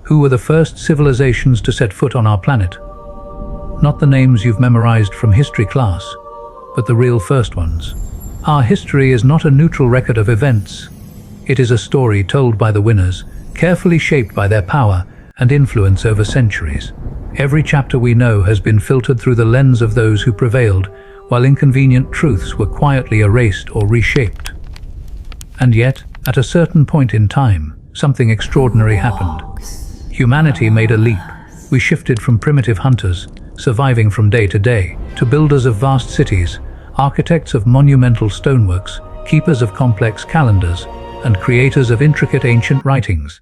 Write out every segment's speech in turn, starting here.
Who were the first civilizations to set foot on our planet? Not the names you've memorized from history class, but the real first ones. Our history is not a neutral record of events. It is a story told by the winners, carefully shaped by their power and influence over centuries. Every chapter we know has been filtered through the lens of those who prevailed, while inconvenient truths were quietly erased or reshaped. And yet, at a certain point in time, something extraordinary happened. Humanity made a leap. We shifted from primitive hunters, surviving from day to day, to builders of vast cities, architects of monumental stoneworks, keepers of complex calendars, and creators of intricate ancient writings.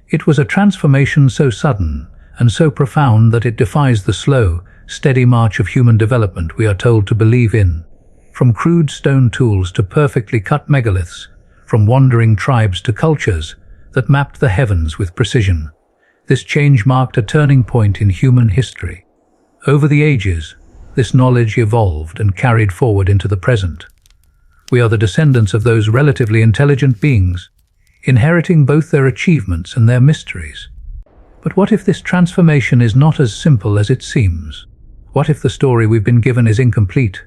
It was a transformation so sudden and so profound that it defies the slow, steady march of human development we are told to believe in. From crude stone tools to perfectly cut megaliths, from wandering tribes to cultures that mapped the heavens with precision. This change marked a turning point in human history. Over the ages, this knowledge evolved and carried forward into the present. We are the descendants of those relatively intelligent beings, inheriting both their achievements and their mysteries. But what if this transformation is not as simple as it seems? What if the story we've been given is incomplete?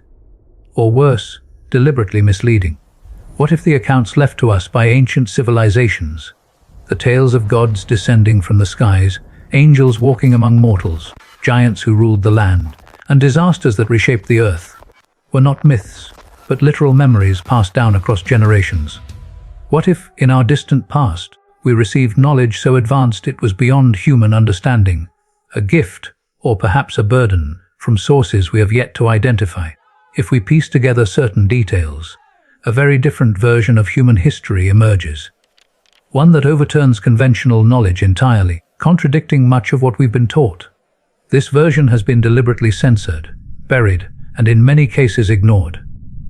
Or worse, deliberately misleading? What if the accounts left to us by ancient civilizations, the tales of gods descending from the skies, angels walking among mortals, giants who ruled the land, and disasters that reshaped the earth, were not myths, but literal memories passed down across generations? What if, in our distant past, we received knowledge so advanced it was beyond human understanding, a gift, or perhaps a burden, from sources we have yet to identify? If we piece together certain details, a very different version of human history emerges. One that overturns conventional knowledge entirely, contradicting much of what we've been taught. This version has been deliberately censored, buried, and in many cases ignored.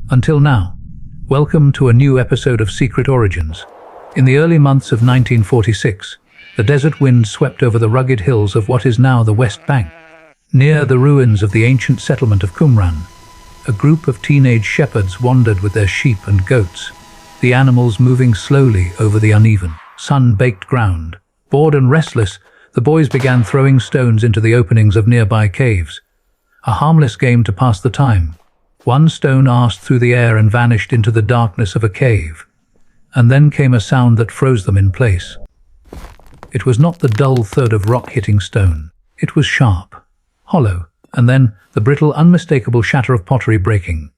Until now. Welcome to a new episode of Secret Origins. In the early months of 1946, the desert wind swept over the rugged hills of what is now the West Bank. Near the ruins of the ancient settlement of Qumran, a group of teenage shepherds wandered with their sheep and goats, the animals moving slowly over the uneven, sun-baked ground. Bored and restless, the boys began throwing stones into the openings of nearby caves, a harmless game to pass the time. One stone asked through the air and vanished into the darkness of a cave, and then came a sound that froze them in place. It was not the dull thud of rock hitting stone. It was sharp, hollow, and then the brittle, unmistakable shatter of pottery breaking.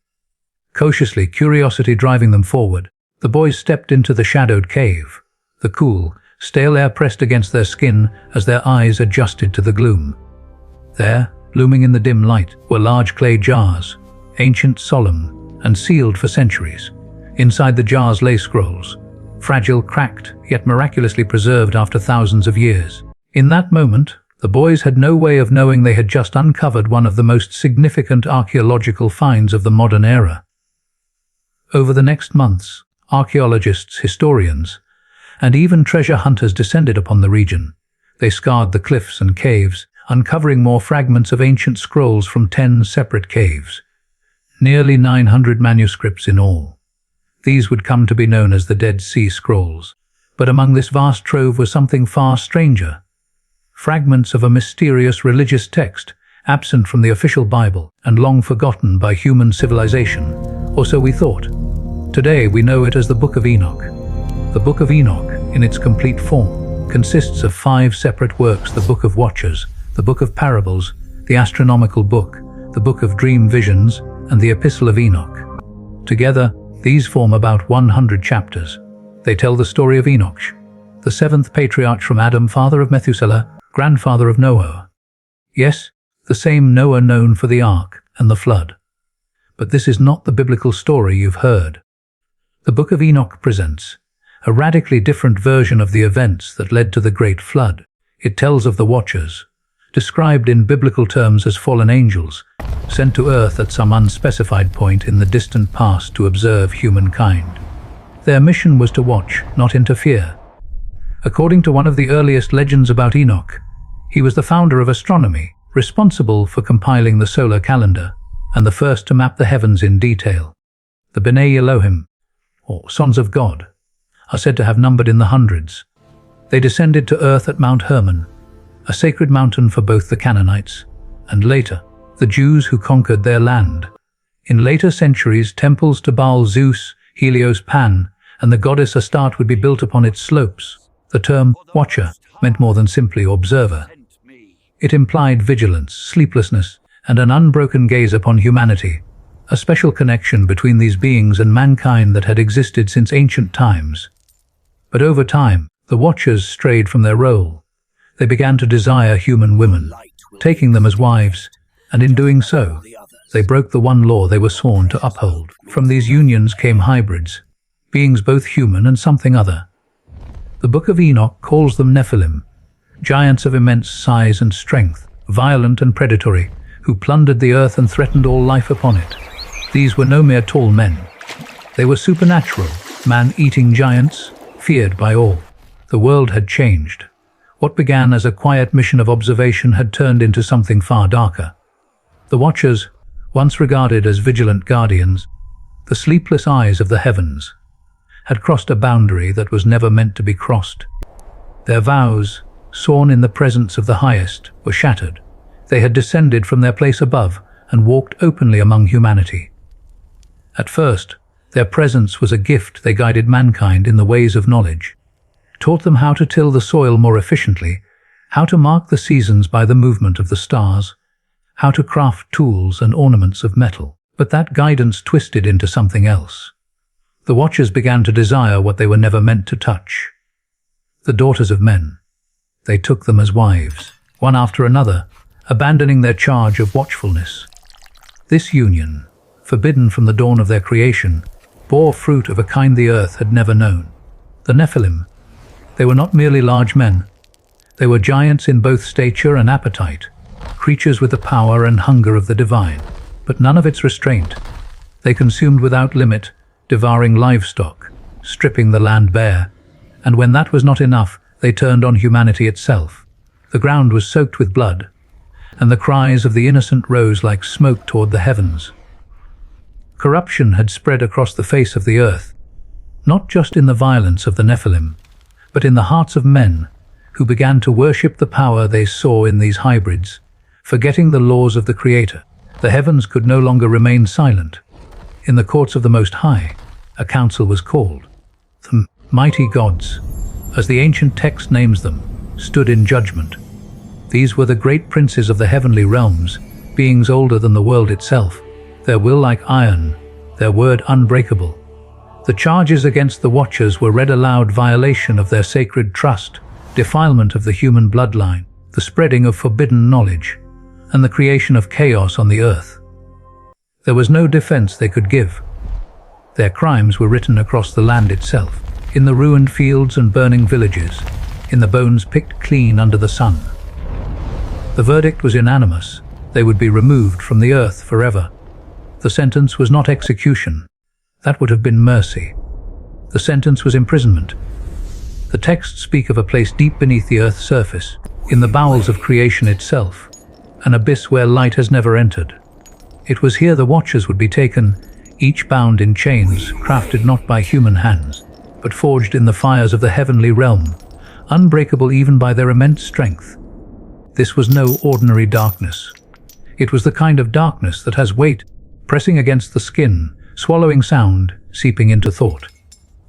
Cautiously, curiosity driving them forward, the boys stepped into the shadowed cave. The cool, stale air pressed against their skin as their eyes adjusted to the gloom. There, looming in the dim light, were large clay jars, ancient, solemn, and sealed for centuries. Inside the jars lay scrolls, fragile, cracked, yet miraculously preserved after thousands of years. In that moment, the boys had no way of knowing they had just uncovered one of the most significant archaeological finds of the modern era. Over the next months, archaeologists, historians, and even treasure hunters descended upon the region. They scoured the cliffs and caves, uncovering more fragments of ancient scrolls from 10 separate caves. Nearly 900 manuscripts in all. These would come to be known as the Dead Sea Scrolls. But among this vast trove was something far stranger. Fragments of a mysterious religious text, absent from the official Bible and long forgotten by human civilization, or so we thought. Today we know it as the Book of Enoch. The Book of Enoch, in its complete form, consists of 5 separate works: the Book of Watchers, the Book of Parables, the Astronomical Book, the Book of Dream Visions, and the Epistle of Enoch. Together, these form about 100 chapters. They tell the story of Enoch, the 7th patriarch from Adam, father of Methuselah, grandfather of Noah. Yes, the same Noah known for the ark and the flood. But this is not the biblical story you've heard. The Book of Enoch presents a radically different version of the events that led to the Great Flood. It tells of the Watchers, described in biblical terms as fallen angels, sent to earth at some unspecified point in the distant past to observe humankind. Their mission was to watch, not interfere. According to one of the earliest legends about Enoch, he was the founder of astronomy, responsible for compiling the solar calendar, and the first to map the heavens in detail. The B'nai Elohim, or Sons of God, are said to have numbered in the hundreds. They descended to earth at Mount Hermon, a sacred mountain for both the Canaanites and later the Jews who conquered their land. In later centuries, temples to Baal, Zeus, Helios, Pan, and the goddess Astarte would be built upon its slopes. The term watcher meant more than simply observer. It implied vigilance, sleeplessness, and an unbroken gaze upon humanity, a special connection between these beings and mankind that had existed since ancient times. But over time, the watchers strayed from their role. They began to desire human women, taking them as wives, and in doing so, they broke the one law they were sworn to uphold. From these unions came hybrids, beings both human and something other. The Book of Enoch calls them Nephilim, giants of immense size and strength, violent and predatory, who plundered the earth and threatened all life upon it. These were no mere tall men. They were supernatural, man-eating giants, feared by all. The world had changed. What began as a quiet mission of observation had turned into something far darker. The Watchers, once regarded as vigilant guardians, the sleepless eyes of the heavens, had crossed a boundary that was never meant to be crossed. Their vows, sworn in the presence of the highest, were shattered. They had descended from their place above and walked openly among humanity. At first, their presence was a gift. They guided mankind in the ways of knowledge, taught them how to till the soil more efficiently, how to mark the seasons by the movement of the stars, how to craft tools and ornaments of metal. But that guidance twisted into something else. The Watchers began to desire what they were never meant to touch: the daughters of men. They took them as wives, one after another, abandoning their charge of watchfulness. This union, forbidden from the dawn of their creation, bore fruit of a kind the earth had never known. The Nephilim. They were not merely large men. They were giants in both stature and appetite, creatures with the power and hunger of the divine, but none of its restraint. They consumed without limit, devouring livestock, stripping the land bare, and when that was not enough, they turned on humanity itself. The ground was soaked with blood, and the cries of the innocent rose like smoke toward the heavens. Corruption had spread across the face of the earth, not just in the violence of the Nephilim, but in the hearts of men who began to worship the power they saw in these hybrids, forgetting the laws of the Creator. The heavens could no longer remain silent. In the courts of the Most High, a council was called. The mighty gods, as the ancient text names them, stood in judgment. These were the great princes of the heavenly realms, beings older than the world itself, their will like iron, their word unbreakable. The charges against the Watchers were read aloud: violation of their sacred trust, defilement of the human bloodline, the spreading of forbidden knowledge, and the creation of chaos on the earth. There was no defense they could give. Their crimes were written across the land itself, in the ruined fields and burning villages, in the bones picked clean under the sun. The verdict was unanimous: they would be removed from the earth forever. The sentence was not execution. That would have been mercy. The sentence was imprisonment. The texts speak of a place deep beneath the earth's surface, in the bowels of creation itself, an abyss where light has never entered. It was here the Watchers would be taken, each bound in chains, crafted not by human hands, but forged in the fires of the heavenly realm, unbreakable even by their immense strength. This was no ordinary darkness. It was the kind of darkness that has weight, pressing against the skin, swallowing sound, seeping into thought.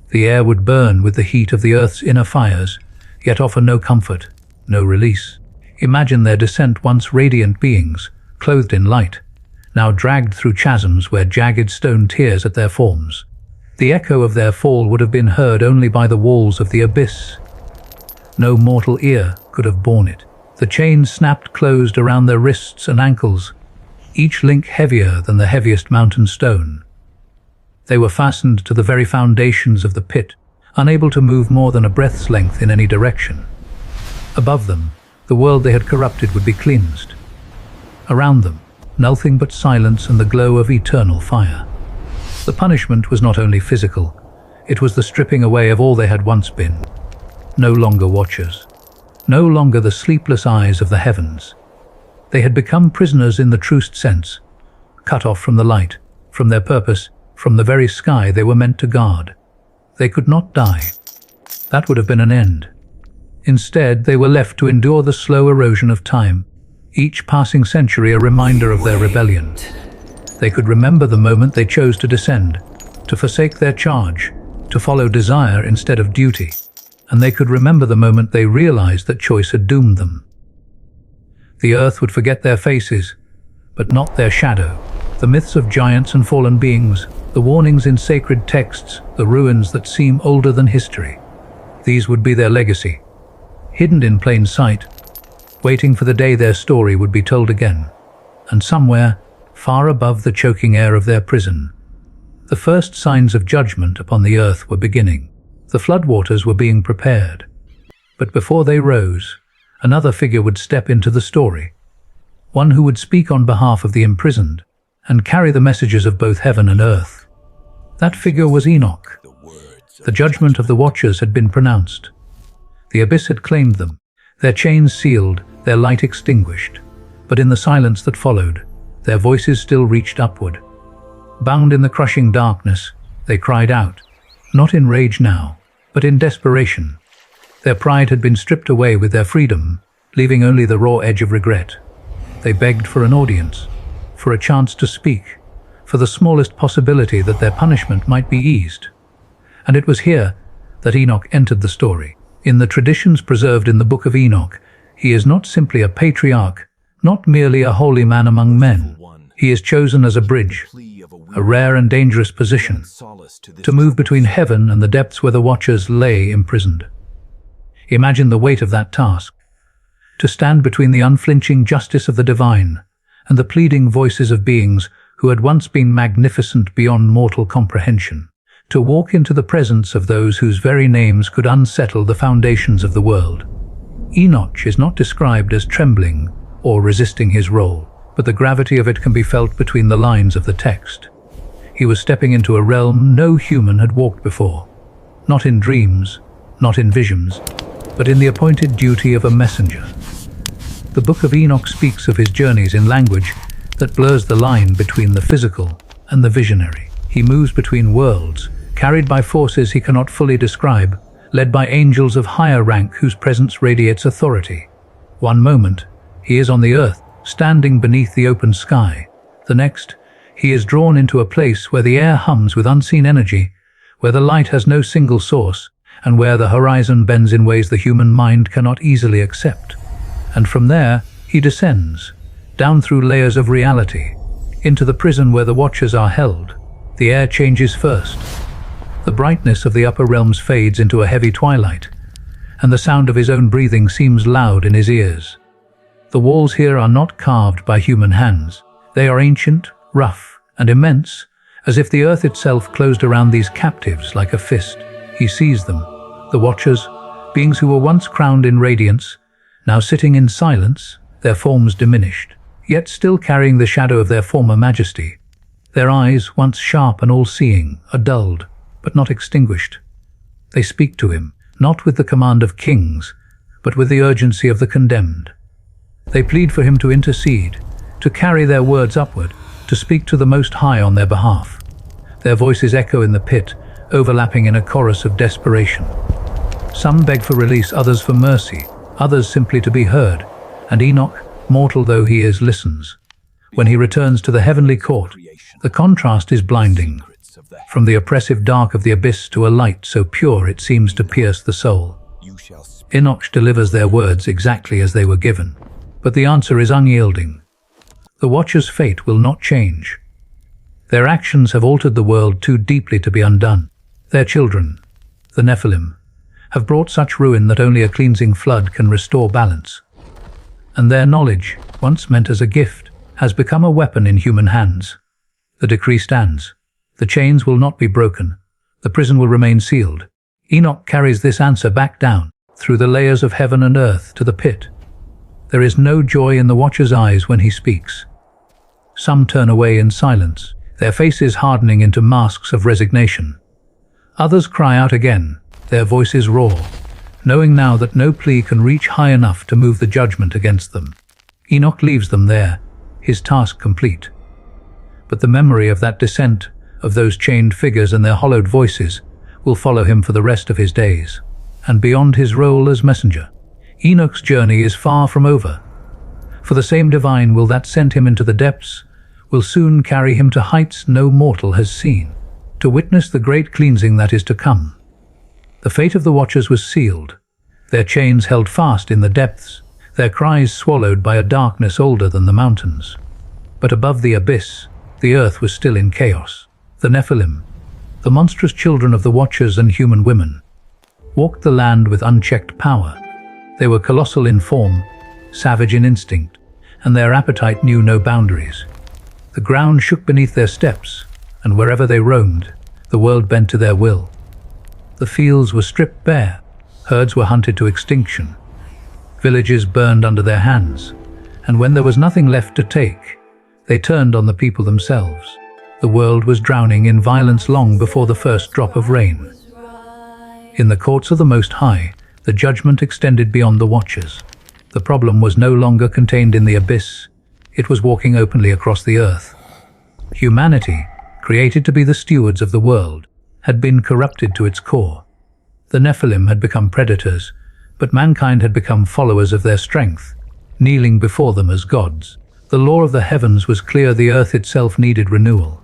The air would burn with the heat of the earth's inner fires, yet offer no comfort, no release. Imagine their descent, once radiant beings, clothed in light, now dragged through chasms where jagged stone tears at their forms. The echo of their fall would have been heard only by the walls of the abyss. No mortal ear could have borne it. The chains snapped closed around their wrists and ankles, each link heavier than the heaviest mountain stone. They were fastened to the very foundations of the pit, unable to move more than a breath's length in any direction. Above them, the world they had corrupted would be cleansed. Around them, nothing but silence and the glow of eternal fire. The punishment was not only physical, it was the stripping away of all they had once been. No longer watchers, no longer the sleepless eyes of the heavens. They had become prisoners in the truest sense, cut off from the light, from their purpose, from the very sky they were meant to guard. They could not die. That would have been an end. Instead, they were left to endure the slow erosion of time, each passing century a reminder of their rebellion. They could remember the moment they chose to descend, to forsake their charge, to follow desire instead of duty, and they could remember the moment they realized that choice had doomed them. The earth would forget their faces, but not their shadow. The myths of giants and fallen beings, the warnings in sacred texts, the ruins that seem older than history. These would be their legacy, hidden in plain sight, waiting for the day their story would be told again. And somewhere, far above the choking air of their prison, the first signs of judgment upon the earth were beginning. The floodwaters were being prepared. But before they rose, another figure would step into the story, one who would speak on behalf of the imprisoned and carry the messages of both heaven and earth. That figure was Enoch. The judgment of the Watchers had been pronounced. The abyss had claimed them, their chains sealed, their light extinguished. But in the silence that followed, their voices still reached upward. Bound in the crushing darkness, they cried out, not in rage now, but in desperation. Their pride had been stripped away with their freedom, leaving only the raw edge of regret. They begged for an audience, for a chance to speak, for the smallest possibility that their punishment might be eased. And it was here that Enoch entered the story. In the traditions preserved in the Book of Enoch, he is not simply a patriarch, not merely a holy man among men. He is chosen as a bridge, a rare and dangerous position, to move between heaven and the depths where the Watchers lay imprisoned. Imagine the weight of that task, to stand between the unflinching justice of the divine and the pleading voices of beings who had once been magnificent beyond mortal comprehension, to walk into the presence of those whose very names could unsettle the foundations of the world. Enoch is not described as trembling or resisting his role, but the gravity of it can be felt between the lines of the text. He was stepping into a realm no human had walked before, not in dreams, not in visions, but in the appointed duty of a messenger. The Book of Enoch speaks of his journeys in language that blurs the line between the physical and the visionary. He moves between worlds, carried by forces he cannot fully describe, led by angels of higher rank whose presence radiates authority. One moment, he is on the earth, standing beneath the open sky. The next, he is drawn into a place where the air hums with unseen energy, where the light has no single source, and where the horizon bends in ways the human mind cannot easily accept. And from there, he descends, down through layers of reality, into the prison where the Watchers are held. The air changes first. The brightness of the upper realms fades into a heavy twilight, and the sound of his own breathing seems loud in his ears. The walls here are not carved by human hands. They are ancient, rough, and immense, as if the earth itself closed around these captives like a fist. He sees them, the Watchers, beings who were once crowned in radiance, now sitting in silence, their forms diminished, yet still carrying the shadow of their former majesty. Their eyes, once sharp and all-seeing, are dulled, but not extinguished. They speak to him, not with the command of kings, but with the urgency of the condemned. They plead for him to intercede, to carry their words upward, to speak to the Most High on their behalf. Their voices echo in the pit, overlapping in a chorus of desperation. Some beg for release, others for mercy, others simply to be heard, and Enoch, mortal though he is, listens. When he returns to the heavenly court, the contrast is blinding. From the oppressive dark of the abyss to a light so pure it seems to pierce the soul. Enoch delivers their words exactly as they were given, but the answer is unyielding. The Watchers' fate will not change. Their actions have altered the world too deeply to be undone. Their children, the Nephilim, have brought such ruin that only a cleansing flood can restore balance. And their knowledge, once meant as a gift, has become a weapon in human hands. The decree stands. The chains will not be broken. The prison will remain sealed. Enoch carries this answer back down, through the layers of heaven and earth, to the pit. There is no joy in the Watcher's eyes when he speaks. Some turn away in silence, their faces hardening into masks of resignation. Others cry out again, their voices raw, knowing now that no plea can reach high enough to move the judgment against them. Enoch leaves them there, his task complete. But the memory of that descent, of those chained figures and their hollowed voices, will follow him for the rest of his days. And beyond his role as messenger, Enoch's journey is far from over. For the same divine will that sent him into the depths will soon carry him to heights no mortal has seen, to witness the great cleansing that is to come. The fate of the watchers was sealed, their chains held fast in the depths, their cries swallowed by a darkness older than the mountains. But above the abyss, the earth was still in chaos. The Nephilim, the monstrous children of the watchers and human women, walked the land with unchecked power. They were colossal in form, savage in instinct, and their appetite knew no boundaries. The ground shook beneath their steps, and wherever they roamed, the world bent to their will. The fields were stripped bare, herds were hunted to extinction, villages burned under their hands, and when there was nothing left to take, they turned on the people themselves. The world was drowning in violence long before the first drop of rain. In the courts of the Most High, the judgment extended beyond the watchers. The problem was no longer contained in the abyss, it was walking openly across the earth. Humanity, created to be the stewards of the world, had been corrupted to its core. The Nephilim had become predators, but mankind had become followers of their strength, kneeling before them as gods. The law of the heavens was clear, the earth itself needed renewal.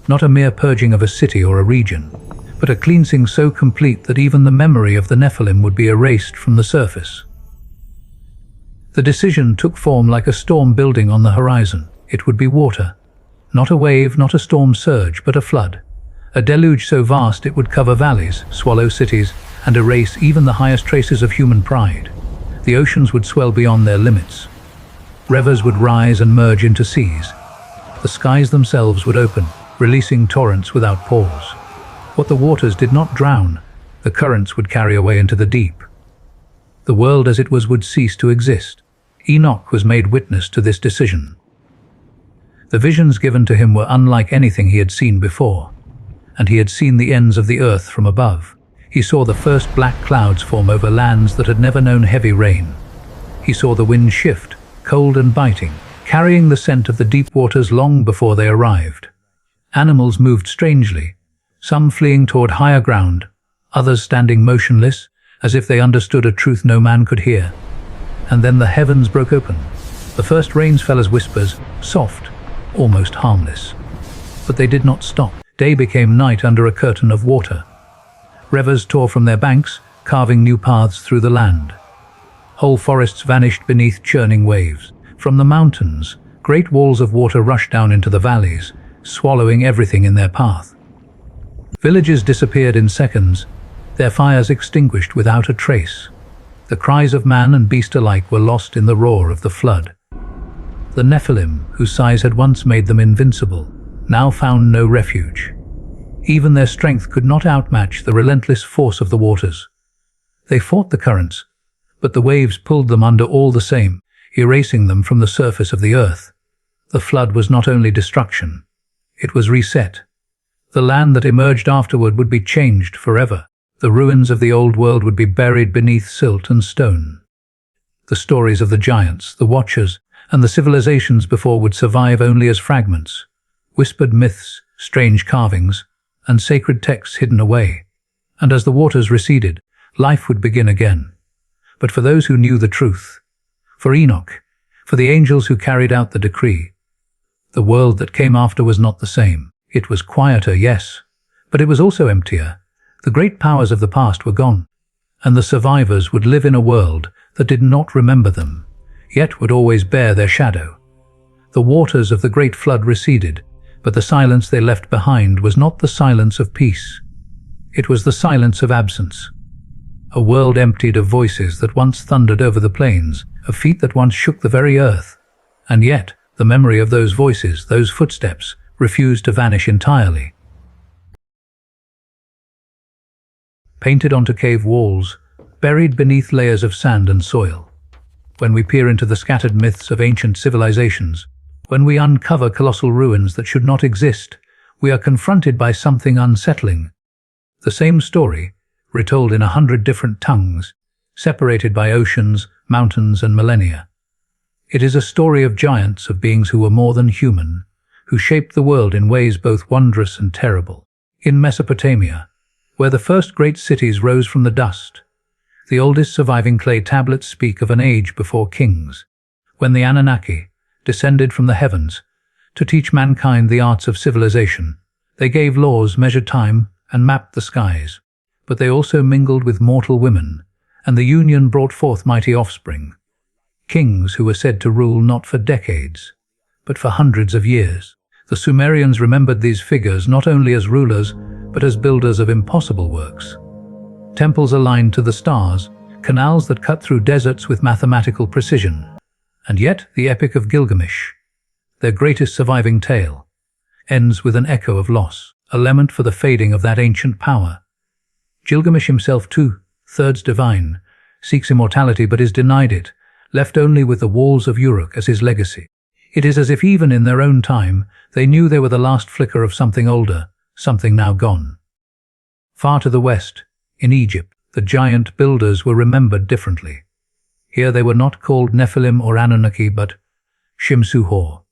Not a mere purging of a city or a region, but a cleansing so complete that even the memory of the Nephilim would be erased from the surface. The decision took form like a storm building on the horizon. It would be water. Not a wave, not a storm surge, but a flood. A deluge so vast it would cover valleys, swallow cities, and erase even the highest traces of human pride. The oceans would swell beyond their limits. Rivers would rise and merge into seas. The skies themselves would open, releasing torrents without pause. What the waters did not drown, the currents would carry away into the deep. The world as it was would cease to exist. Enoch was made witness to this decision. The visions given to him were unlike anything he had seen before, and he had seen the ends of the earth from above. He saw the first black clouds form over lands that had never known heavy rain. He saw the wind shift, cold and biting, carrying the scent of the deep waters long before they arrived. Animals moved strangely, some fleeing toward higher ground, others standing motionless, as if they understood a truth no man could hear. And then the heavens broke open. The first rains fell as whispers, soft, almost harmless. But they did not stop. Day became night under a curtain of water. Rivers tore from their banks, carving new paths through the land. Whole forests vanished beneath churning waves. From the mountains, great walls of water rushed down into the valleys, swallowing everything in their path. Villages disappeared in seconds, their fires extinguished without a trace. The cries of man and beast alike were lost in the roar of the flood. The Nephilim, whose size had once made them invincible, now found no refuge. Even their strength could not outmatch the relentless force of the waters. They fought the currents, but the waves pulled them under all the same, erasing them from the surface of the earth. The flood was not only destruction, it was reset. The land that emerged afterward would be changed forever. The ruins of the old world would be buried beneath silt and stone. The stories of the giants, the watchers, and the civilizations before would survive only as fragments, whispered myths, strange carvings, and sacred texts hidden away. And as the waters receded, life would begin again. But for those who knew the truth, for Enoch, for the angels who carried out the decree, the world that came after was not the same. It was quieter, yes, but it was also emptier. The great powers of the past were gone, and the survivors would live in a world that did not remember them, yet would always bear their shadow. The waters of the great flood receded, but the silence they left behind was not the silence of peace. It was the silence of absence. A world emptied of voices that once thundered over the plains, of feet that once shook the very earth, and yet the memory of those voices, those footsteps, refused to vanish entirely. Painted onto cave walls, buried beneath layers of sand and soil. When we peer into the scattered myths of ancient civilizations, when we uncover colossal ruins that should not exist, we are confronted by something unsettling. The same story, retold in 100 different tongues, separated by oceans, mountains, and millennia. It is a story of giants, of beings who were more than human, who shaped the world in ways both wondrous and terrible. In Mesopotamia, where the first great cities rose from the dust, The oldest surviving clay tablets speak of an age before kings, when the Anunnaki descended from the heavens to teach mankind the arts of civilization. They gave laws, measured time, and mapped the skies. But they also mingled with mortal women, and the union brought forth mighty offspring. Kings who were said to rule not for decades, but for hundreds of years. The Sumerians remembered these figures not only as rulers, but as builders of impossible works. Temples aligned to the stars, canals that cut through deserts with mathematical precision. And yet, the Epic of Gilgamesh, their greatest surviving tale, ends with an echo of loss, a lament for the fading of that ancient power. Gilgamesh himself, two-thirds divine, seeks immortality but is denied it, left only with the walls of Uruk as his legacy. It is as if even in their own time, they knew they were the last flicker of something older, something now gone. Far to the west, in Egypt, the giant builders were remembered differently. Here they were not called Nephilim or Anunnaki, but Shimsu-Hor,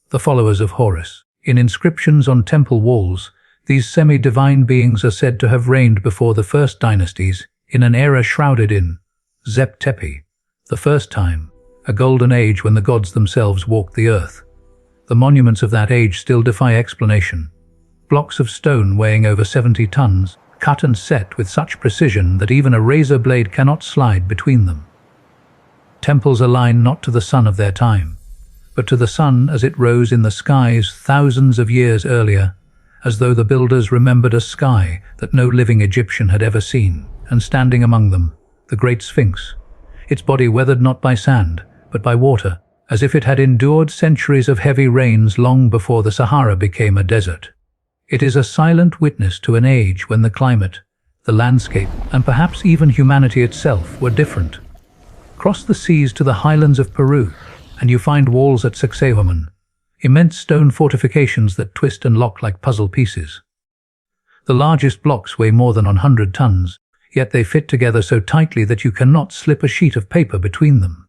the followers of Horus. In inscriptions on temple walls, these semi-divine beings are said to have reigned before the first dynasties, in an era shrouded in Zep-Tepi, the first time, a golden age when the gods themselves walked the earth. The monuments of that age still defy explanation. Blocks of stone weighing over 70 tons, cut and set with such precision that even a razor blade cannot slide between them. Temples align not to the sun of their time, but to the sun as it rose in the skies thousands of years earlier, as though the builders remembered a sky that no living Egyptian had ever seen, and standing among them, the great Sphinx, its body weathered not by sand, but by water, as if it had endured centuries of heavy rains long before the Sahara became a desert. It is a silent witness to an age when the climate, the landscape, and perhaps even humanity itself were different. Cross the seas to the highlands of Peru, and you find walls at Sacsayhuaman, immense stone fortifications that twist and lock like puzzle pieces. The largest blocks weigh more than 100 tons, yet they fit together so tightly that you cannot slip a sheet of paper between them.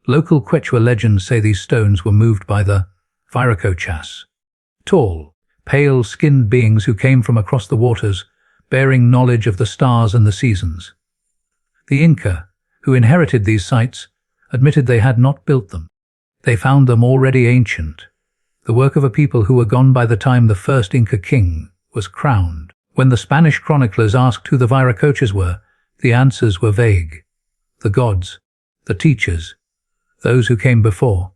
Local Quechua legends say these stones were moved by the Viracochas, tall, pale-skinned beings who came from across the waters, bearing knowledge of the stars and the seasons. The Inca, who inherited these sites, admitted they had not built them. They found them already ancient, the work of a people who were gone by the time the first Inca king was crowned. When the Spanish chroniclers asked who the Viracochas were, the answers were vague. The gods, the teachers, those who came before.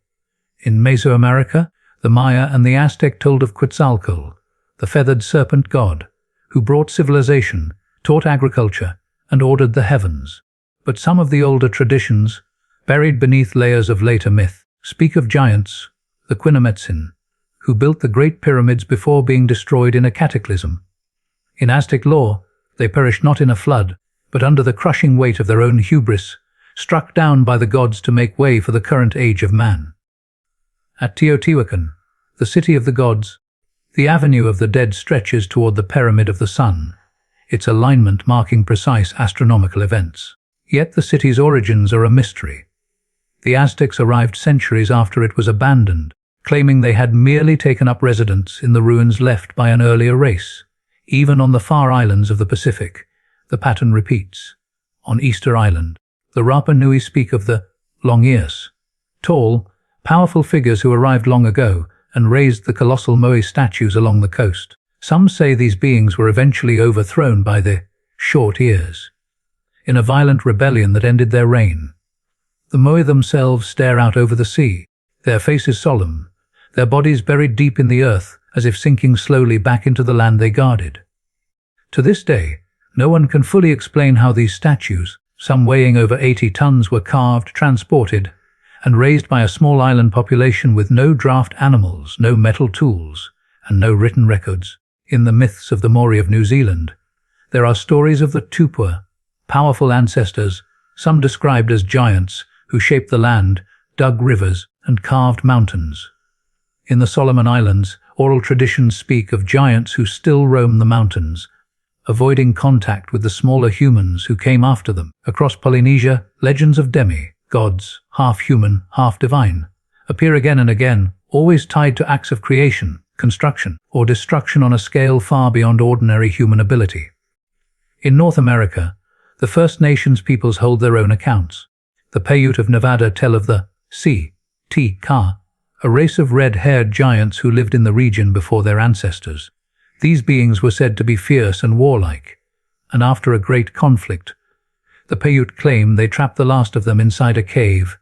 In Mesoamerica, the Maya and the Aztec told of Quetzalcoatl, the feathered serpent god, who brought civilization, taught agriculture, and ordered the heavens. But some of the older traditions, buried beneath layers of later myth, speak of giants, the Quinametsin, who built the Great Pyramids before being destroyed in a cataclysm. In Aztec lore, they perished not in a flood, but under the crushing weight of their own hubris, struck down by the gods to make way for the current age of man. At Teotihuacan, the city of the gods, the avenue of the dead stretches toward the pyramid of the sun, its alignment marking precise astronomical events. Yet the city's origins are a mystery. The Aztecs arrived centuries after it was abandoned, claiming they had merely taken up residence in the ruins left by an earlier race. Even on the far islands of the Pacific, the pattern repeats. On Easter Island, the Rapa Nui speak of the Longias, tall, powerful figures who arrived long ago and raised the colossal Moai statues along the coast. Some say these beings were eventually overthrown by the short ears, in a violent rebellion that ended their reign. The Moai themselves stare out over the sea, their faces solemn, their bodies buried deep in the earth as if sinking slowly back into the land they guarded. To this day, no one can fully explain how these statues, some weighing over 80 tons, were carved, transported, and raised by a small island population with no draft animals, no metal tools, and no written records. In the myths of the Maori of New Zealand, there are stories of the Tupua, powerful ancestors, some described as giants, who shaped the land, dug rivers, and carved mountains. In the Solomon Islands, oral traditions speak of giants who still roam the mountains, avoiding contact with the smaller humans who came after them. Across Polynesia, legends of demi, gods, half human, half divine, appear again and again, always tied to acts of creation, construction, or destruction on a scale far beyond ordinary human ability. In North America, The First Nations peoples hold their own accounts. The Paiute of Nevada tell of the Ka, a race of red-haired giants who lived in the region before their ancestors. These beings were said to be fierce and warlike, and after a great conflict, the Paiute claim they trapped the last of them inside a cave,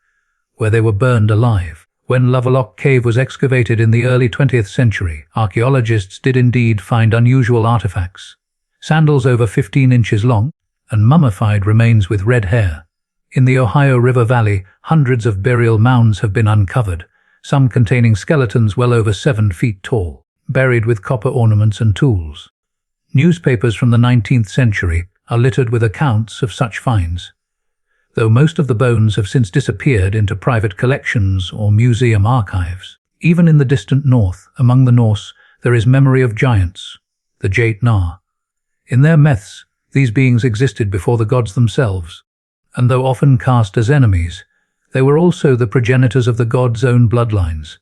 where they were burned alive. When Lovelock Cave was excavated in the early 20th century, archaeologists did indeed find unusual artifacts. Sandals over 15 inches long, and mummified remains with red hair. In the Ohio River Valley, hundreds of burial mounds have been uncovered, some containing skeletons well over 7 feet tall, buried with copper ornaments and tools. Newspapers from the 19th century are littered with accounts of such finds, though most of the bones have since disappeared into private collections or museum archives. Even in the distant north, among the Norse, there is memory of giants, the Jate-Nar. In their myths, these beings existed before the gods themselves, and though often cast as enemies, they were also the progenitors of the gods' own bloodlines.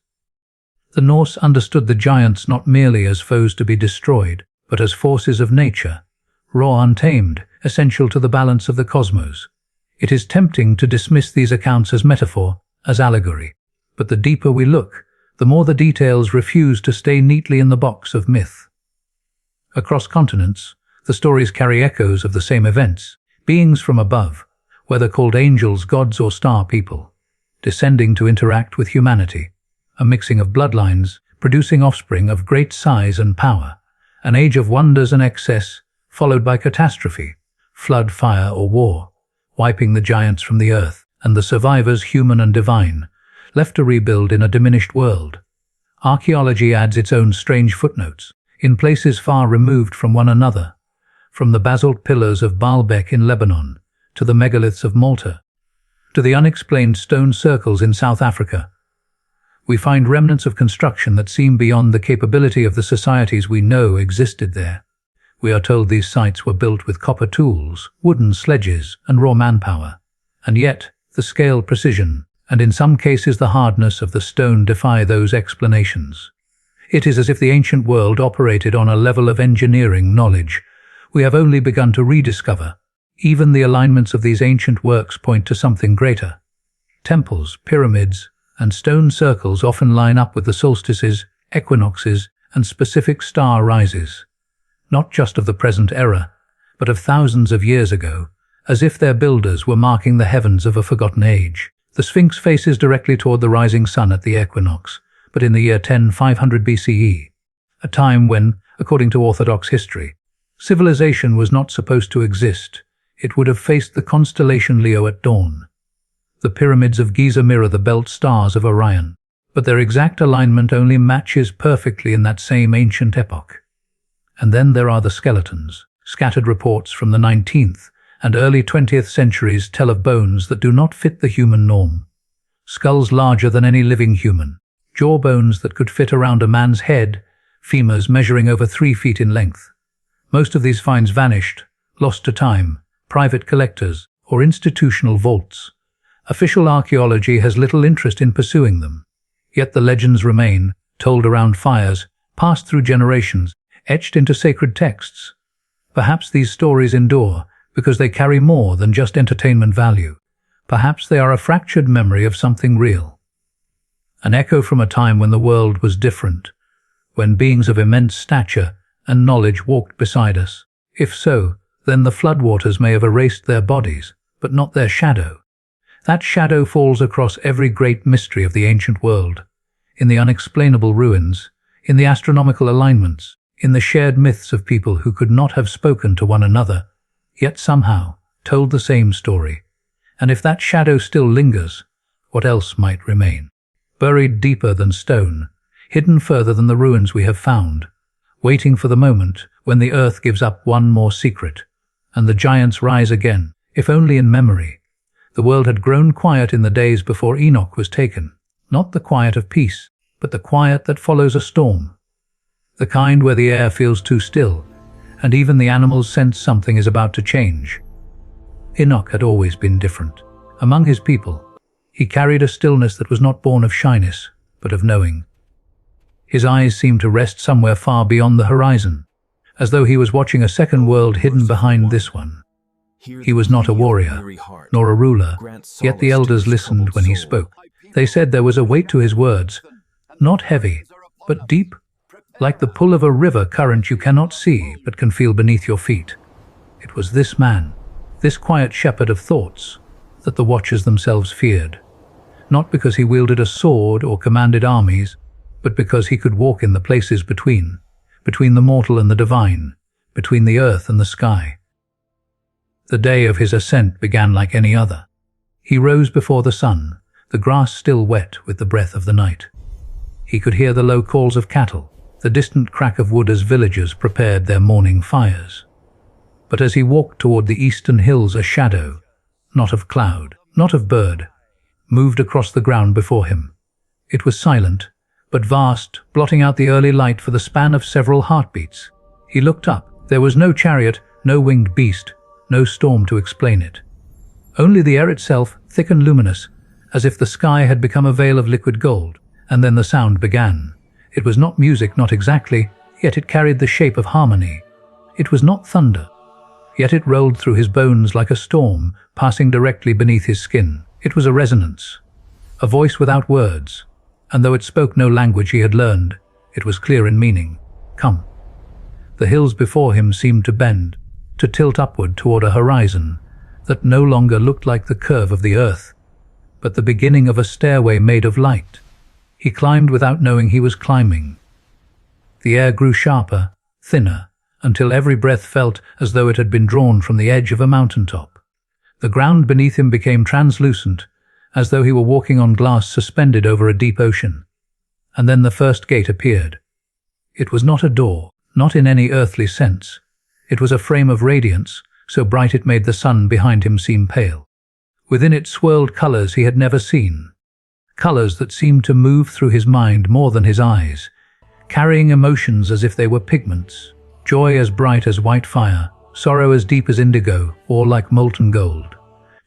The Norse understood the giants not merely as foes to be destroyed, but as forces of nature, raw, untamed, essential to the balance of the cosmos. It is tempting to dismiss these accounts as metaphor, as allegory, but the deeper we look, the more the details refuse to stay neatly in the box of myth. Across continents, the stories carry echoes of the same events, beings from above, whether called angels, gods, or star people, descending to interact with humanity, a mixing of bloodlines, producing offspring of great size and power, an age of wonders and excess, followed by catastrophe, flood, fire, or war, wiping the giants from the earth, and the survivors, human and divine, left to rebuild in a diminished world. Archaeology adds its own strange footnotes, in places far removed from one another, from the basalt pillars of Baalbek in Lebanon, to the megaliths of Malta, to the unexplained stone circles in South Africa. We find remnants of construction that seem beyond the capability of the societies we know existed there. We are told these sites were built with copper tools, wooden sledges, and raw manpower, and yet the scale, precision, and in some cases the hardness of the stone defy those explanations. It is as if the ancient world operated on a level of engineering knowledge we have only begun to rediscover. Even the alignments of these ancient works point to something greater. Temples, pyramids, and stone circles often line up with the solstices, equinoxes, and specific star rises, not just of the present era, but of thousands of years ago, as if their builders were marking the heavens of a forgotten age. The Sphinx faces directly toward the rising sun at the equinox, but in the year 10,500 BCE, a time when, according to Orthodox history, civilization was not supposed to exist. It would have faced the constellation Leo at dawn. The pyramids of Giza mirror the belt stars of Orion, but their exact alignment only matches perfectly in that same ancient epoch. And then there are the skeletons. Scattered reports from the 19th and early 20th centuries tell of bones that do not fit the human norm. Skulls larger than any living human, jawbones that could fit around a man's head, femurs measuring over 3 feet in length. Most of these finds vanished, lost to time, private collectors, or institutional vaults. Official archaeology has little interest in pursuing them. Yet the legends remain, told around fires, passed through generations, etched into sacred texts. Perhaps these stories endure because they carry more than just entertainment value. Perhaps they are a fractured memory of something real. An echo from a time when the world was different, when beings of immense stature and knowledge walked beside us. If so, then the floodwaters may have erased their bodies, but not their shadow. That shadow falls across every great mystery of the ancient world, in the unexplainable ruins, in the astronomical alignments, in the shared myths of people who could not have spoken to one another, yet somehow told the same story. And if that shadow still lingers, what else might remain? Buried deeper than stone, hidden further than the ruins we have found, waiting for the moment when the earth gives up one more secret, and the giants rise again, if only in memory. The world had grown quiet in the days before Enoch was taken, not the quiet of peace, but the quiet that follows a storm. The kind where the air feels too still, and even the animals sense something is about to change. Enoch had always been different. Among his people, he carried a stillness that was not born of shyness, but of knowing. His eyes seemed to rest somewhere far beyond the horizon, as though he was watching a second world hidden behind this one. He was not a warrior, nor a ruler, yet the elders listened when he spoke. They said there was a weight to his words, not heavy, but deep, like the pull of a river current you cannot see, but can feel beneath your feet. It was this man, this quiet shepherd of thoughts, that the watchers themselves feared, not because he wielded a sword or commanded armies, but because he could walk in the places between the mortal and the divine, between the earth and the sky. The day of his ascent began like any other. He rose before the sun, the grass still wet with the breath of the night. He could hear the low calls of cattle, the distant crack of wood as villagers prepared their morning fires. But as he walked toward the eastern hills, a shadow, not of cloud, not of bird, moved across the ground before him. It was silent, but vast, blotting out the early light for the span of several heartbeats. He looked up. There was no chariot, no winged beast, no storm to explain it. Only the air itself, thick and luminous, as if the sky had become a veil of liquid gold. And then the sound began. It was not music, not exactly, yet it carried the shape of harmony. It was not thunder, yet it rolled through his bones like a storm, passing directly beneath his skin. It was a resonance, a voice without words, and though it spoke no language he had learned, it was clear in meaning. Come. The hills before him seemed to bend, to tilt upward toward a horizon that no longer looked like the curve of the earth, but the beginning of a stairway made of light. He climbed without knowing he was climbing. The air grew sharper, thinner, until every breath felt as though it had been drawn from the edge of a mountaintop. The ground beneath him became translucent, as though he were walking on glass suspended over a deep ocean. And then the first gate appeared. It was not a door, not in any earthly sense. It was a frame of radiance, so bright it made the sun behind him seem pale. Within it swirled colors he had never seen, colors that seemed to move through his mind more than his eyes, carrying emotions as if they were pigments, joy as bright as white fire, sorrow as deep as indigo, or like molten gold.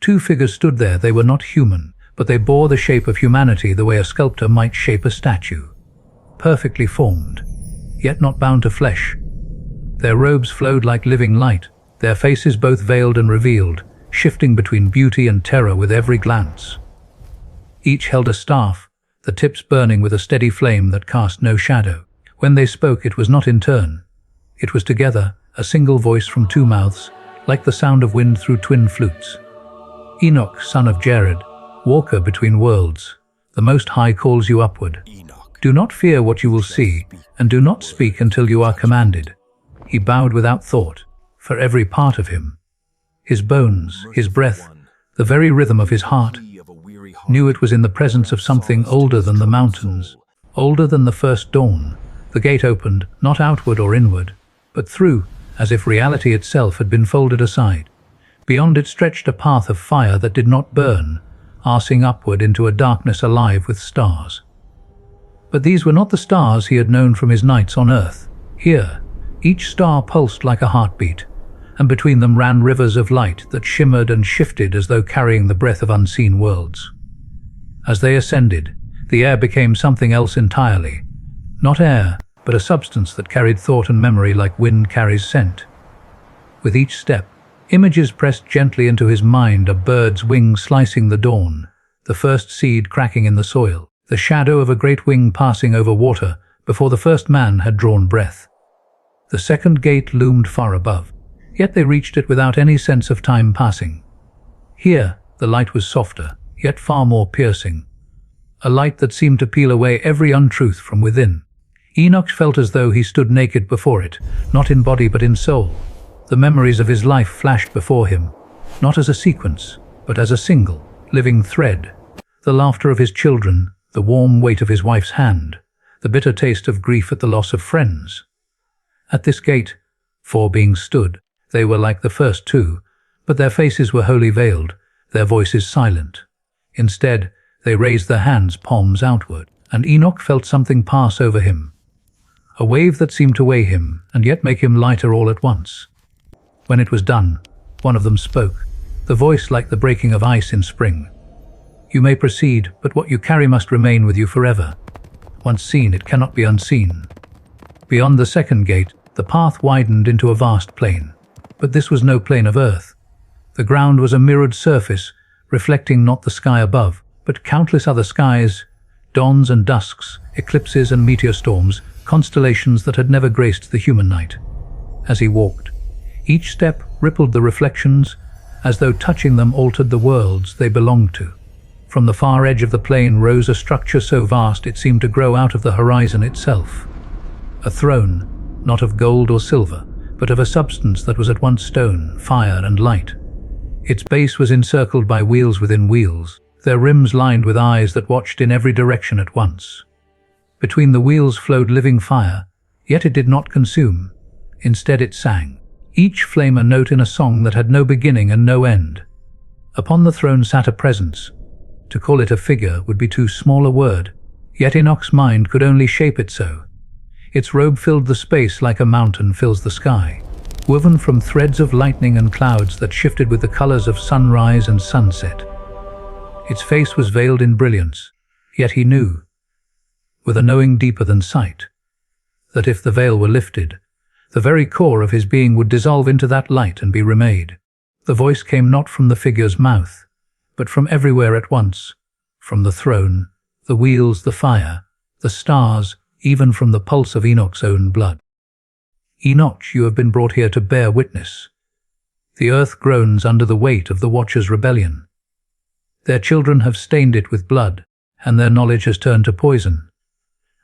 Two figures stood there. They were not human, but they bore the shape of humanity the way a sculptor might shape a statue. Perfectly formed, yet not bound to flesh. Their robes flowed like living light, their faces both veiled and revealed, shifting between beauty and terror with every glance. Each held a staff, the tips burning with a steady flame that cast no shadow. When they spoke, it was not in turn. It was together, a single voice from two mouths, like the sound of wind through twin flutes. Enoch, son of Jared, walker between worlds, the Most High calls you upward. Do not fear what you will see, and do not speak until you are commanded. He bowed without thought, for every part of him, his bones, his breath, the very rhythm of his heart, knew it was in the presence of something older than the mountains, older than the first dawn. The gate opened, not outward or inward, but through, as if reality itself had been folded aside. Beyond it stretched a path of fire that did not burn, arsing upward into a darkness alive with stars. But these were not the stars he had known from his nights on earth. Here, each star pulsed like a heartbeat, and between them ran rivers of light that shimmered and shifted as though carrying the breath of unseen worlds. As they ascended, the air became something else entirely. Not air, but a substance that carried thought and memory like wind carries scent. With each step, images pressed gently into his mind, a bird's wing slicing the dawn, the first seed cracking in the soil, the shadow of a great wing passing over water before the first man had drawn breath. The second gate loomed far above, yet they reached it without any sense of time passing. Here, the light was softer, yet far more piercing, a light that seemed to peel away every untruth from within. Enoch felt as though he stood naked before it, not in body but in soul. The memories of his life flashed before him, not as a sequence, but as a single, living thread. The laughter of his children, the warm weight of his wife's hand, the bitter taste of grief at the loss of friends. At this gate, 4 beings stood. They were like the first 2, but their faces were wholly veiled, their voices silent. Instead, they raised their hands, palms outward, and Enoch felt something pass over him. A wave that seemed to weigh him, and yet make him lighter all at once. When it was done, one of them spoke, the voice like the breaking of ice in spring. You may proceed, but what you carry must remain with you forever. Once seen, it cannot be unseen. Beyond the second gate, the path widened into a vast plain. But this was no plain of earth. The ground was a mirrored surface, reflecting not the sky above, but countless other skies, dawns and dusks, eclipses and meteor storms, constellations that had never graced the human night. As he walked, each step rippled the reflections, as though touching them altered the worlds they belonged to. From the far edge of the plain rose a structure so vast it seemed to grow out of the horizon itself. A throne, not of gold or silver, but of a substance that was at once stone, fire, and light. Its base was encircled by wheels within wheels, their rims lined with eyes that watched in every direction at once. Between the wheels flowed living fire, yet it did not consume. Instead it sang, each flame a note in a song that had no beginning and no end. Upon the throne sat a presence. To call it a figure would be too small a word, yet Enoch's mind could only shape it so. Its robe filled the space like a mountain fills the sky, woven from threads of lightning and clouds that shifted with the colors of sunrise and sunset. Its face was veiled in brilliance, yet he knew, with a knowing deeper than sight, that if the veil were lifted, the very core of his being would dissolve into that light and be remade. The voice came not from the figure's mouth, but from everywhere at once, from the throne, the wheels, the fire, the stars, even from the pulse of Enoch's own blood. Enoch, you have been brought here to bear witness. The earth groans under the weight of the Watcher's rebellion. Their children have stained it with blood, and their knowledge has turned to poison.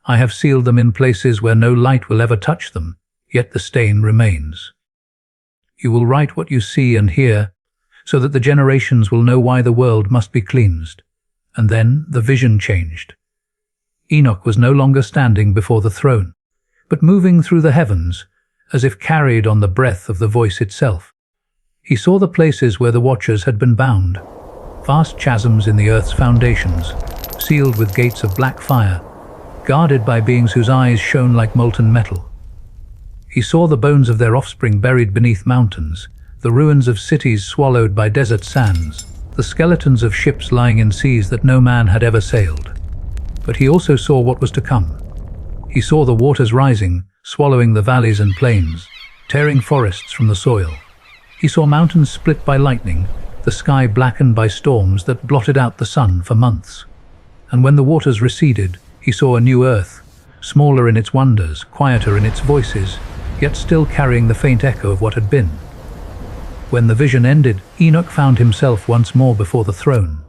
I have sealed them in places where no light will ever touch them, yet the stain remains. You will write what you see and hear, so that the generations will know why the world must be cleansed. And then the vision changed. Enoch was no longer standing before the throne, but moving through the heavens, as if carried on the breath of the voice itself. He saw the places where the Watchers had been bound, vast chasms in the earth's foundations, sealed with gates of black fire, guarded by beings whose eyes shone like molten metal. He saw the bones of their offspring buried beneath mountains, the ruins of cities swallowed by desert sands, the skeletons of ships lying in seas that no man had ever sailed. But he also saw what was to come. He saw the waters rising, swallowing the valleys and plains, tearing forests from the soil. He saw mountains split by lightning, the sky blackened by storms that blotted out the sun for months. And when the waters receded, he saw a new earth, smaller in its wonders, quieter in its voices, yet still carrying the faint echo of what had been. When the vision ended, Enoch found himself once more before the throne.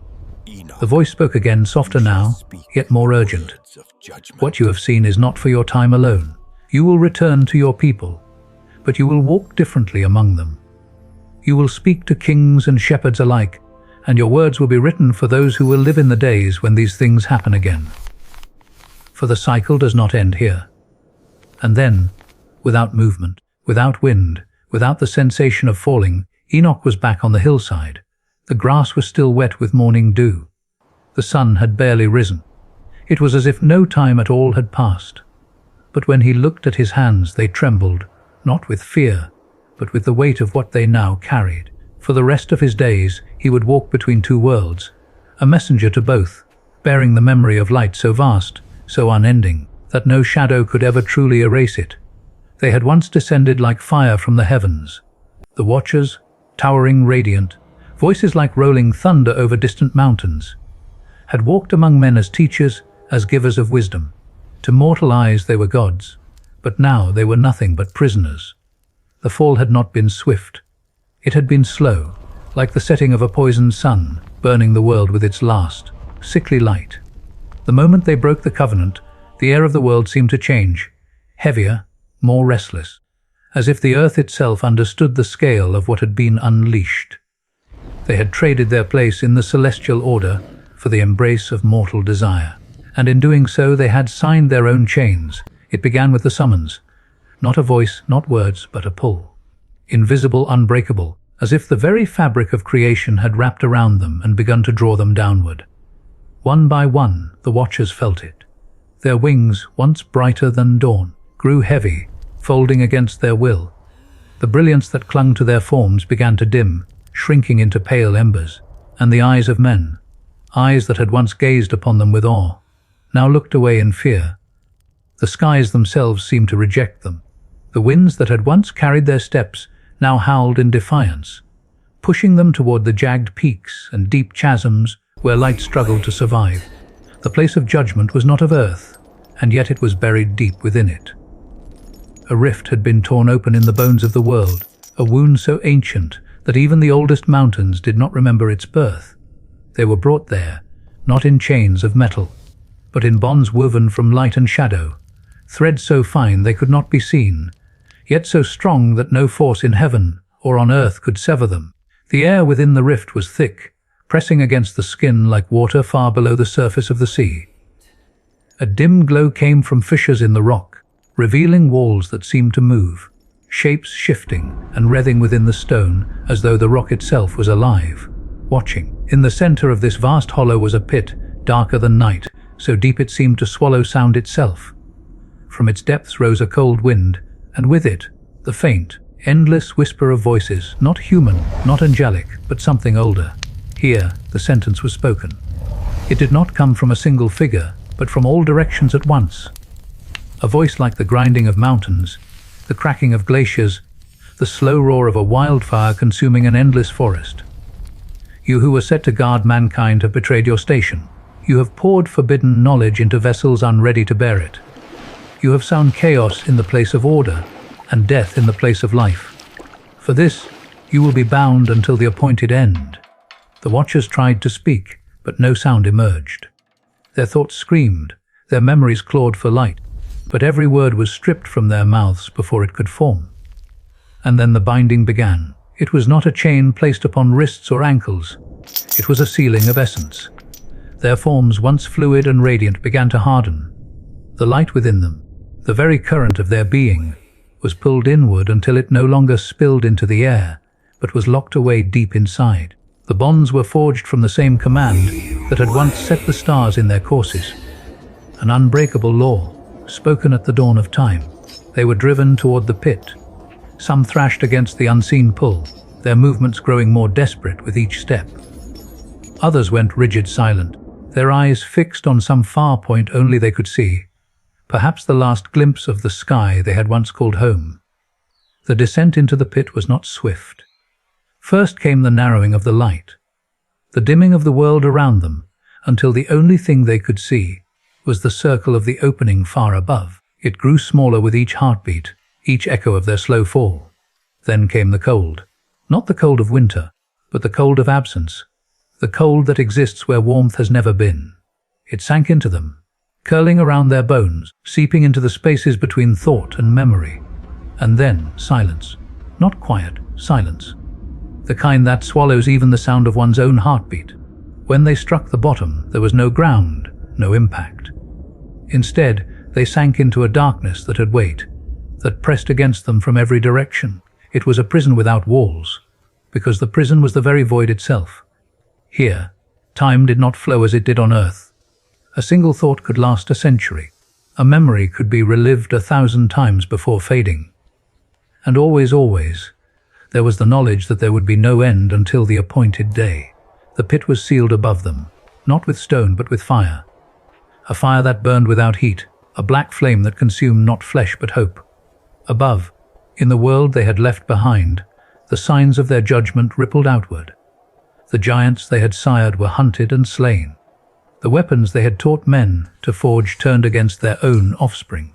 The voice spoke again, softer now, yet more urgent. What you have seen is not for your time alone. You will return to your people, but you will walk differently among them. You will speak to kings and shepherds alike, and your words will be written for those who will live in the days when these things happen again. For the cycle does not end here. And then, without movement, without wind, without the sensation of falling, Enoch was back on the hillside. The grass was still wet with morning dew. The sun had barely risen. It was as if no time at all had passed. But when he looked at his hands, they trembled, not with fear, but with the weight of what they now carried. For the rest of his days, he would walk between two worlds, a messenger to both, bearing the memory of light so vast, so unending, that no shadow could ever truly erase it. They had once descended like fire from the heavens. The Watchers, towering radiant, voices like rolling thunder over distant mountains, had walked among men as teachers, as givers of wisdom. To mortal eyes they were gods, but now they were nothing but prisoners. The fall had not been swift. It had been slow, like the setting of a poisoned sun, burning the world with its last, sickly light. The moment they broke the covenant, the air of the world seemed to change, heavier, more restless, as if the earth itself understood the scale of what had been unleashed. They had traded their place in the celestial order for the embrace of mortal desire, and in doing so they had signed their own chains. It began with the summons, not a voice, not words, but a pull. Invisible, unbreakable, as if the very fabric of creation had wrapped around them and begun to draw them downward. One by one, the Watchers felt it. Their wings, once brighter than dawn, grew heavy, folding against their will. The brilliance that clung to their forms began to dim, shrinking into pale embers, and the eyes of men, eyes that had once gazed upon them with awe, now looked away in fear. The skies themselves seemed to reject them. The winds that had once carried their steps now howled in defiance. pushing them toward the jagged peaks and deep chasms where light struggled to survive. The place of judgment was not of earth, and yet it was buried deep within it. A rift had been torn open in the bones of the world, a wound so ancient that even the oldest mountains did not remember its birth. They were brought there, not in chains of metal, but in bonds woven from light and shadow, threads so fine they could not be seen, yet so strong that no force in heaven or on earth could sever them. The air within the rift was thick, pressing against the skin like water far below the surface of the sea. A dim glow came from fissures in the rock, revealing walls that seemed to move, shapes shifting and writhing within the stone as though the rock itself was alive, watching. In the center of this vast hollow was a pit, darker than night, so deep it seemed to swallow sound itself. From its depths rose a cold wind, and with it, the faint, endless whisper of voices, not human, not angelic, but something older. Here, the sentence was spoken. It did not come from a single figure, but from all directions at once. A voice like the grinding of mountains, the cracking of glaciers, the slow roar of a wildfire consuming an endless forest. You who were set to guard mankind have betrayed your station. You have poured forbidden knowledge into vessels unready to bear it. You have sown chaos in the place of order, and death in the place of life. For this, you will be bound until the appointed end. The watchers tried to speak, but no sound emerged. Their thoughts screamed, their memories clawed for light, but every word was stripped from their mouths before it could form. And then the binding began. It was not a chain placed upon wrists or ankles. It was a sealing of essence. Their forms, once fluid and radiant, began to harden. The light within them, the very current of their being, was pulled inward until it no longer spilled into the air, but was locked away deep inside. The bonds were forged from the same command that had once set the stars in their courses. An unbreakable law, spoken at the dawn of time. They were driven toward the pit. Some thrashed against the unseen pull, their movements growing more desperate with each step. Others went rigid silent, their eyes fixed on some far point only they could see, perhaps the last glimpse of the sky they had once called home. The descent into the pit was not swift. First came the narrowing of the light, the dimming of the world around them, until the only thing they could see was the circle of the opening far above. It grew smaller with each heartbeat, each echo of their slow fall. Then came the cold, not the cold of winter, but the cold of absence, the cold that exists where warmth has never been. It sank into them, curling around their bones, seeping into the spaces between thought and memory. And then silence. Not quiet, silence. The kind that swallows even the sound of one's own heartbeat. When they struck the bottom, there was no ground, no impact. Instead, they sank into a darkness that had weight, that pressed against them from every direction. It was a prison without walls, because the prison was the very void itself. Here, time did not flow as it did on earth. A single thought could last a century. A memory could be relived 1,000 times before fading. And always, there was the knowledge that there would be no end until the appointed day. The pit was sealed above them, not with stone but with fire. A fire that burned without heat, a black flame that consumed not flesh but hope. Above, in the world they had left behind, the signs of their judgment rippled outward. The giants they had sired were hunted and slain. The weapons they had taught men to forge turned against their own offspring.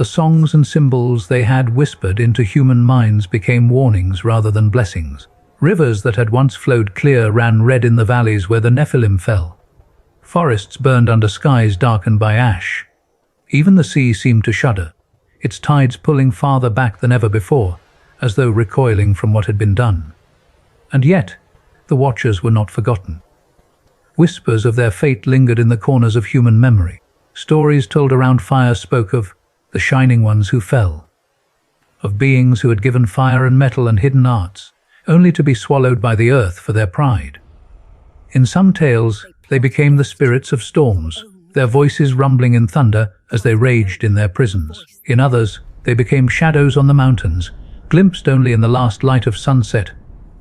The songs and symbols they had whispered into human minds became warnings rather than blessings. Rivers that had once flowed clear ran red in the valleys where the Nephilim fell. Forests burned under skies darkened by ash. Even the sea seemed to shudder, its tides pulling farther back than ever before, as though recoiling from what had been done. And yet, the watchers were not forgotten. Whispers of their fate lingered in the corners of human memory. Stories told around fire spoke of the shining ones who fell, of beings who had given fire and metal and hidden arts, only to be swallowed by the earth for their pride. In some tales, they became the spirits of storms, their voices rumbling in thunder as they raged in their prisons. In others, they became shadows on the mountains, glimpsed only in the last light of sunset,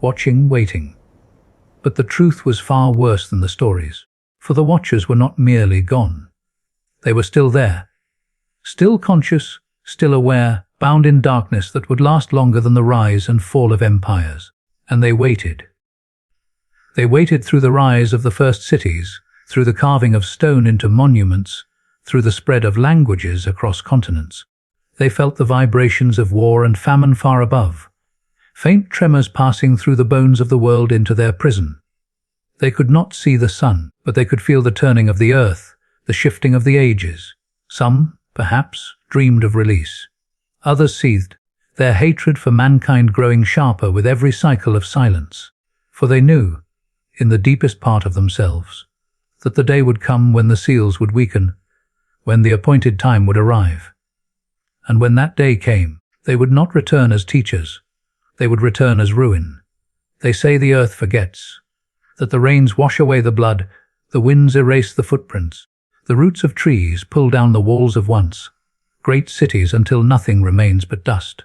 watching, waiting. But the truth was far worse than the stories, for the watchers were not merely gone. They were still there, still conscious, still aware, bound in darkness that would last longer than the rise and fall of empires. And they waited. They waited through the rise of the first cities, through the carving of stone into monuments, through the spread of languages across continents. They felt the vibrations of war and famine far above, faint tremors passing through the bones of the world into their prison. They could not see the sun, but they could feel the turning of the earth, the shifting of the ages. Some, perhaps, dreamed of release. Others seethed, their hatred for mankind growing sharper with every cycle of silence. For they knew, in the deepest part of themselves, that the day would come when the seals would weaken, when the appointed time would arrive. And when that day came, they would not return as teachers. They would return as ruin. They say the earth forgets, that the rains wash away the blood, the winds erase the footprints, the roots of trees pull down the walls of once, great cities until nothing remains but dust.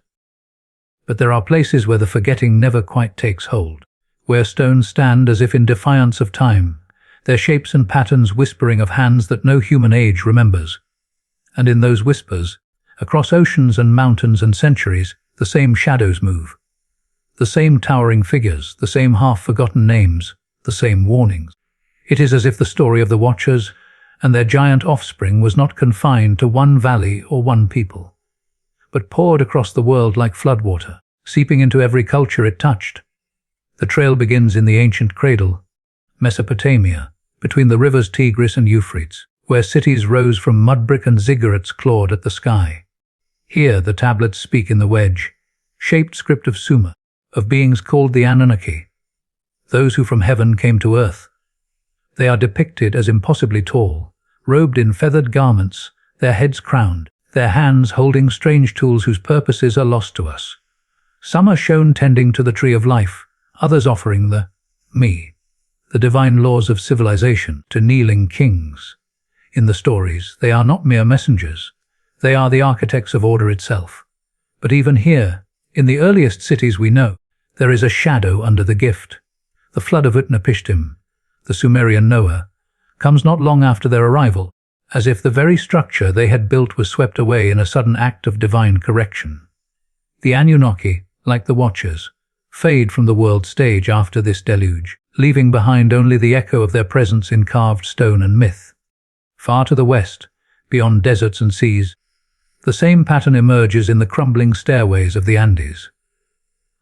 But there are places where the forgetting never quite takes hold, where stones stand as if in defiance of time, their shapes and patterns whispering of hands that no human age remembers. And in those whispers, across oceans and mountains and centuries, the same shadows move. The same towering figures, the same half-forgotten names, the same warnings. It is as if the story of the Watchers and their giant offspring was not confined to one valley or one people, but poured across the world like floodwater, seeping into every culture it touched. The trail begins in the ancient cradle, Mesopotamia, between the rivers Tigris and Euphrates, where cities rose from mud brick and ziggurats clawed at the sky. Here the tablets speak in the wedge-shaped script of Sumer, of beings called the Anunnaki, those who from heaven came to earth. They are depicted as impossibly tall, robed in feathered garments, their heads crowned, their hands holding strange tools whose purposes are lost to us. Some are shown tending to the tree of life, others offering the divine laws of civilization, to kneeling kings. In the stories, they are not mere messengers. They are the architects of order itself. But even here, in the earliest cities we know, there is a shadow under the gift. The flood of Utnapishtim, the Sumerian Noah, comes not long after their arrival, as if the very structure they had built was swept away in a sudden act of divine correction. The Anunnaki, like the Watchers, fade from the world stage after this deluge, leaving behind only the echo of their presence in carved stone and myth. Far to the west, beyond deserts and seas, the same pattern emerges in the crumbling stairways of the Andes.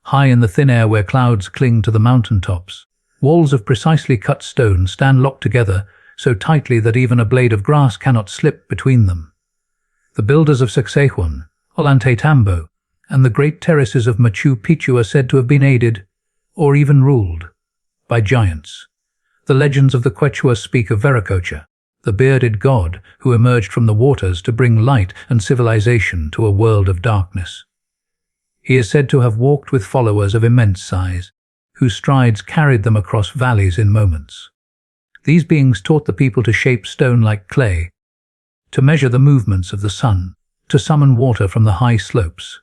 High in the thin air where clouds cling to the mountain tops, walls of precisely cut stone stand locked together so tightly that even a blade of grass cannot slip between them. The builders of Sacsayhuaman, Ollantaytambo, and the great terraces of Machu Picchu are said to have been aided, or even ruled, by giants. The legends of the Quechua speak of Viracocha, the bearded god who emerged from the waters to bring light and civilization to a world of darkness. He is said to have walked with followers of immense size, whose strides carried them across valleys in moments. These beings taught the people to shape stone like clay, to measure the movements of the sun, to summon water from the high slopes.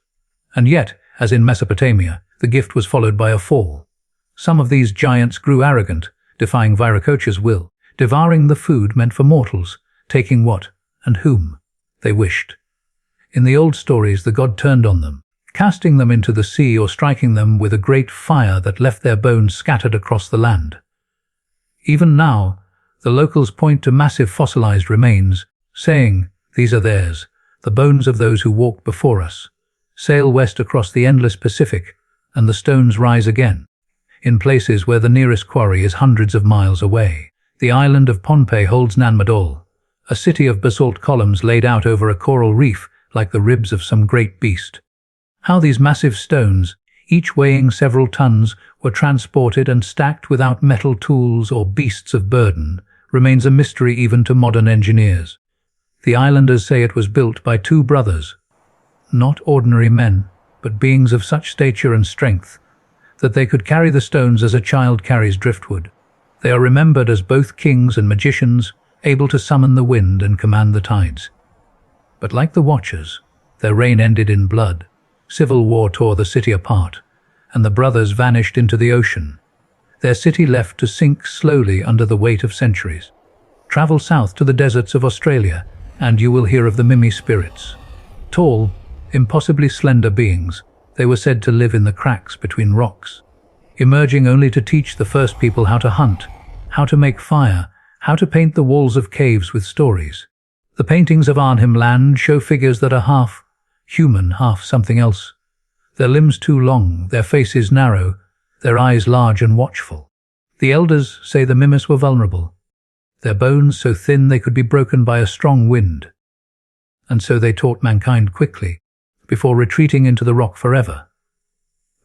And yet, as in Mesopotamia, the gift was followed by a fall. Some of these giants grew arrogant, defying Viracocha's will, devouring the food meant for mortals, taking what, and whom, they wished. In the old stories, the god turned on them, casting them into the sea or striking them with a great fire that left their bones scattered across the land. Even now, the locals point to massive fossilized remains, saying, "These are theirs, the bones of those who walked before us." Sail west across the endless Pacific, and the stones rise again, in places where the nearest quarry is hundreds of miles away. The island of Pohnpei holds Nanmadol, a city of basalt columns laid out over a coral reef like the ribs of some great beast. How these massive stones, each weighing several tons, were transported and stacked without metal tools or beasts of burden, remains a mystery even to modern engineers. The islanders say it was built by two brothers, not ordinary men, but beings of such stature and strength that they could carry the stones as a child carries driftwood. They are remembered as both kings and magicians, able to summon the wind and command the tides. But like the Watchers, their reign ended in blood. Civil war tore the city apart, and the brothers vanished into the ocean, their city left to sink slowly under the weight of centuries. Travel south to the deserts of Australia, and you will hear of the Mimi spirits. Tall, impossibly slender beings, they were said to live in the cracks between rocks. emerging only to teach the first people how to hunt, how to make fire, how to paint the walls of caves with stories. The paintings of Arnhem Land show figures that are half human, half something else. Their limbs too long, their faces narrow, their eyes large and watchful. The elders say the Mimas were vulnerable, their bones so thin they could be broken by a strong wind. And so they taught mankind quickly, before retreating into the rock forever.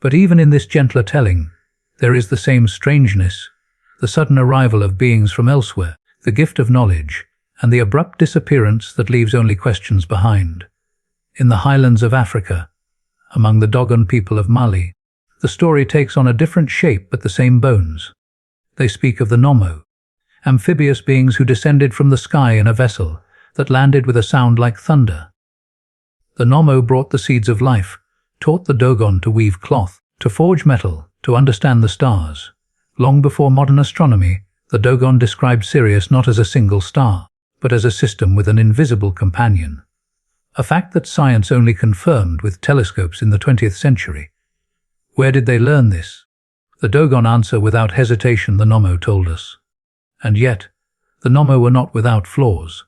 But even in this gentler telling, there is the same strangeness, the sudden arrival of beings from elsewhere, the gift of knowledge, and the abrupt disappearance that leaves only questions behind. In the highlands of Africa, among the Dogon people of Mali, the story takes on a different shape but the same bones. They speak of the Nomo, amphibious beings who descended from the sky in a vessel that landed with a sound like thunder. The Nomo brought the seeds of life, taught the Dogon to weave cloth, to forge metal, to understand the stars. Long before modern astronomy, the Dogon described Sirius not as a single star, but as a system with an invisible companion. A fact that science only confirmed with telescopes in the 20th century. Where did they learn this? The Dogon answer without hesitation, the Nomo told us. And yet, the Nomo were not without flaws.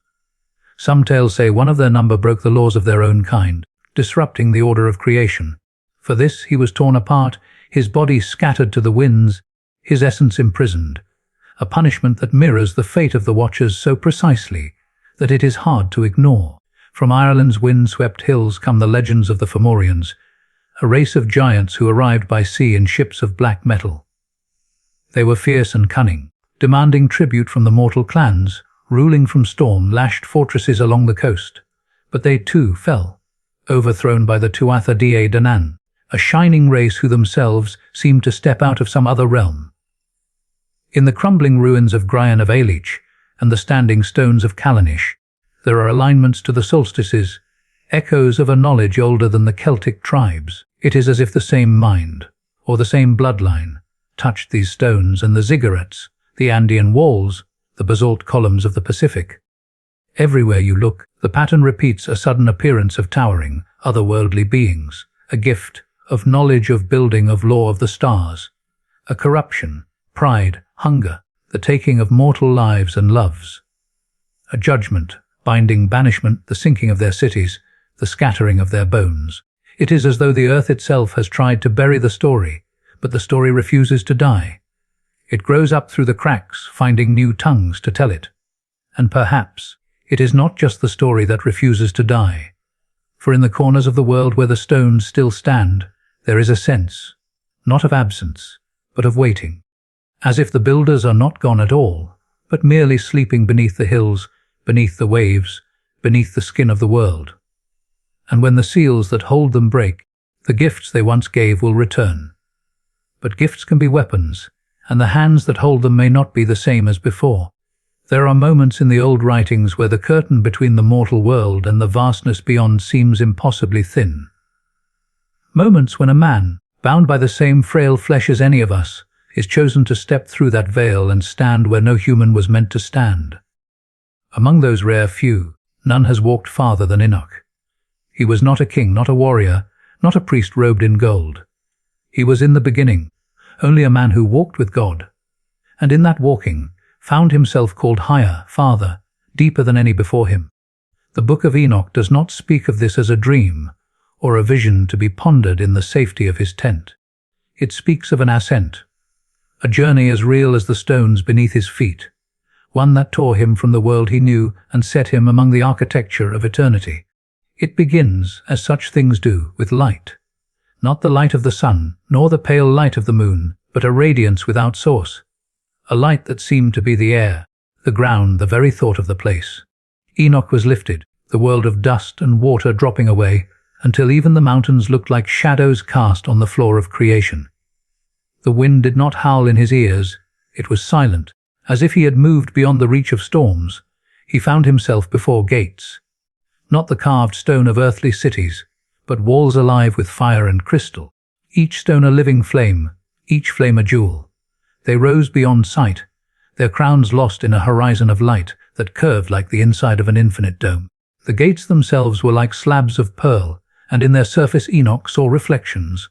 Some tales say one of their number broke the laws of their own kind, disrupting the order of creation. For this he was torn apart, his body scattered to the winds, his essence imprisoned, a punishment that mirrors the fate of the Watchers so precisely that it is hard to ignore. From Ireland's wind-swept hills come the legends of the Fomorians, a race of giants who arrived by sea in ships of black metal. They were fierce and cunning, demanding tribute from the mortal clans, ruling from storm-lashed fortresses along the coast. But they too fell, overthrown by the Tuatha Dea Danann, a shining race who themselves seemed to step out of some other realm. In the crumbling ruins of Grian of Ailich and the standing stones of Callanish, there are alignments to the solstices, echoes of a knowledge older than the Celtic tribes. It is as if the same mind, or the same bloodline, touched these stones and the ziggurats, the Andean walls, the basalt columns of the Pacific. Everywhere you look, the pattern repeats, a sudden appearance of towering, otherworldly beings, a gift of knowledge, of building, of law of the stars, a corruption, pride, hunger, the taking of mortal lives and loves, a judgment, binding banishment, the sinking of their cities, the scattering of their bones. It is as though the earth itself has tried to bury the story, but the story refuses to die. It grows up through the cracks, finding new tongues to tell it. And perhaps it is not just the story that refuses to die, for in the corners of the world where the stones still stand, there is a sense, not of absence, but of waiting, as if the builders are not gone at all, but merely sleeping beneath the hills, beneath the waves, beneath the skin of the world. And when the seals that hold them break, the gifts they once gave will return. But gifts can be weapons, and the hands that hold them may not be the same as before. There are moments in the old writings where the curtain between the mortal world and the vastness beyond seems impossibly thin. Moments when a man, bound by the same frail flesh as any of us, is chosen to step through that veil and stand where no human was meant to stand. Among those rare few, none has walked farther than Enoch. He was not a king, not a warrior, not a priest robed in gold. He was in the beginning, only a man who walked with God, and in that walking found himself called higher, farther, deeper than any before him. The Book of Enoch does not speak of this as a dream or a vision to be pondered in the safety of his tent. It speaks of an ascent, a journey as real as the stones beneath his feet, one that tore him from the world he knew and set him among the architecture of eternity. It begins, as such things do, with light. Not the light of the sun, nor the pale light of the moon, but a radiance without source. A light that seemed to be the air, the ground, the very thought of the place. Enoch was lifted, the world of dust and water dropping away, until even the mountains looked like shadows cast on the floor of creation. The wind did not howl in his ears, it was silent, as if he had moved beyond the reach of storms. He found himself before gates. Not the carved stone of earthly cities, but walls alive with fire and crystal, each stone a living flame, each flame a jewel. They rose beyond sight, their crowns lost in a horizon of light that curved like the inside of an infinite dome. The gates themselves were like slabs of pearl, and in their surface Enoch saw reflections,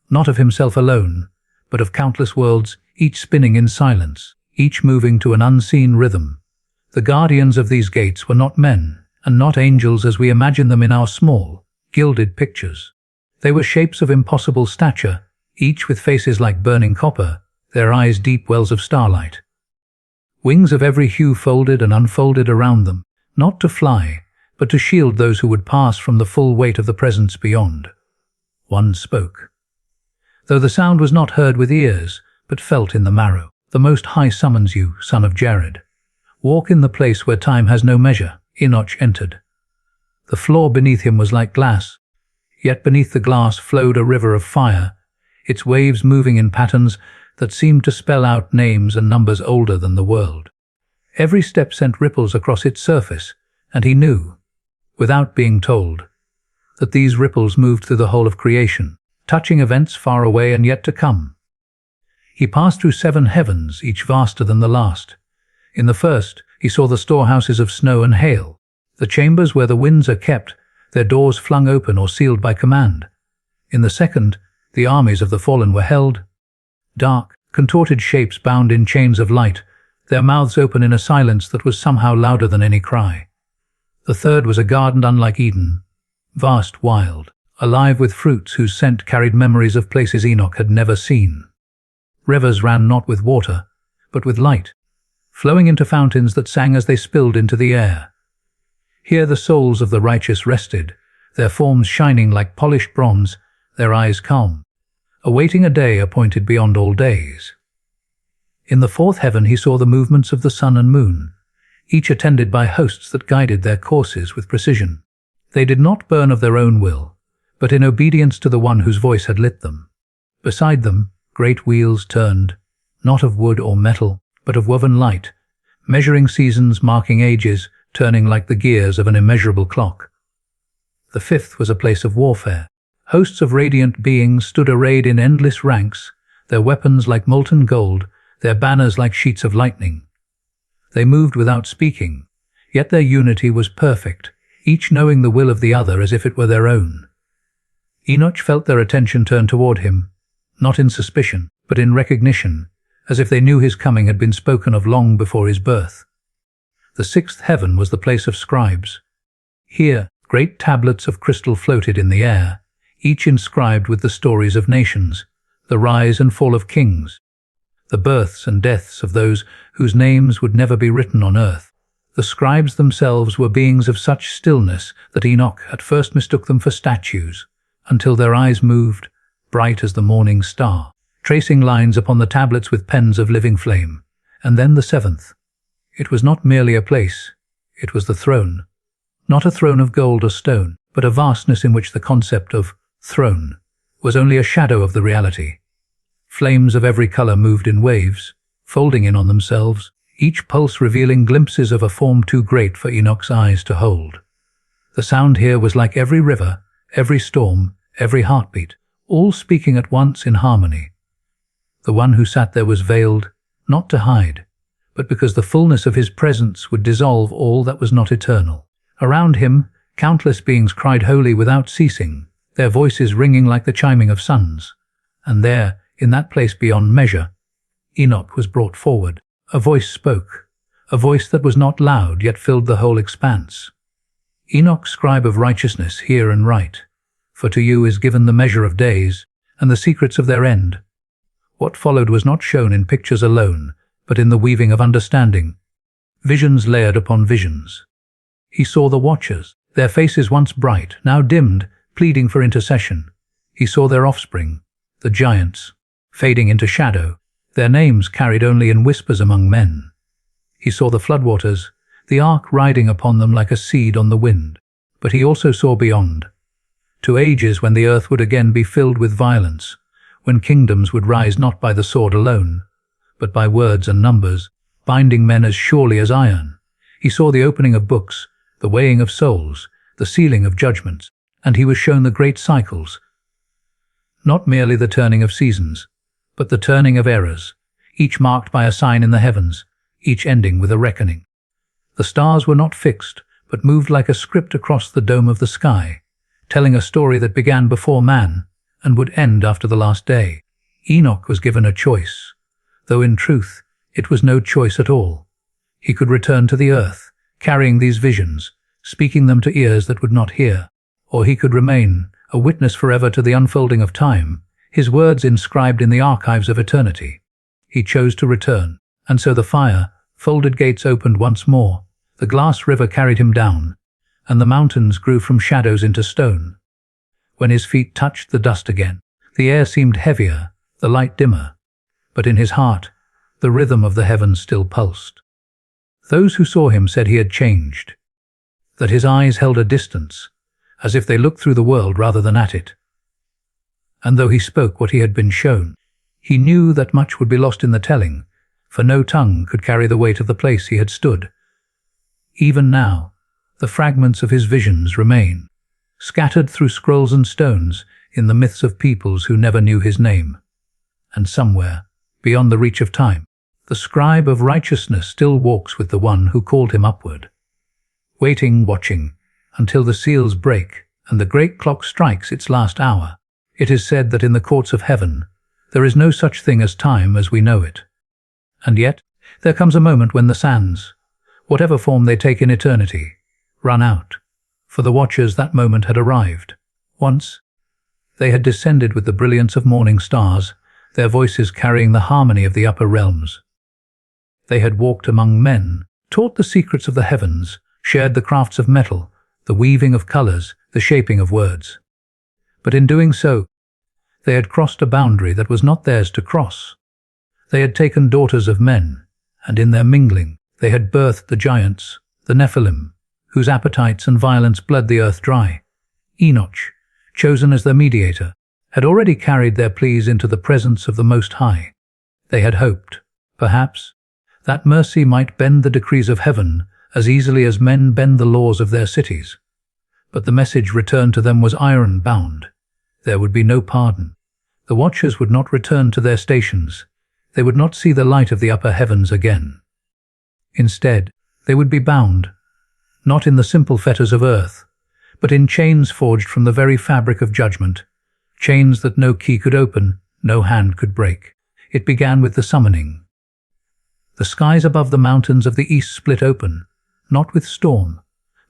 not of himself alone, but of countless worlds, each spinning in silence, each moving to an unseen rhythm. The guardians of these gates were not men, and not angels as we imagine them in our small, gilded pictures. They were shapes of impossible stature, each with faces like burning copper, their eyes deep wells of starlight. Wings of every hue folded and unfolded around them, not to fly, but to shield those who would pass from the full weight of the presence beyond. One spoke. Though the sound was not heard with ears, but felt in the marrow, the Most High summons you, son of Jared. Walk in the place where time has no measure. Enoch entered. The floor beneath him was like glass, yet beneath the glass flowed a river of fire, its waves moving in patterns that seemed to spell out names and numbers older than the world. Every step sent ripples across its surface, and he knew, without being told, that these ripples moved through the whole of creation, touching events far away and yet to come. He passed through 7 heavens, each vaster than the last. In the first, he saw the storehouses of snow and hail, the chambers where the winds are kept, their doors flung open or sealed by command. In the second, the armies of the fallen were held, dark, contorted shapes bound in chains of light, their mouths open in a silence that was somehow louder than any cry. The third was a garden unlike Eden, vast, wild, alive with fruits whose scent carried memories of places Enoch had never seen. Rivers ran not with water, but with light, flowing into fountains that sang as they spilled into the air. Here the souls of the righteous rested, their forms shining like polished bronze, their eyes calm, awaiting a day appointed beyond all days. In the 4th heaven he saw the movements of the sun and moon, each attended by hosts that guided their courses with precision. They did not burn of their own will, but in obedience to the one whose voice had lit them. Beside them, great wheels turned, not of wood or metal, but of woven light, measuring seasons, marking ages, turning like the gears of an immeasurable clock. The 5th was a place of warfare. Hosts of radiant beings stood arrayed in endless ranks, their weapons like molten gold, their banners like sheets of lightning. They moved without speaking, yet their unity was perfect, each knowing the will of the other as if it were their own. Enoch felt their attention turn toward him, not in suspicion, but in recognition, as if they knew his coming had been spoken of long before his birth. The 6th heaven was the place of scribes. Here, great tablets of crystal floated in the air, each inscribed with the stories of nations, the rise and fall of kings, the births and deaths of those whose names would never be written on earth. The scribes themselves were beings of such stillness that Enoch at first mistook them for statues, until their eyes moved, bright as the morning star, tracing lines upon the tablets with pens of living flame. And then the 7th. It was not merely a place, it was the throne. Not a throne of gold or stone, but a vastness in which the concept of throne was only a shadow of the reality. Flames of every color moved in waves, folding in on themselves, each pulse revealing glimpses of a form too great for Enoch's eyes to hold. The sound here was like every river, every storm, every heartbeat, all speaking at once in harmony. The one who sat there was veiled, not to hide, but because the fullness of his presence would dissolve all that was not eternal. Around him, countless beings cried holy without ceasing, their voices ringing like the chiming of suns. And there, in that place beyond measure, Enoch was brought forward. A voice spoke, a voice that was not loud yet filled the whole expanse. Enoch, scribe of righteousness, hear and write, for to you is given the measure of days and the secrets of their end. What followed was not shown in pictures alone, but in the weaving of understanding, visions layered upon visions. He saw the watchers, their faces once bright, now dimmed, pleading for intercession. He saw their offspring, the giants, fading into shadow, their names carried only in whispers among men. He saw the floodwaters, the ark riding upon them like a seed on the wind. But he also saw beyond, to ages when the earth would again be filled with violence, when kingdoms would rise not by the sword alone, but by words and numbers, binding men as surely as iron. He saw the opening of books, the weighing of souls, the sealing of judgments, and he was shown the great cycles, not merely the turning of seasons, but the turning of eras, each marked by a sign in the heavens, each ending with a reckoning. The stars were not fixed, but moved like a script across the dome of the sky, telling a story that began before man and would end after the last day. Enoch was given a choice, though in truth it was no choice at all. He could return to the earth, carrying these visions, speaking them to ears that would not hear, or he could remain a witness forever to the unfolding of time, his words inscribed in the archives of eternity. He chose to return, and so the fire-folded gates opened once more, the glass river carried him down, and the mountains grew from shadows into stone. When his feet touched the dust again, the air seemed heavier, the light dimmer, but in his heart, the rhythm of the heavens still pulsed. Those who saw him said he had changed, that his eyes held a distance, as if they looked through the world rather than at it. And though he spoke what he had been shown, he knew that much would be lost in the telling, for no tongue could carry the weight of the place he had stood. Even now, the fragments of his visions remain, scattered through scrolls and stones in the myths of peoples who never knew his name. And somewhere, beyond the reach of time, the scribe of righteousness still walks with the one who called him upward, waiting, watching, until the seals break and the great clock strikes its last hour. It is said that in the courts of heaven, there is no such thing as time as we know it. And yet, there comes a moment when the sands, whatever form they take in eternity, run out. For the watchers, that moment had arrived. Once, they had descended with the brilliance of morning stars, their voices carrying the harmony of the upper realms. They had walked among men, taught the secrets of the heavens, shared the crafts of metal, the weaving of colors, the shaping of words. But in doing so, they had crossed a boundary that was not theirs to cross. They had taken daughters of men, and in their mingling, they had birthed the giants, the Nephilim, whose appetites and violence bled the earth dry. Enoch, chosen as their mediator, had already carried their pleas into the presence of the Most High. They had hoped, perhaps, that mercy might bend the decrees of heaven as easily as men bend the laws of their cities. But the message returned to them was iron-bound. There would be no pardon. The watchers would not return to their stations. They would not see the light of the upper heavens again. Instead, they would be bound, not in the simple fetters of earth, but in chains forged from the very fabric of judgment, chains that no key could open, no hand could break. It began with the summoning. The skies above the mountains of the east split open, not with storm,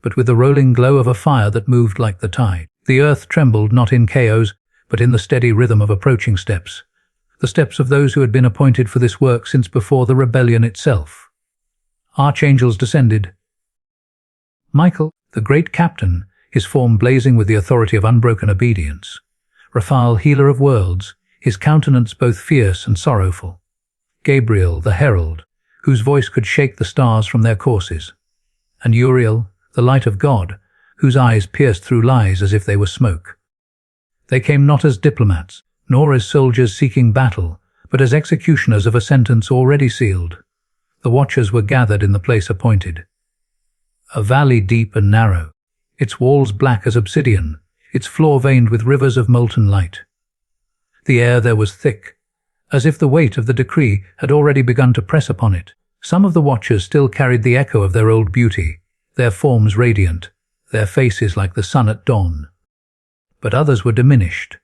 but with the rolling glow of a fire that moved like the tide. The earth trembled not in chaos, but in the steady rhythm of approaching steps, the steps of those who had been appointed for this work since before the rebellion itself. Archangels descended. Michael, the great captain, his form blazing with the authority of unbroken obedience. Raphael, healer of worlds, his countenance both fierce and sorrowful. Gabriel, the herald, whose voice could shake the stars from their courses. And Uriel, the light of God, whose eyes pierced through lies as if they were smoke. They came not as diplomats, nor as soldiers seeking battle, but as executioners of a sentence already sealed. The watchers were gathered in the place appointed. A valley deep and narrow, its walls black as obsidian, its floor veined with rivers of molten light. The air there was thick, as if the weight of the decree had already begun to press upon it. Some of the watchers still carried the echo of their old beauty, their forms radiant, their faces like the sun at dawn. But others were diminished,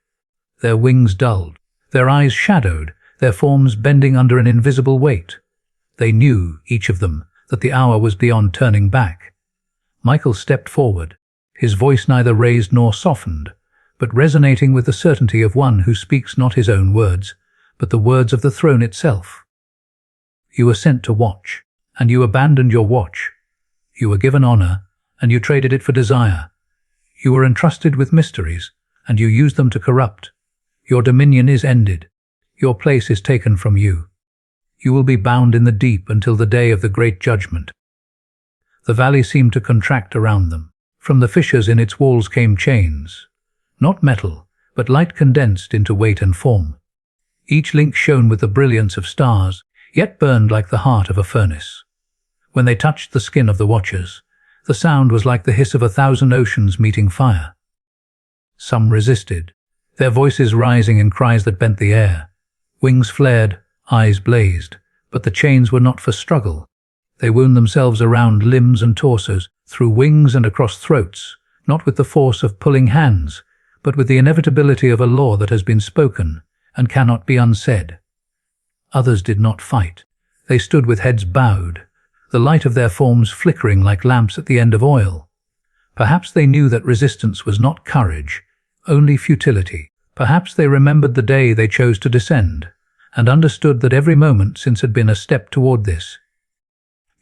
their wings dulled, their eyes shadowed, their forms bending under an invisible weight. They knew, each of them, that the hour was beyond turning back. Michael stepped forward, his voice neither raised nor softened, but resonating with the certainty of one who speaks not his own words, but the words of the throne itself. You were sent to watch, and you abandoned your watch. You were given honor, and you traded it for desire. You were entrusted with mysteries, and you used them to corrupt. Your dominion is ended. Your place is taken from you. You will be bound in the deep until the day of the great judgment. The valley seemed to contract around them. From the fissures in its walls came chains, not metal, but light condensed into weight and form. Each link shone with the brilliance of stars, yet burned like the heart of a furnace. When they touched the skin of the watchers, the sound was like the hiss of 1,000 oceans meeting fire. Some resisted, their voices rising in cries that bent the air. Wings flared, eyes blazed, but the chains were not for struggle. They wound themselves around limbs and torsos, through wings and across throats, not with the force of pulling hands, but with the inevitability of a law that has been spoken, and cannot be unsaid. Others did not fight. They stood with heads bowed, the light of their forms flickering like lamps at the end of oil. Perhaps they knew that resistance was not courage, only futility. Perhaps they remembered the day they chose to descend, and understood that every moment since had been a step toward this.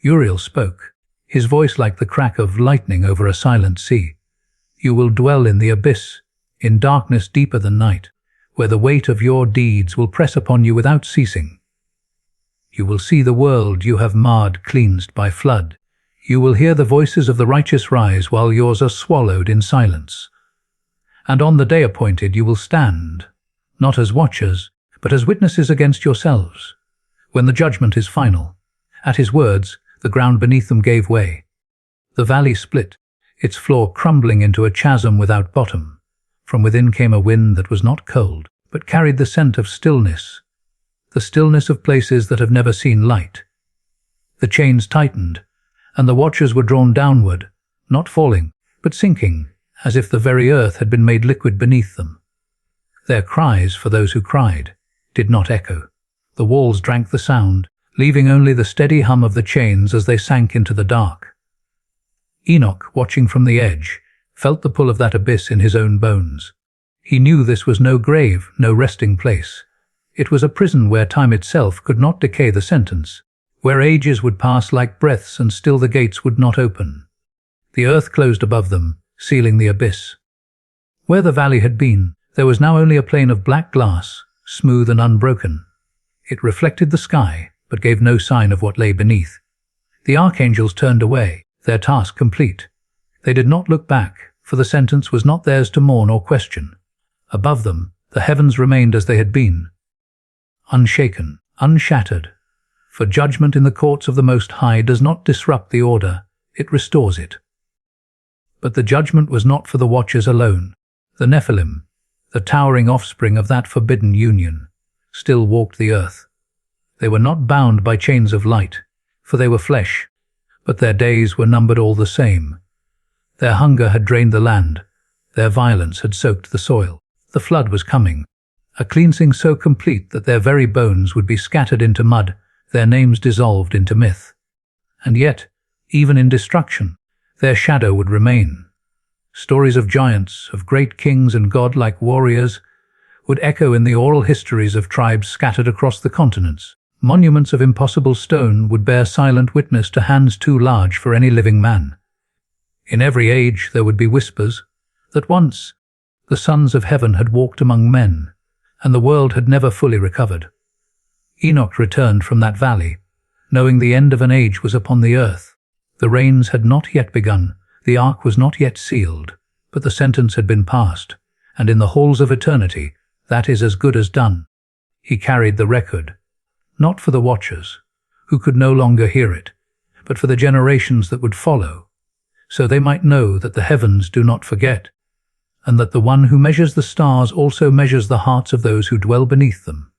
Uriel spoke, his voice like the crack of lightning over a silent sea. You will dwell in the abyss, in darkness deeper than night, where the weight of your deeds will press upon you without ceasing. You will see the world you have marred cleansed by flood. You will hear the voices of the righteous rise while yours are swallowed in silence. And on the day appointed you will stand, not as watchers, but as witnesses against yourselves. When the judgment is final, at his words, the ground beneath them gave way. The valley split, its floor crumbling into a chasm without bottom. From within came a wind that was not cold, but carried the scent of stillness, the stillness of places that have never seen light. The chains tightened, and the watchers were drawn downward, not falling, but sinking, as if the very earth had been made liquid beneath them. Their cries, for those who cried, did not echo. The walls drank the sound, leaving only the steady hum of the chains as they sank into the dark. Enoch, watching from the edge, felt the pull of that abyss in his own bones. He knew this was no grave, no resting place. It was a prison where time itself could not decay the sentence, where ages would pass like breaths and still the gates would not open. The earth closed above them, sealing the abyss. Where the valley had been, there was now only a plain of black glass, smooth and unbroken. It reflected the sky, but gave no sign of what lay beneath. The archangels turned away, their task complete. They did not look back, for the sentence was not theirs to mourn or question. Above them, the heavens remained as they had been, unshaken, unshattered. For judgment in the courts of the Most High does not disrupt the order, it restores it. But the judgment was not for the watchers alone. The Nephilim, the towering offspring of that forbidden union, still walked the earth. They were not bound by chains of light, for they were flesh, but their days were numbered all the same. Their hunger had drained the land, their violence had soaked the soil. The flood was coming, a cleansing so complete that their very bones would be scattered into mud, their names dissolved into myth. And yet, even in destruction, their shadow would remain. Stories of giants, of great kings and godlike warriors would echo in the oral histories of tribes scattered across the continents. Monuments of impossible stone would bear silent witness to hands too large for any living man. In every age there would be whispers that once the sons of heaven had walked among men, and the world had never fully recovered. Enoch returned from that valley, knowing the end of an age was upon the earth. The rains had not yet begun, the ark was not yet sealed, but the sentence had been passed, and in the halls of eternity, that is as good as done. He carried the record, not for the watchers, who could no longer hear it, but for the generations that would follow, so they might know that the heavens do not forget, and that the one who measures the stars also measures the hearts of those who dwell beneath them.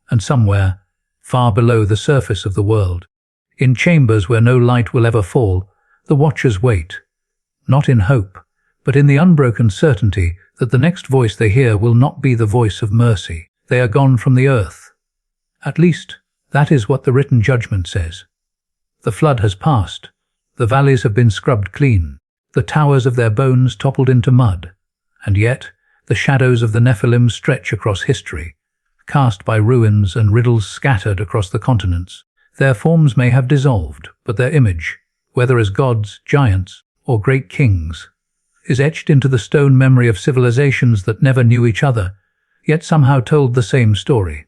And somewhere, far below the surface of the world, in chambers where no light will ever fall, the watchers wait, not in hope, but in the unbroken certainty that the next voice they hear will not be the voice of mercy. They are gone from the earth. At least, that is what the written judgment says. The flood has passed. The valleys have been scrubbed clean. The towers of their bones toppled into mud. And yet, the shadows of the Nephilim stretch across history, cast by ruins and riddles scattered across the continents. Their forms may have dissolved, but their image, whether as gods, giants, or great kings, is etched into the stone memory of civilizations that never knew each other, yet somehow told the same story.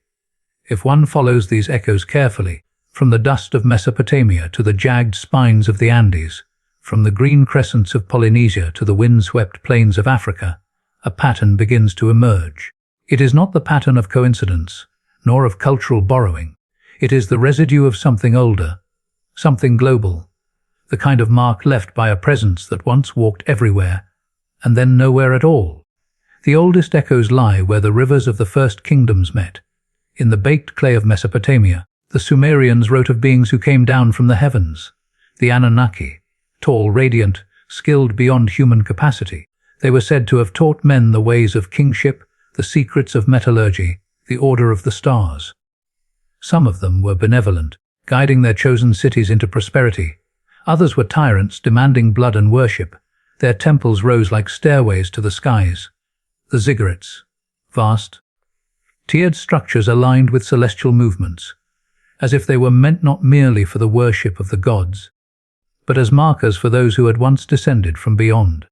If one follows these echoes carefully, from the dust of Mesopotamia to the jagged spines of the Andes, from the green crescents of Polynesia to the wind-swept plains of Africa, a pattern begins to emerge. It is not the pattern of coincidence, nor of cultural borrowing. It is the residue of something older, something global, the kind of mark left by a presence that once walked everywhere, and then nowhere at all. The oldest echoes lie where the rivers of the first kingdoms met. In the baked clay of Mesopotamia, the Sumerians wrote of beings who came down from the heavens. The Anunnaki, tall, radiant, skilled beyond human capacity. They were said to have taught men the ways of kingship, the secrets of metallurgy, the Order of the Stars. Some of them were benevolent, guiding their chosen cities into prosperity. Others were tyrants, demanding blood and worship. Their temples rose like stairways to the skies. The ziggurats, vast, tiered structures aligned with celestial movements, as if they were meant not merely for the worship of the gods, but as markers for those who had once descended from beyond.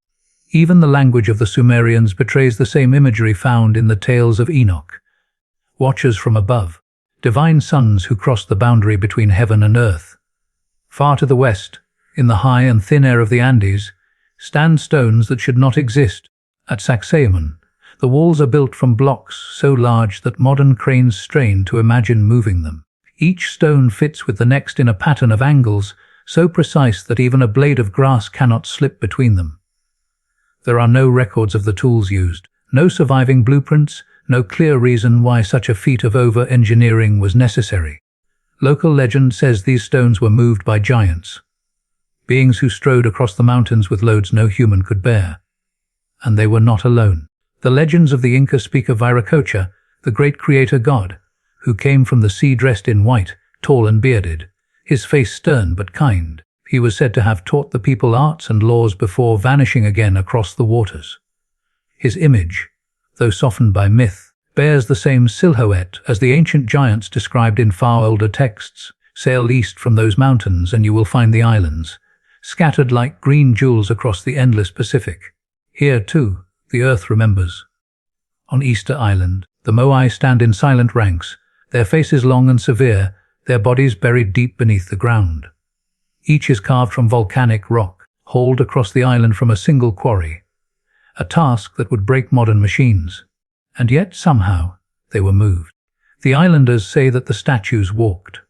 Even the language of the Sumerians betrays the same imagery found in the tales of Enoch. Watchers from above, divine sons who crossed the boundary between heaven and earth. Far to the west, in the high and thin air of the Andes, stand stones that should not exist. At Sacsayhuaman, the walls are built from blocks so large that modern cranes strain to imagine moving them. Each stone fits with the next in a pattern of angles so precise that even a blade of grass cannot slip between them. There are no records of the tools used, no surviving blueprints, no clear reason why such a feat of over-engineering was necessary. Local legend says these stones were moved by giants, beings who strode across the mountains with loads no human could bear. And they were not alone. The legends of the Inca speak of Viracocha, the great creator god, who came from the sea dressed in white, tall and bearded, his face stern but kind. He was said to have taught the people arts and laws before vanishing again across the waters. His image, though softened by myth, bears the same silhouette as the ancient giants described in far older texts. Sail east from those mountains and you will find the islands, scattered like green jewels across the endless Pacific. Here, too, the earth remembers. On Easter Island, the Moai stand in silent ranks, their faces long and severe, their bodies buried deep beneath the ground. Each is carved from volcanic rock, hauled across the island from a single quarry, a task that would break modern machines. And yet, somehow, they were moved. The islanders say that the statues walked.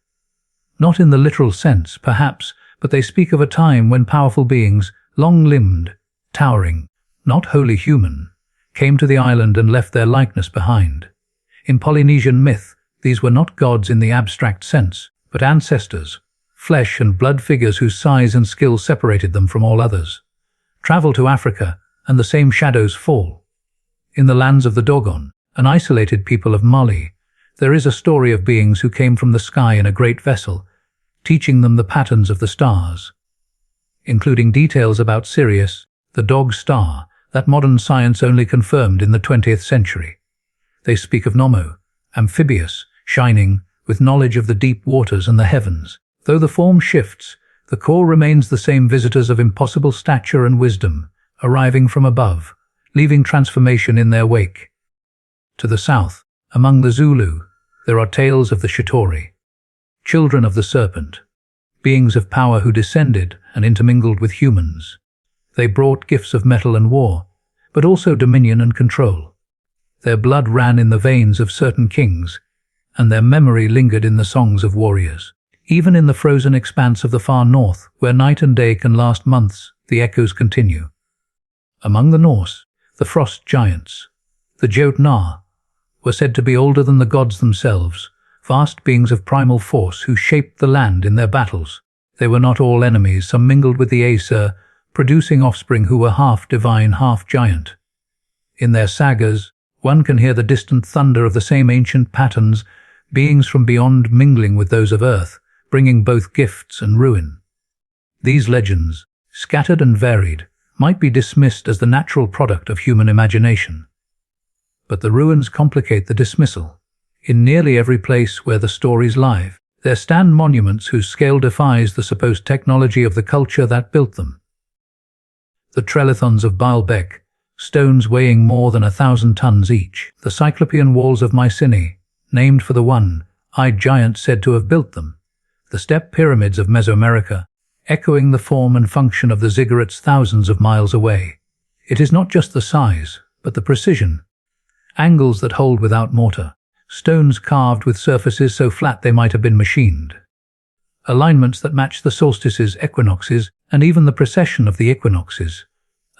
Not in the literal sense, perhaps, but they speak of a time when powerful beings, long-limbed, towering, not wholly human, came to the island and left their likeness behind. In Polynesian myth, these were not gods in the abstract sense, but ancestors, flesh and blood figures whose size and skill separated them from all others. Travel to Africa, and the same shadows fall. In the lands of the Dogon, an isolated people of Mali, there is a story of beings who came from the sky in a great vessel, teaching them the patterns of the stars, including details about Sirius, the dog star, that modern science only confirmed in the 20th century. They speak of Nomo, amphibious, shining, with knowledge of the deep waters and the heavens. Though the form shifts, the core remains the same, visitors of impossible stature and wisdom, arriving from above, leaving transformation in their wake. To the south, among the Zulu, there are tales of the Shatori, children of the serpent, beings of power who descended and intermingled with humans. They brought gifts of metal and war, but also dominion and control. Their blood ran in the veins of certain kings, and their memory lingered in the songs of warriors. Even in the frozen expanse of the far north, where night and day can last months, the echoes continue. Among the Norse, the frost giants, the Jotnar, were said to be older than the gods themselves, vast beings of primal force who shaped the land in their battles. They were not all enemies, some mingled with the Aesir, producing offspring who were half divine, half giant. In their sagas, one can hear the distant thunder of the same ancient patterns, beings from beyond mingling with those of earth, bringing both gifts and ruin. These legends, scattered and varied, might be dismissed as the natural product of human imagination. But the ruins complicate the dismissal. In nearly every place where the stories live, there stand monuments whose scale defies the supposed technology of the culture that built them. The Trellithons of Baalbek, stones weighing more than 1,000 tons each. The Cyclopean walls of Mycenae, named for the one-eyed giant said to have built them. The step pyramids of Mesoamerica, echoing the form and function of the ziggurats thousands of miles away. It is not just the size, but the precision. Angles that hold without mortar, stones carved with surfaces so flat they might have been machined. Alignments that match the solstices, equinoxes, and even the precession of the equinoxes,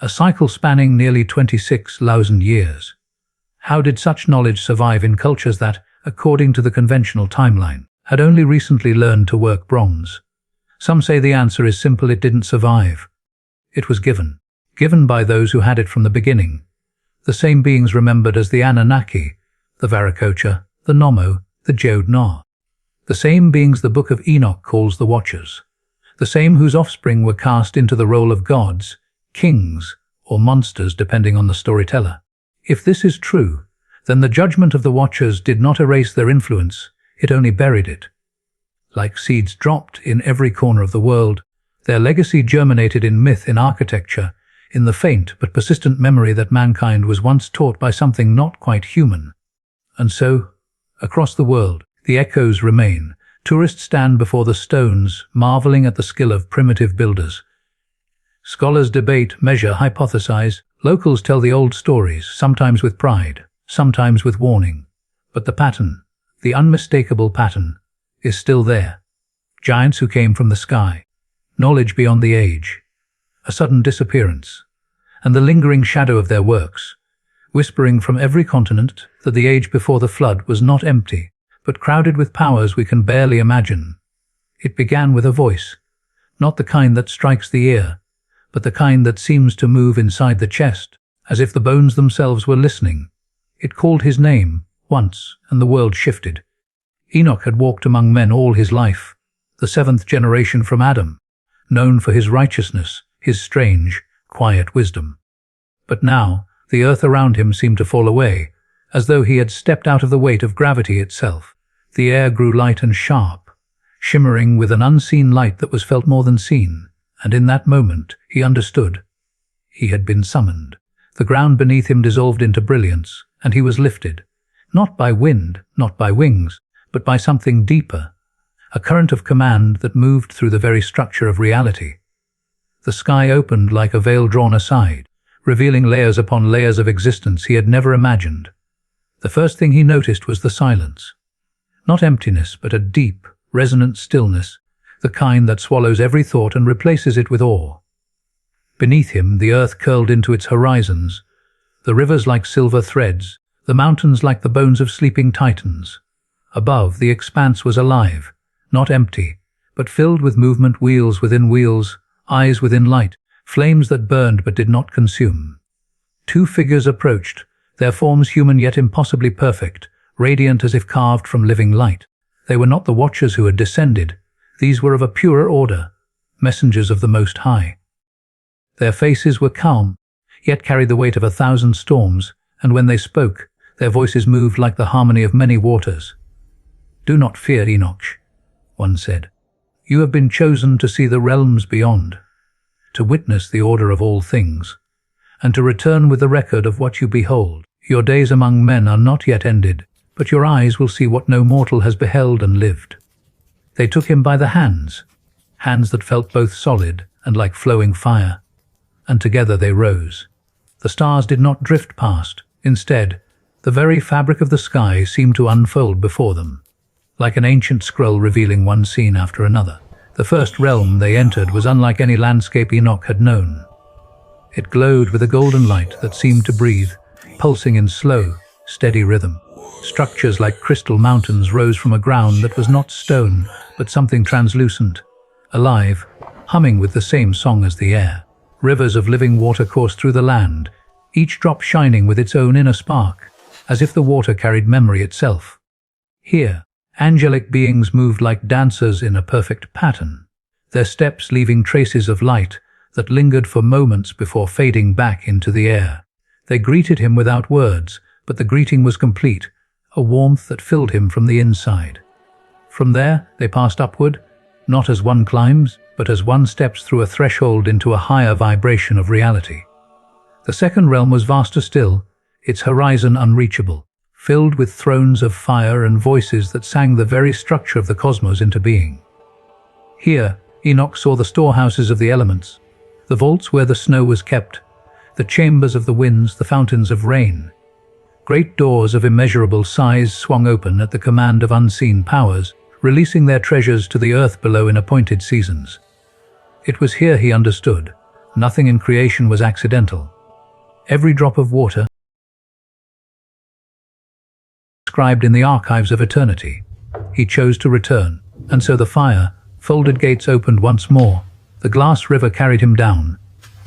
a cycle spanning nearly 26,000 years. How did such knowledge survive in cultures that, according to the conventional timeline, had only recently learned to work bronze? Some say the answer is simple: it didn't survive. It was given by those who had it from the beginning. The same beings remembered as the Anunnaki, the Viracocha, the Nommo, the Jod-Na. The same beings the Book of Enoch calls the Watchers. The same whose offspring were cast into the role of gods, kings, or monsters depending on the storyteller. If this is true, then the judgment of the Watchers did not erase their influence, it only buried it. Like seeds dropped in every corner of the world, their legacy germinated in myth, in architecture, in the faint but persistent memory that mankind was once taught by something not quite human. And so, across the world, the echoes remain. Tourists stand before the stones, marveling at the skill of primitive builders. Scholars debate, measure, hypothesize. Locals tell the old stories, sometimes with pride, sometimes with warning. But the pattern, the unmistakable pattern, is still there. Giants who came from the sky, knowledge beyond the age, a sudden disappearance, and the lingering shadow of their works, whispering from every continent that the age before the flood was not empty, but crowded with powers we can barely imagine. It began with a voice, not the kind that strikes the ear, but the kind that seems to move inside the chest, as if the bones themselves were listening. It called his name once, and the world shifted. Enoch had walked among men all his life, the seventh generation from Adam, known for his righteousness, his strange, quiet wisdom. But now, the earth around him seemed to fall away, as though he had stepped out of the weight of gravity itself. The air grew light and sharp, shimmering with an unseen light that was felt more than seen, and in that moment he understood. He had been summoned. The ground beneath him dissolved into brilliance, and he was lifted, not by wind, not by wings, but by something deeper, a current of command that moved through the very structure of reality. The sky opened like a veil drawn aside, revealing layers upon layers of existence he had never imagined. The first thing he noticed was the silence. Not emptiness, but a deep, resonant stillness, the kind that swallows every thought and replaces it with awe. Beneath him, the earth curled into its horizons, the rivers like silver threads, the mountains like the bones of sleeping titans. Above, the expanse was alive, not empty, but filled with movement, wheels within wheels, eyes within light, flames that burned but did not consume. Two figures approached, their forms human yet impossibly perfect, radiant as if carved from living light. They were not the Watchers who had descended. These were of a purer order, messengers of the Most High. Their faces were calm, yet carried the weight of 1,000 storms, and when they spoke, their voices moved like the harmony of many waters. "Do not fear, Enoch," one said. "You have been chosen to see the realms beyond, to witness the order of all things, and to return with the record of what you behold. Your days among men are not yet ended, but your eyes will see what no mortal has beheld and lived." They took him by the hands that felt both solid and like flowing fire, and together they rose. The stars did not drift past. Instead, the very fabric of the sky seemed to unfold before them, like an ancient scroll revealing one scene after another. The first realm they entered was unlike any landscape Enoch had known. It glowed with a golden light that seemed to breathe, pulsing in slow, steady rhythm. Structures like crystal mountains rose from a ground that was not stone, but something translucent, alive, humming with the same song as the air. Rivers of living water coursed through the land, each drop shining with its own inner spark, as if the water carried memory itself. Here, angelic beings moved like dancers in a perfect pattern, their steps leaving traces of light that lingered for moments before fading back into the air. They greeted him without words, but the greeting was complete, a warmth that filled him from the inside. From there, they passed upward, not as one climbs, but as one steps through a threshold into a higher vibration of reality. The second realm was vaster still, its horizon unreachable, filled with thrones of fire and voices that sang the very structure of the cosmos into being. Here, Enoch saw the storehouses of the elements, the vaults where the snow was kept, the chambers of the winds, the fountains of rain. Great doors of immeasurable size swung open at the command of unseen powers, releasing their treasures to the earth below in appointed seasons. It was here he understood. Nothing in creation was accidental. Every drop of water inscribed in the archives of eternity. He chose to return, and so the fire-folded gates opened once more. The glass river carried him down,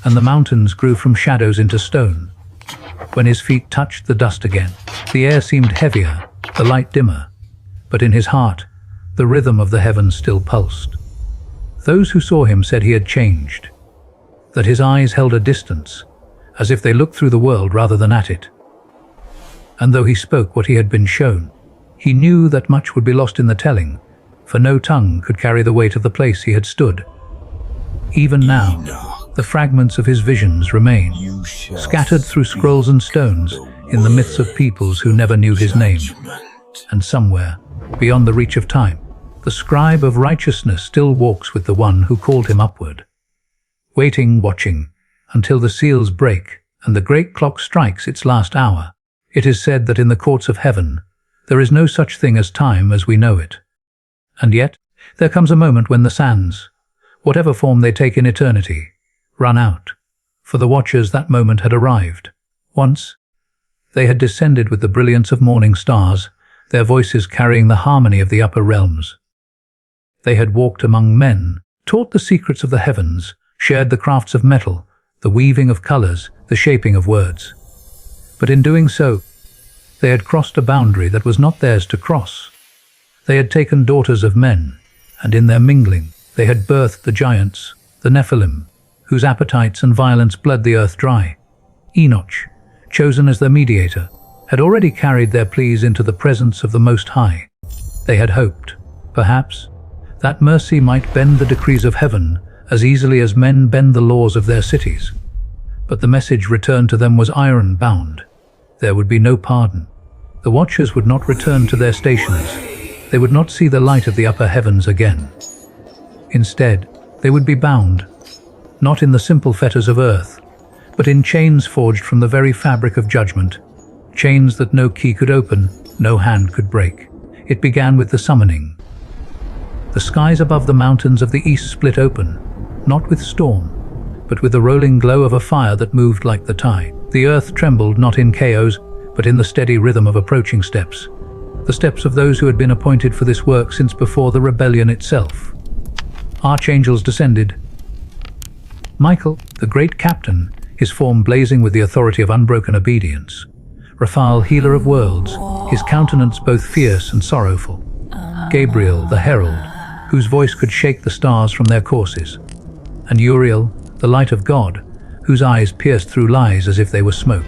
and the mountains grew from shadows into stone. When his feet touched the dust again, the air seemed heavier, the light dimmer, but in his heart, the rhythm of the heavens still pulsed. Those who saw him said he had changed, that his eyes held a distance, as if they looked through the world rather than at it. And though he spoke what he had been shown, he knew that much would be lost in the telling, for no tongue could carry the weight of the place he had stood. Even now, the fragments of his visions remain, scattered through scrolls and stones in the myths of peoples who never knew his name. And somewhere, beyond the reach of time, the scribe of righteousness still walks with the one who called him upward, waiting, watching, until the seals break and the great clock strikes its last hour. It is said that in the courts of heaven, there is no such thing as time as we know it. And yet, there comes a moment when the sands, whatever form they take in eternity, run out. For the watchers, that moment had arrived. Once, they had descended with the brilliance of morning stars, their voices carrying the harmony of the upper realms. They had walked among men, taught the secrets of the heavens, shared the crafts of metal, the weaving of colors, the shaping of words. But in doing so, they had crossed a boundary that was not theirs to cross. They had taken daughters of men, and in their mingling, they had birthed the giants, the Nephilim, whose appetites and violence bled the earth dry. Enoch, chosen as their mediator, had already carried their pleas into the presence of the Most High. They had hoped, perhaps, that mercy might bend the decrees of heaven as easily as men bend the laws of their cities. But the message returned to them was iron-bound. There would be no pardon. The watchers would not return to their stations. They would not see the light of the upper heavens again. Instead, they would be bound, not in the simple fetters of earth, but in chains forged from the very fabric of judgment, chains that no key could open, no hand could break. It began with the summoning. The skies above the mountains of the east split open, not with storm, but with the rolling glow of a fire that moved like the tide. The earth trembled not in chaos, but in the steady rhythm of approaching steps, the steps of those who had been appointed for this work since before the rebellion itself. Archangels descended. Michael, the great captain, his form blazing with the authority of unbroken obedience. Raphael, healer of worlds, his countenance both fierce and sorrowful. Gabriel, the herald, whose voice could shake the stars from their courses. And Uriel, the light of God, whose eyes pierced through lies as if they were smoke.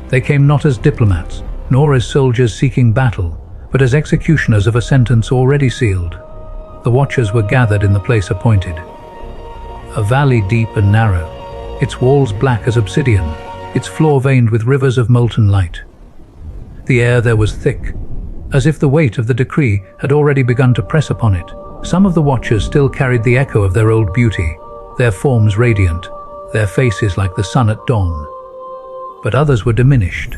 They came not as diplomats, nor as soldiers seeking battle, but as executioners of a sentence already sealed. The watchers were gathered in the place appointed. A valley deep and narrow, its walls black as obsidian, its floor veined with rivers of molten light. The air there was thick, as if the weight of the decree had already begun to press upon it. Some of the watchers still carried the echo of their old beauty, their forms radiant, their faces like the sun at dawn. But others were diminished,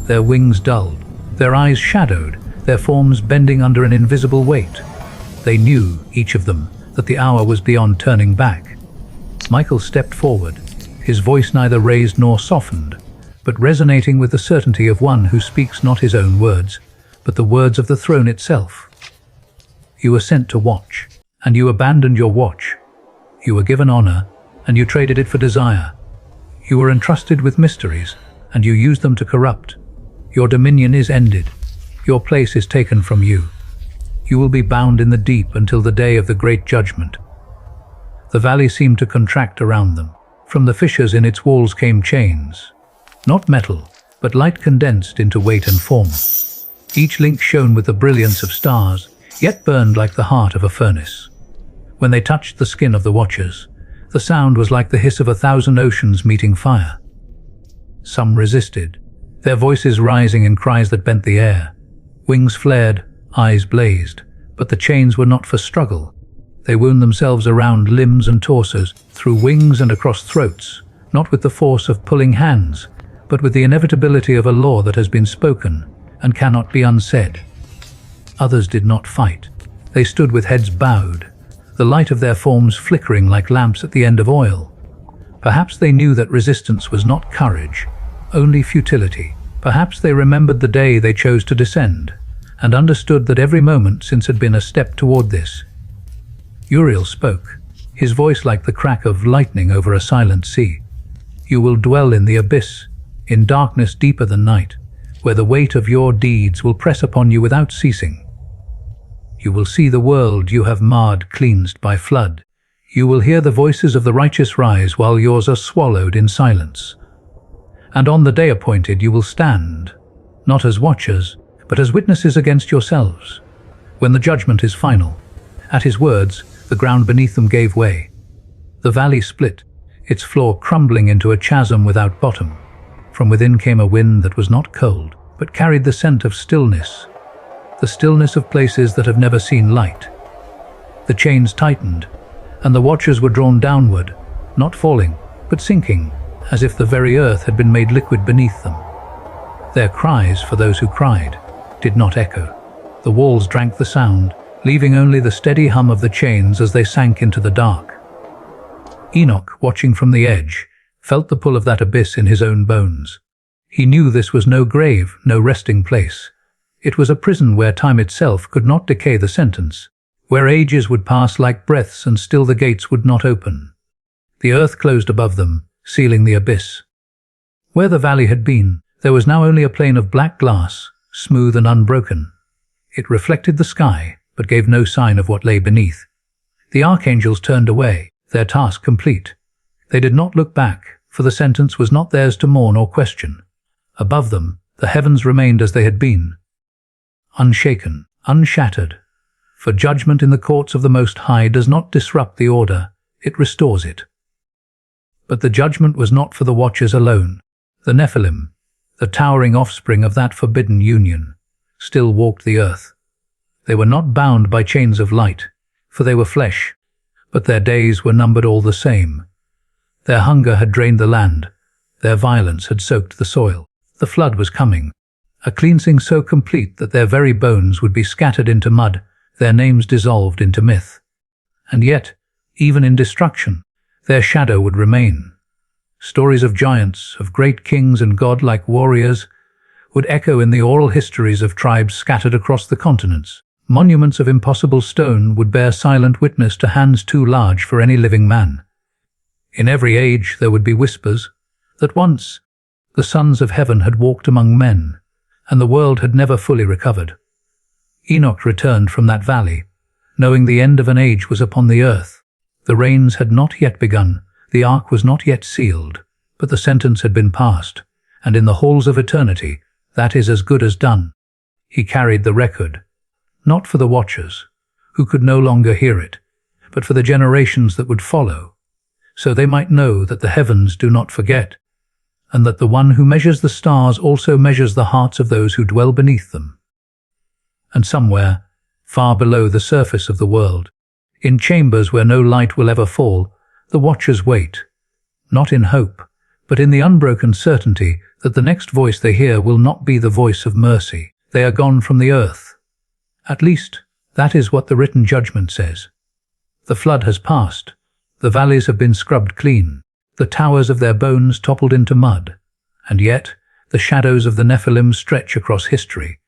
their wings dulled, their eyes shadowed, their forms bending under an invisible weight. They knew, each of them, that the hour was beyond turning back. Michael stepped forward, his voice neither raised nor softened, but resonating with the certainty of one who speaks not his own words, but the words of the throne itself. You were sent to watch, and you abandoned your watch. You were given honor, and you traded it for desire. You were entrusted with mysteries, and you used them to corrupt. Your dominion is ended. Your place is taken from you. You will be bound in the deep until the day of the great judgment. The valley seemed to contract around them. From the fissures in its walls came chains, not metal, but light condensed into weight and form. Each link shone with the brilliance of stars, yet burned like the heart of a furnace. When they touched the skin of the watchers, the sound was like the hiss of 1,000 oceans meeting fire. Some resisted, their voices rising in cries that bent the air. Wings flared, eyes blazed, but the chains were not for struggle. They wound themselves around limbs and torsos, through wings and across throats, not with the force of pulling hands, but with the inevitability of a law that has been spoken and cannot be unsaid. Others did not fight. They stood with heads bowed, the light of their forms flickering like lamps at the end of oil. Perhaps they knew that resistance was not courage, only futility. Perhaps they remembered the day they chose to descend, and understood that every moment since had been a step toward this. Uriel spoke, his voice like the crack of lightning over a silent sea. You will dwell in the abyss, in darkness deeper than night, where the weight of your deeds will press upon you without ceasing. You will see the world you have marred cleansed by flood. You will hear the voices of the righteous rise while yours are swallowed in silence. And on the day appointed you will stand, not as watchers, but as witnesses against yourselves. When the judgment is final, at his words, the ground beneath them gave way. The valley split, its floor crumbling into a chasm without bottom. From within came a wind that was not cold, but carried the scent of stillness, the stillness of places that have never seen light. The chains tightened, and the watchers were drawn downward, not falling, but sinking, as if the very earth had been made liquid beneath them. Their cries, for those who cried, did not echo. The walls drank the sound, leaving only the steady hum of the chains as they sank into the dark. Enoch, watching from the edge, felt the pull of that abyss in his own bones. He knew this was no grave, no resting place. It was a prison where time itself could not decay the sentence, where ages would pass like breaths and still the gates would not open. The earth closed above them, sealing the abyss. Where the valley had been, there was now only a plain of black glass, smooth and unbroken. It reflected the sky, but gave no sign of what lay beneath. The archangels turned away, their task complete. They did not look back, for the sentence was not theirs to mourn or question. Above them, the heavens remained as they had been, unshaken, unshattered. For judgment in the courts of the Most High does not disrupt the order, it restores it. But the judgment was not for the watchers alone. The Nephilim, the towering offspring of that forbidden union, still walked the earth. They were not bound by chains of light, for they were flesh, but their days were numbered all the same. Their hunger had drained the land, their violence had soaked the soil. The flood was coming, a cleansing so complete that their very bones would be scattered into mud, their names dissolved into myth. And yet, even in destruction, their shadow would remain. Stories of giants, of great kings and godlike warriors would echo in the oral histories of tribes scattered across the continents. Monuments of impossible stone would bear silent witness to hands too large for any living man. In every age there would be whispers that once the sons of heaven had walked among men, and the world had never fully recovered. Enoch returned from that valley, knowing the end of an age was upon the earth. The rains had not yet begun, the ark was not yet sealed, but the sentence had been passed, and in the halls of eternity, that is as good as done. He carried the record, not for the watchers, who could no longer hear it, but for the generations that would follow, so they might know that the heavens do not forget, and that the one who measures the stars also measures the hearts of those who dwell beneath them. And somewhere, far below the surface of the world, in chambers where no light will ever fall, the watchers wait, not in hope, but in the unbroken certainty that the next voice they hear will not be the voice of mercy. They are gone from the earth. At least, that is what the written judgment says. The flood has passed. The valleys have been scrubbed clean. The towers of their bones toppled into mud. And yet, the shadows of the Nephilim stretch across history,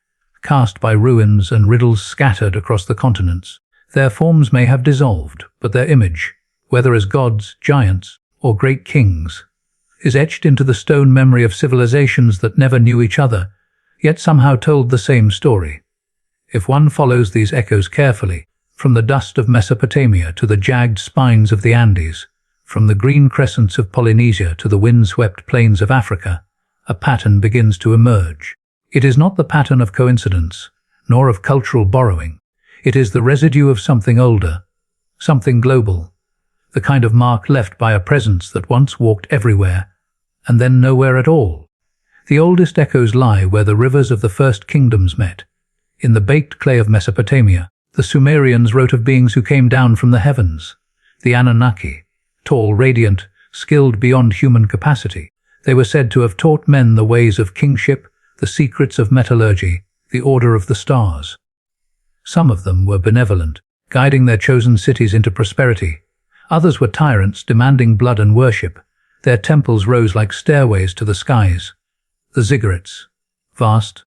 cast by ruins and riddles scattered across the continents. Their forms may have dissolved, but their image, whether as gods, giants, or great kings, is etched into the stone memory of civilizations that never knew each other, yet somehow told the same story. If one follows these echoes carefully, from the dust of Mesopotamia to the jagged spines of the Andes, from the green crescents of Polynesia to the wind-swept plains of Africa, a pattern begins to emerge. It is not the pattern of coincidence, nor of cultural borrowing. It is the residue of something older, something global, the kind of mark left by a presence that once walked everywhere, and then nowhere at all. The oldest echoes lie where the rivers of the first kingdoms met. In the baked clay of Mesopotamia, the Sumerians wrote of beings who came down from the heavens. The Anunnaki, tall, radiant, skilled beyond human capacity. They were said to have taught men the ways of kingship, the secrets of metallurgy, the order of the stars. Some of them were benevolent, guiding their chosen cities into prosperity. Others were tyrants demanding blood and worship. Their temples rose like stairways to the skies. The ziggurats, vast,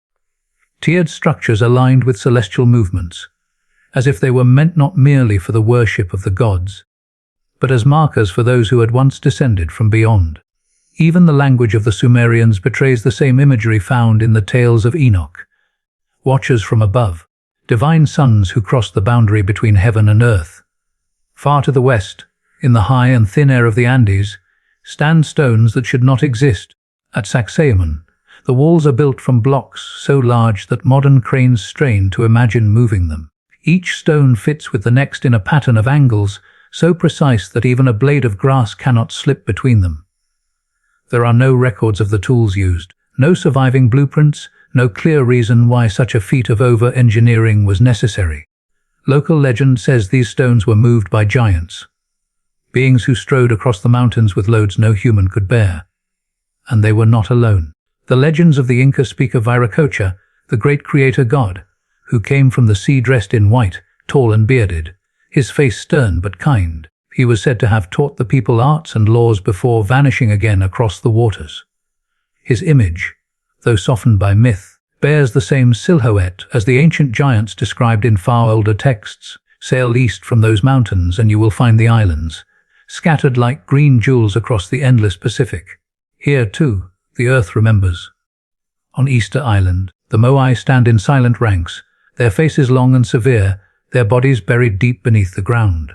tiered structures aligned with celestial movements, as if they were meant not merely for the worship of the gods, but as markers for those who had once descended from beyond. Even the language of the Sumerians betrays the same imagery found in the tales of Enoch. Watchers from above, divine sons who cross the boundary between heaven and earth. Far to the west, in the high and thin air of the Andes, stand stones that should not exist. At Sacsayhuaman, the walls are built from blocks so large that modern cranes strain to imagine moving them. Each stone fits with the next in a pattern of angles so precise that even a blade of grass cannot slip between them. There are no records of the tools used, no surviving blueprints, no clear reason why such a feat of over-engineering was necessary. Local legend says these stones were moved by giants, beings who strode across the mountains with loads no human could bear. And they were not alone. The legends of the Inca speak of Viracocha, the great creator god, who came from the sea dressed in white, tall and bearded, his face stern but kind. He was said to have taught the people arts and laws before vanishing again across the waters. His image, though softened by myth, bears the same silhouette as the ancient giants described in far older texts. Sail east from those mountains and you will find the islands, scattered like green jewels across the endless Pacific. Here, too, the earth remembers. On Easter Island, the Moai stand in silent ranks, their faces long and severe, their bodies buried deep beneath the ground.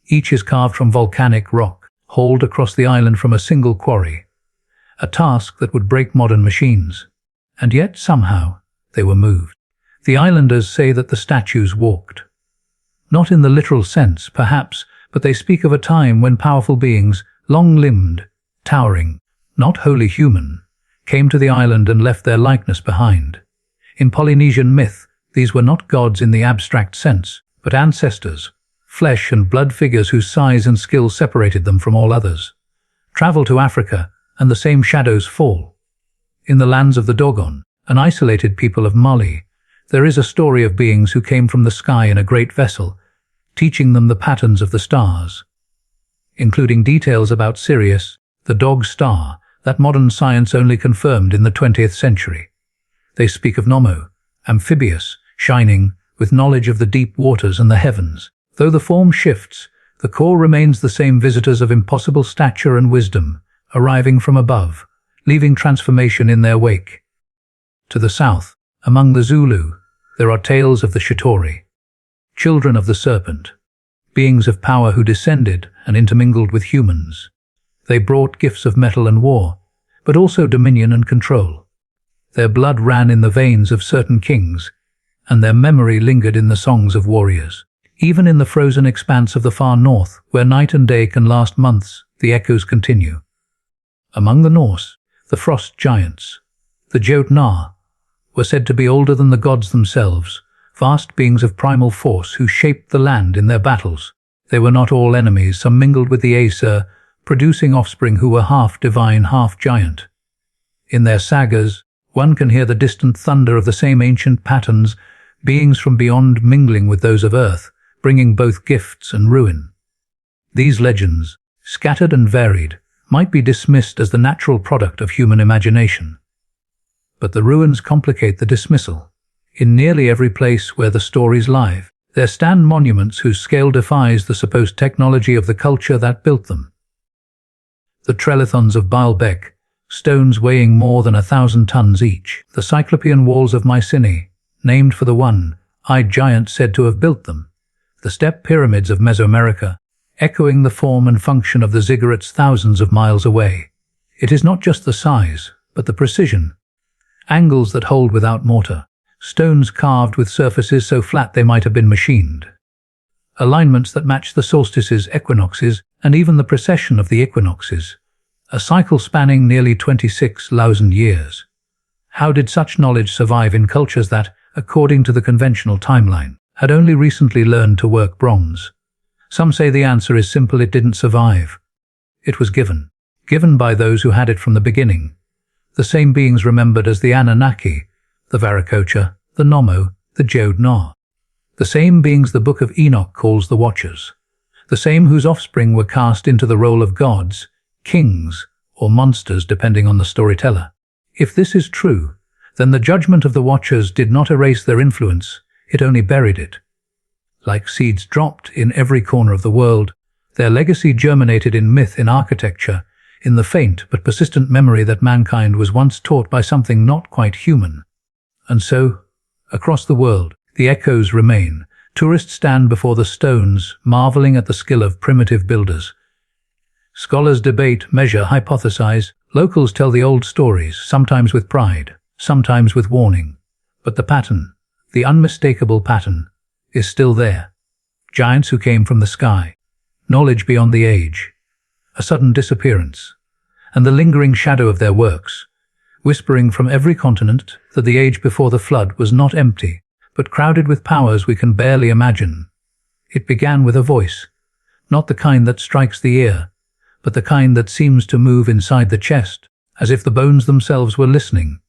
Each is carved from volcanic rock, hauled across the island from a single quarry, a task that would break modern machines. And yet, somehow, they were moved. The islanders say that the statues walked. Not in the literal sense, perhaps, but they speak of a time when powerful beings, long-limbed, towering, not wholly human, came to the island and left their likeness behind. In Polynesian myth, these were not gods in the abstract sense, but ancestors, flesh and blood figures whose size and skill separated them from all others. Travel to Africa, and the same shadows fall. In the lands of the Dogon, an isolated people of Mali, there is a story of beings who came from the sky in a great vessel, teaching them the patterns of the stars, including details about Sirius, the dog star, that modern science only confirmed in the 20th century. They speak of Nomo, amphibious, shining, with knowledge of the deep waters and the heavens. Though the form shifts, the core remains the same, visitors of impossible stature and wisdom, arriving from above, leaving transformation in their wake. To the south, among the Zulu, there are tales of the Shatori, children of the serpent, beings of power who descended and intermingled with humans. They brought gifts of metal and war, but also dominion and control. Their blood ran in the veins of certain kings, and their memory lingered in the songs of warriors. Even in the frozen expanse of the far north, where night and day can last months, the echoes continue. Among the Norse, the frost giants, the Jotnar, were said to be older than the gods themselves, vast beings of primal force who shaped the land in their battles. They were not all enemies, some mingled with the Aesir, producing offspring who were half divine, half giant. In their sagas, one can hear the distant thunder of the same ancient patterns, beings from beyond mingling with those of earth, bringing both gifts and ruin. These legends, scattered and varied, might be dismissed as the natural product of human imagination. But the ruins complicate the dismissal. In nearly every place where the stories live, there stand monuments whose scale defies the supposed technology of the culture that built them. The Trellithons of Baalbek, stones weighing more than 1,000 tons each. The Cyclopean walls of Mycenae, named for the one-eyed giant said to have built them. The step pyramids of Mesoamerica, echoing the form and function of the ziggurats thousands of miles away. It is not just the size, but the precision. Angles that hold without mortar. Stones carved with surfaces so flat they might have been machined. Alignments that match the solstices, equinoxes, and even the precession of the equinoxes. A cycle spanning nearly 26,000 years. How did such knowledge survive in cultures that, according to the conventional timeline, had only recently learned to work bronze? Some say the answer is simple: it didn't survive. It was given. Given by those who had it from the beginning. The same beings remembered as the Anunnaki, the Viracocha, the Nommo, the Jotnar. The same beings the Book of Enoch calls the Watchers. The same whose offspring were cast into the role of gods, kings, or monsters depending on the storyteller. If this is true, then the judgment of the Watchers did not erase their influence, it only buried it. Like seeds dropped in every corner of the world, their legacy germinated in myth, in architecture, in the faint but persistent memory that mankind was once taught by something not quite human. And so, across the world, the echoes remain. Tourists stand before the stones, marveling at the skill of primitive builders. Scholars debate, measure, hypothesize. Locals tell the old stories, sometimes with pride, sometimes with warning. But the pattern, the unmistakable pattern, is still there. Giants who came from the sky, knowledge beyond the age, a sudden disappearance, and the lingering shadow of their works, whispering from every continent that the age before the flood was not empty, but crowded with powers we can barely imagine. It began with a voice, not the kind that strikes the ear, but the kind that seems to move inside the chest, as if the bones themselves were listening.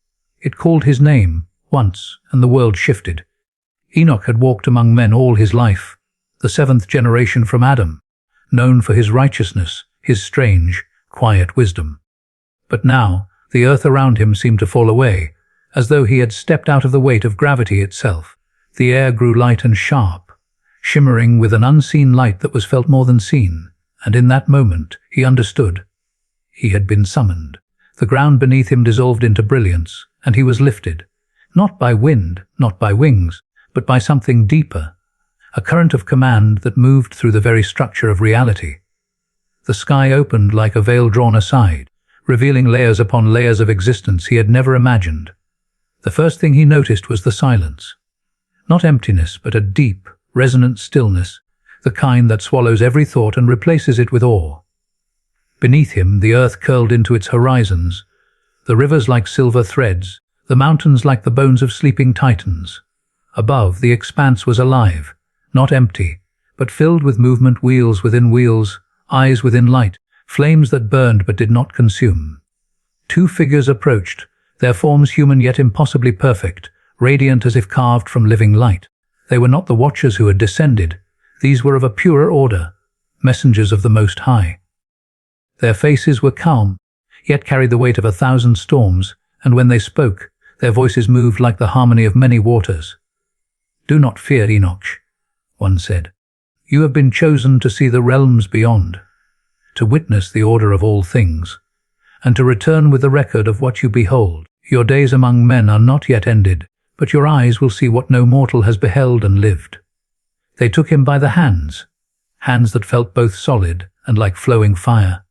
It called his name once, and the world shifted. Enoch had walked among men all his life, the seventh generation from Adam, known for his righteousness, his strange, quiet wisdom. But now, the earth around him seemed to fall away, as though he had stepped out of the weight of gravity itself. The air grew light and sharp, shimmering with an unseen light that was felt more than seen, and in that moment he understood. He had been summoned. The ground beneath him dissolved into brilliance, and he was lifted, not by wind, not by wings, but by something deeper, a current of command that moved through the very structure of reality. The sky opened like a veil drawn aside, revealing layers upon layers of existence he had never imagined. The first thing he noticed was the silence. Not emptiness, but a deep, resonant stillness, the kind that swallows every thought and replaces it with awe. Beneath him, the earth curled into its horizons, the rivers like silver threads, the mountains like the bones of sleeping titans. Above, the expanse was alive, not empty, but filled with movement, wheels within wheels, eyes within light, flames that burned but did not consume. Two figures approached, their forms human yet impossibly perfect, radiant as if carved from living light. They were not the watchers who had descended. These were of a purer order, messengers of the Most High. Their faces were calm, yet carried the weight of 1,000 storms, and when they spoke, their voices moved like the harmony of many waters. "Do not fear, Enoch," one said. "You have been chosen to see the realms beyond, to witness the order of all things, and to return with the record of what you behold. Your days among men are not yet ended, but your eyes will see what no mortal has beheld and lived." They took him by the hands that felt both solid and like flowing fire,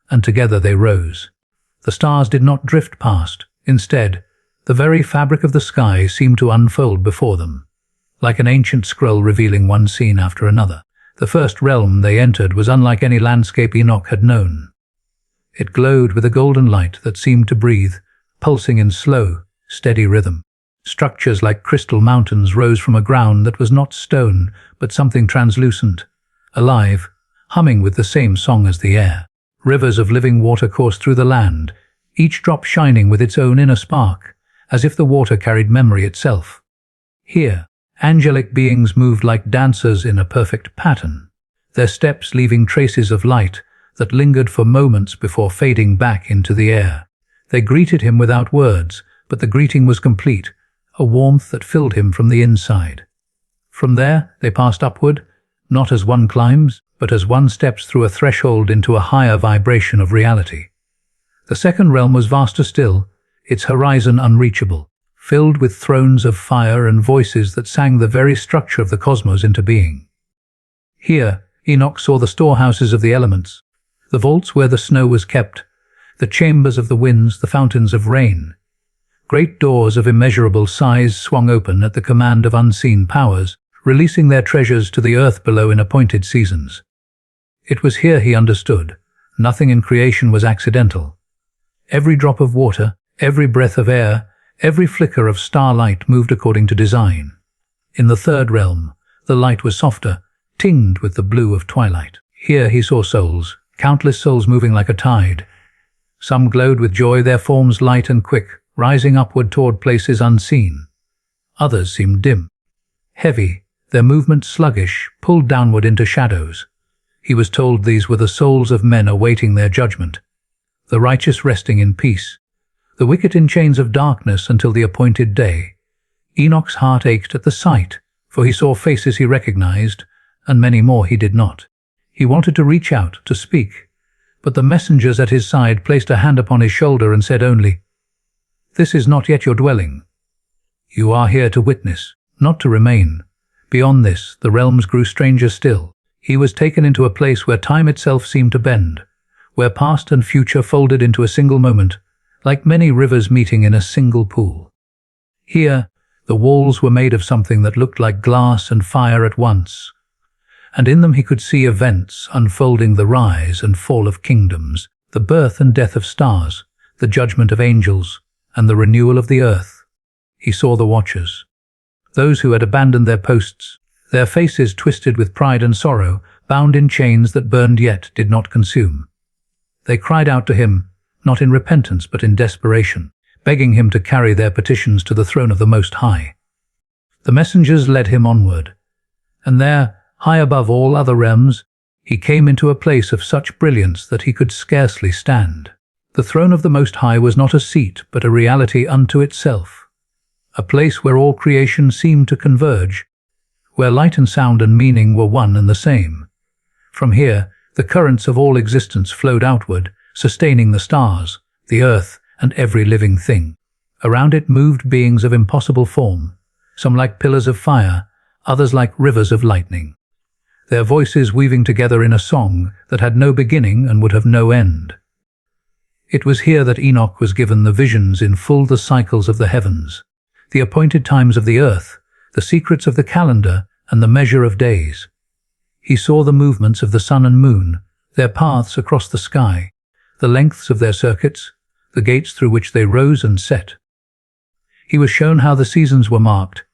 and together they rose. The stars did not drift past. Instead, the very fabric of the sky seemed to unfold before them, like an ancient scroll revealing one scene after another. The first realm they entered was unlike any landscape Enoch had known. It glowed with a golden light that seemed to breathe, pulsing in slow, steady rhythm. Structures like crystal mountains rose from a ground that was not stone, but something translucent, alive, humming with the same song as the air. Rivers of living water coursed through the land, each drop shining with its own inner spark, as if the water carried memory itself. Here, angelic beings moved like dancers in a perfect pattern, their steps leaving traces of light that lingered for moments before fading back into the air. They greeted him without words, but the greeting was complete, a warmth that filled him from the inside. From there, they passed upward, not as one climbs, but as one steps through a threshold into a higher vibration of reality. The second realm was vaster still, its horizon unreachable, filled with thrones of fire and voices that sang the very structure of the cosmos into being. Here, Enoch saw the storehouses of the elements, the vaults where the snow was kept, the chambers of the winds, the fountains of rain. Great doors of immeasurable size swung open at the command of unseen powers, releasing their treasures to the earth below in appointed seasons. It was here he understood. Nothing in creation was accidental. Every drop of water, every breath of air, every flicker of starlight moved according to design. In the third realm, the light was softer, tinged with the blue of twilight. Here he saw souls, countless souls moving like a tide. Some glowed with joy, their forms light and quick, rising upward toward places unseen. Others seemed dim, heavy, their movement sluggish, pulled downward into shadows. He was told these were the souls of men awaiting their judgment, the righteous resting in peace, the wicked in chains of darkness until the appointed day. Enoch's heart ached at the sight, for he saw faces he recognized, and many more he did not. He wanted to reach out, to speak, But the messengers at his side placed a hand upon his shoulder and said only, "This is not yet your dwelling. You are here to witness, not to remain." Beyond this, the realms grew stranger still. He was taken into a place where time itself seemed to bend, where past and future folded into a single moment, like many rivers meeting in a single pool. Here, the walls were made of something that looked like glass and fire at once, and in them he could see events unfolding: the rise and fall of kingdoms, the birth and death of stars, the judgment of angels, and the renewal of the earth. He saw the watchers, those who had abandoned their posts, their faces twisted with pride and sorrow, bound in chains that burned yet did not consume. They cried out to him, not in repentance but in desperation, begging him to carry their petitions to the throne of the Most High. The messengers led him onward, and there, high above all other realms, he came into a place of such brilliance that he could scarcely stand. The throne of the Most High was not a seat but a reality unto itself, a place where all creation seemed to converge, where light and sound and meaning were one and the same. From here, the currents of all existence flowed outward, sustaining the stars, the earth, and every living thing. Around it moved beings of impossible form, some like pillars of fire, others like rivers of lightning, their voices weaving together in a song that had no beginning and would have no end. It was here that Enoch was given the visions in full, the cycles of the heavens, the appointed times of the earth, the secrets of the calendar, and the measure of days. He saw the movements of the sun and moon, their paths across the sky, the lengths of their circuits, the gates through which they rose and set. He was shown how the seasons were marked,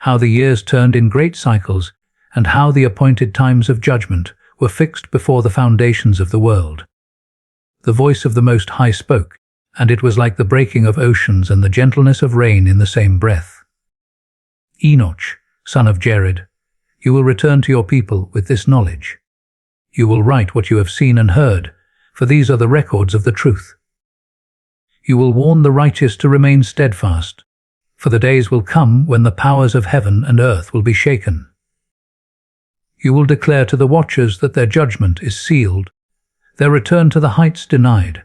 how the years turned in great cycles, and how the appointed times of judgment were fixed before the foundations of the world. The voice of the Most High spoke, and it was like the breaking of oceans and the gentleness of rain in the same breath. "Enoch, son of Jared, you will return to your people with this knowledge. You will write what you have seen and heard, for these are the records of the truth. You will warn the righteous to remain steadfast, for the days will come when the powers of heaven and earth will be shaken. You will declare to the watchers that their judgment is sealed, their return to the heights denied,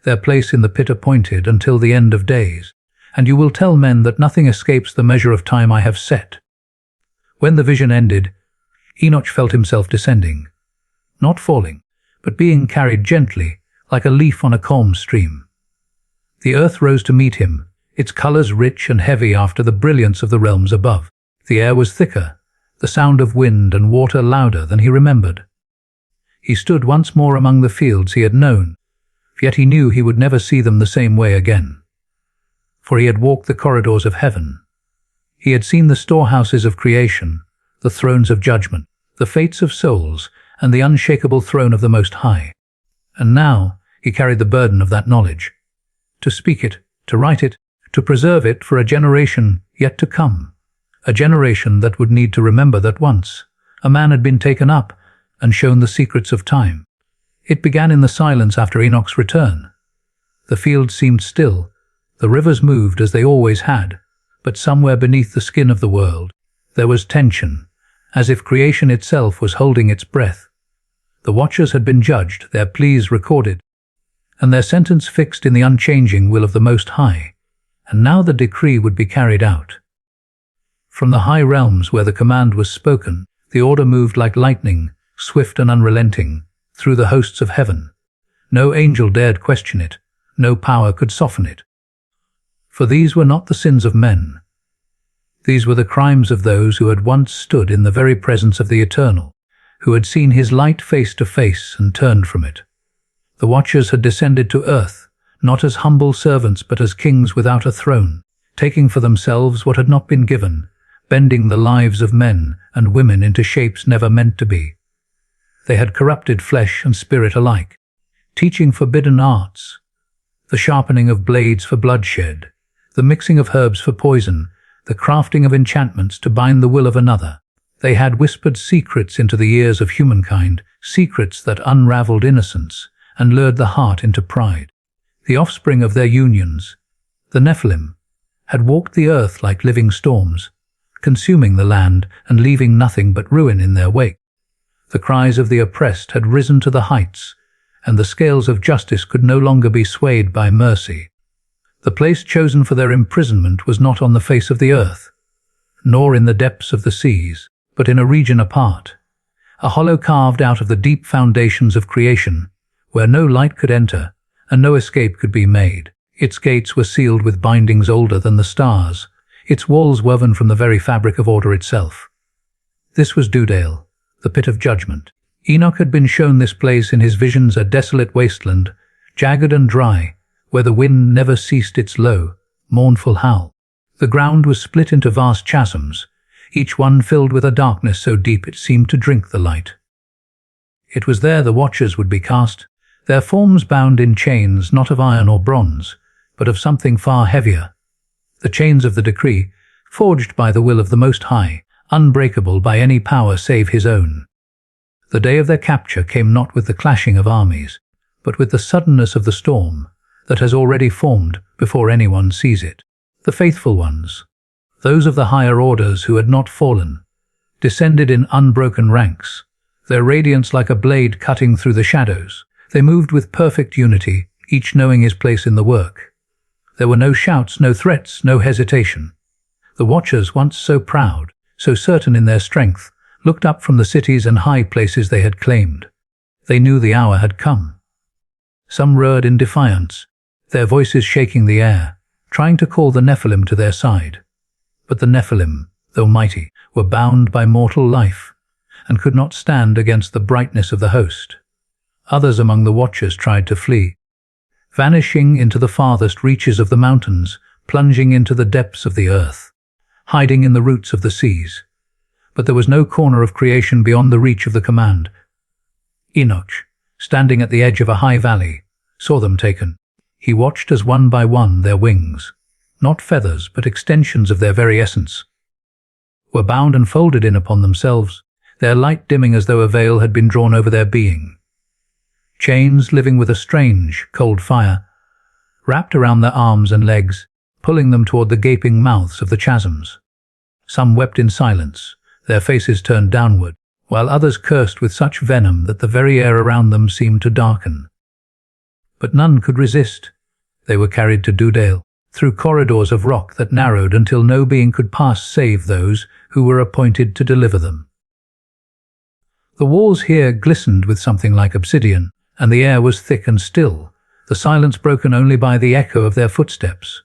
their place in the pit appointed until the end of days, and you will tell men that nothing escapes the measure of time I have set." When the vision ended, Enoch felt himself descending, not falling, but being carried gently, like a leaf on a calm stream. The earth rose to meet him, its colors rich and heavy after the brilliance of the realms above. The air was thicker, the sound of wind and water louder than he remembered. He stood once more among the fields he had known, yet he knew he would never see them the same way again. For he had walked the corridors of heaven. He had seen the storehouses of creation, the thrones of judgment, the fates of souls, and the unshakable throne of the Most High. And now he carried the burden of that knowledge, to speak it, to write it, to preserve it for a generation yet to come, a generation that would need to remember that once a man had been taken up and shown the secrets of time. It began in the silence after Enoch's return. The fields seemed still, the rivers moved as they always had, but somewhere beneath the skin of the world there was tension, as if creation itself was holding its breath. The watchers had been judged, their pleas recorded, and their sentence fixed in the unchanging will of the Most High, and now the decree would be carried out. From the high realms where the command was spoken, the order moved like lightning, swift and unrelenting, through the hosts of heaven. No angel dared question it, no power could soften it. For these were not the sins of men. These were the crimes of those who had once stood in the very presence of the Eternal, who had seen his light face to face and turned from it. The watchers had descended to earth, not as humble servants but as kings without a throne, taking for themselves what had not been given, bending the lives of men and women into shapes never meant to be. They had corrupted flesh and spirit alike, teaching forbidden arts, the sharpening of blades for bloodshed, the mixing of herbs for poison, the crafting of enchantments to bind the will of another. They had whispered secrets into the ears of humankind, secrets that unraveled innocence and lured the heart into pride. The offspring of their unions, the Nephilim, had walked the earth like living storms, consuming the land and leaving nothing but ruin in their wake. The cries of the oppressed had risen to the heights, and the scales of justice could no longer be swayed by mercy. The place chosen for their imprisonment was not on the face of the earth, nor in the depths of the seas, but in a region apart, a hollow carved out of the deep foundations of creation, where no light could enter and no escape could be made. Its gates were sealed with bindings older than the stars, its walls woven from the very fabric of order itself. This was Dudale, the pit of judgment. Enoch had been shown this place in his visions, a desolate wasteland, jagged and dry, where the wind never ceased its low, mournful howl. The ground was split into vast chasms, each one filled with a darkness so deep it seemed to drink the light. It was there the watchers would be cast, their forms bound in chains not of iron or bronze, but of something far heavier, the chains of the decree, forged by the will of the Most High, unbreakable by any power save his own. The day of their capture came not with the clashing of armies, but with the suddenness of the storm that has already formed before anyone sees it. The faithful ones, those of the higher orders who had not fallen, descended in unbroken ranks, their radiance like a blade cutting through the shadows. They moved with perfect unity, each knowing his place in the work. There were no shouts, no threats, no hesitation. The watchers, once so proud, so certain in their strength, looked up from the cities and high places they had claimed. They knew the hour had come. Some roared in defiance, their voices shaking the air, trying to call the Nephilim to their side. But the Nephilim, though mighty, were bound by mortal life, and could not stand against the brightness of the host. Others among the watchers tried to flee, vanishing into the farthest reaches of the mountains, plunging into the depths of the earth, hiding in the roots of the seas. But there was no corner of creation beyond the reach of the command. Enoch, standing at the edge of a high valley, saw them taken. He watched as one by one their wings, not feathers but extensions of their very essence, were bound and folded in upon themselves, their light dimming as though a veil had been drawn over their being. Chains living with a strange, cold fire, wrapped around their arms and legs, pulling them toward the gaping mouths of the chasms. Some wept in silence, their faces turned downward, while others cursed with such venom that the very air around them seemed to darken. But none could resist. They were carried to Dudale, through corridors of rock that narrowed until no being could pass save those who were appointed to deliver them. The walls here glistened with something like obsidian, and the air was thick and still, the silence broken only by the echo of their footsteps.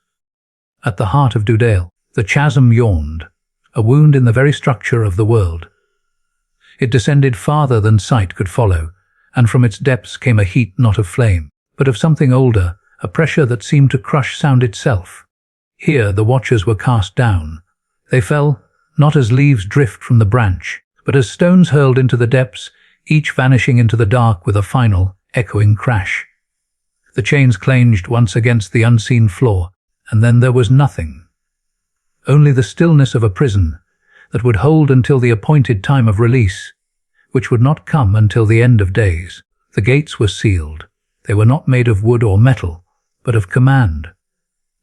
At the heart of Dudale, the chasm yawned, a wound in the very structure of the world. It descended farther than sight could follow, and from its depths came a heat not of flame, but of something older, a pressure that seemed to crush sound itself. Here the watchers were cast down. They fell, not as leaves drift from the branch, but as stones hurled into the depths, each vanishing into the dark with a final, echoing crash. The chains clanged once against the unseen floor, and then there was nothing. Only the stillness of a prison that would hold until the appointed time of release, which would not come until the end of days. The gates were sealed. They were not made of wood or metal, but of command.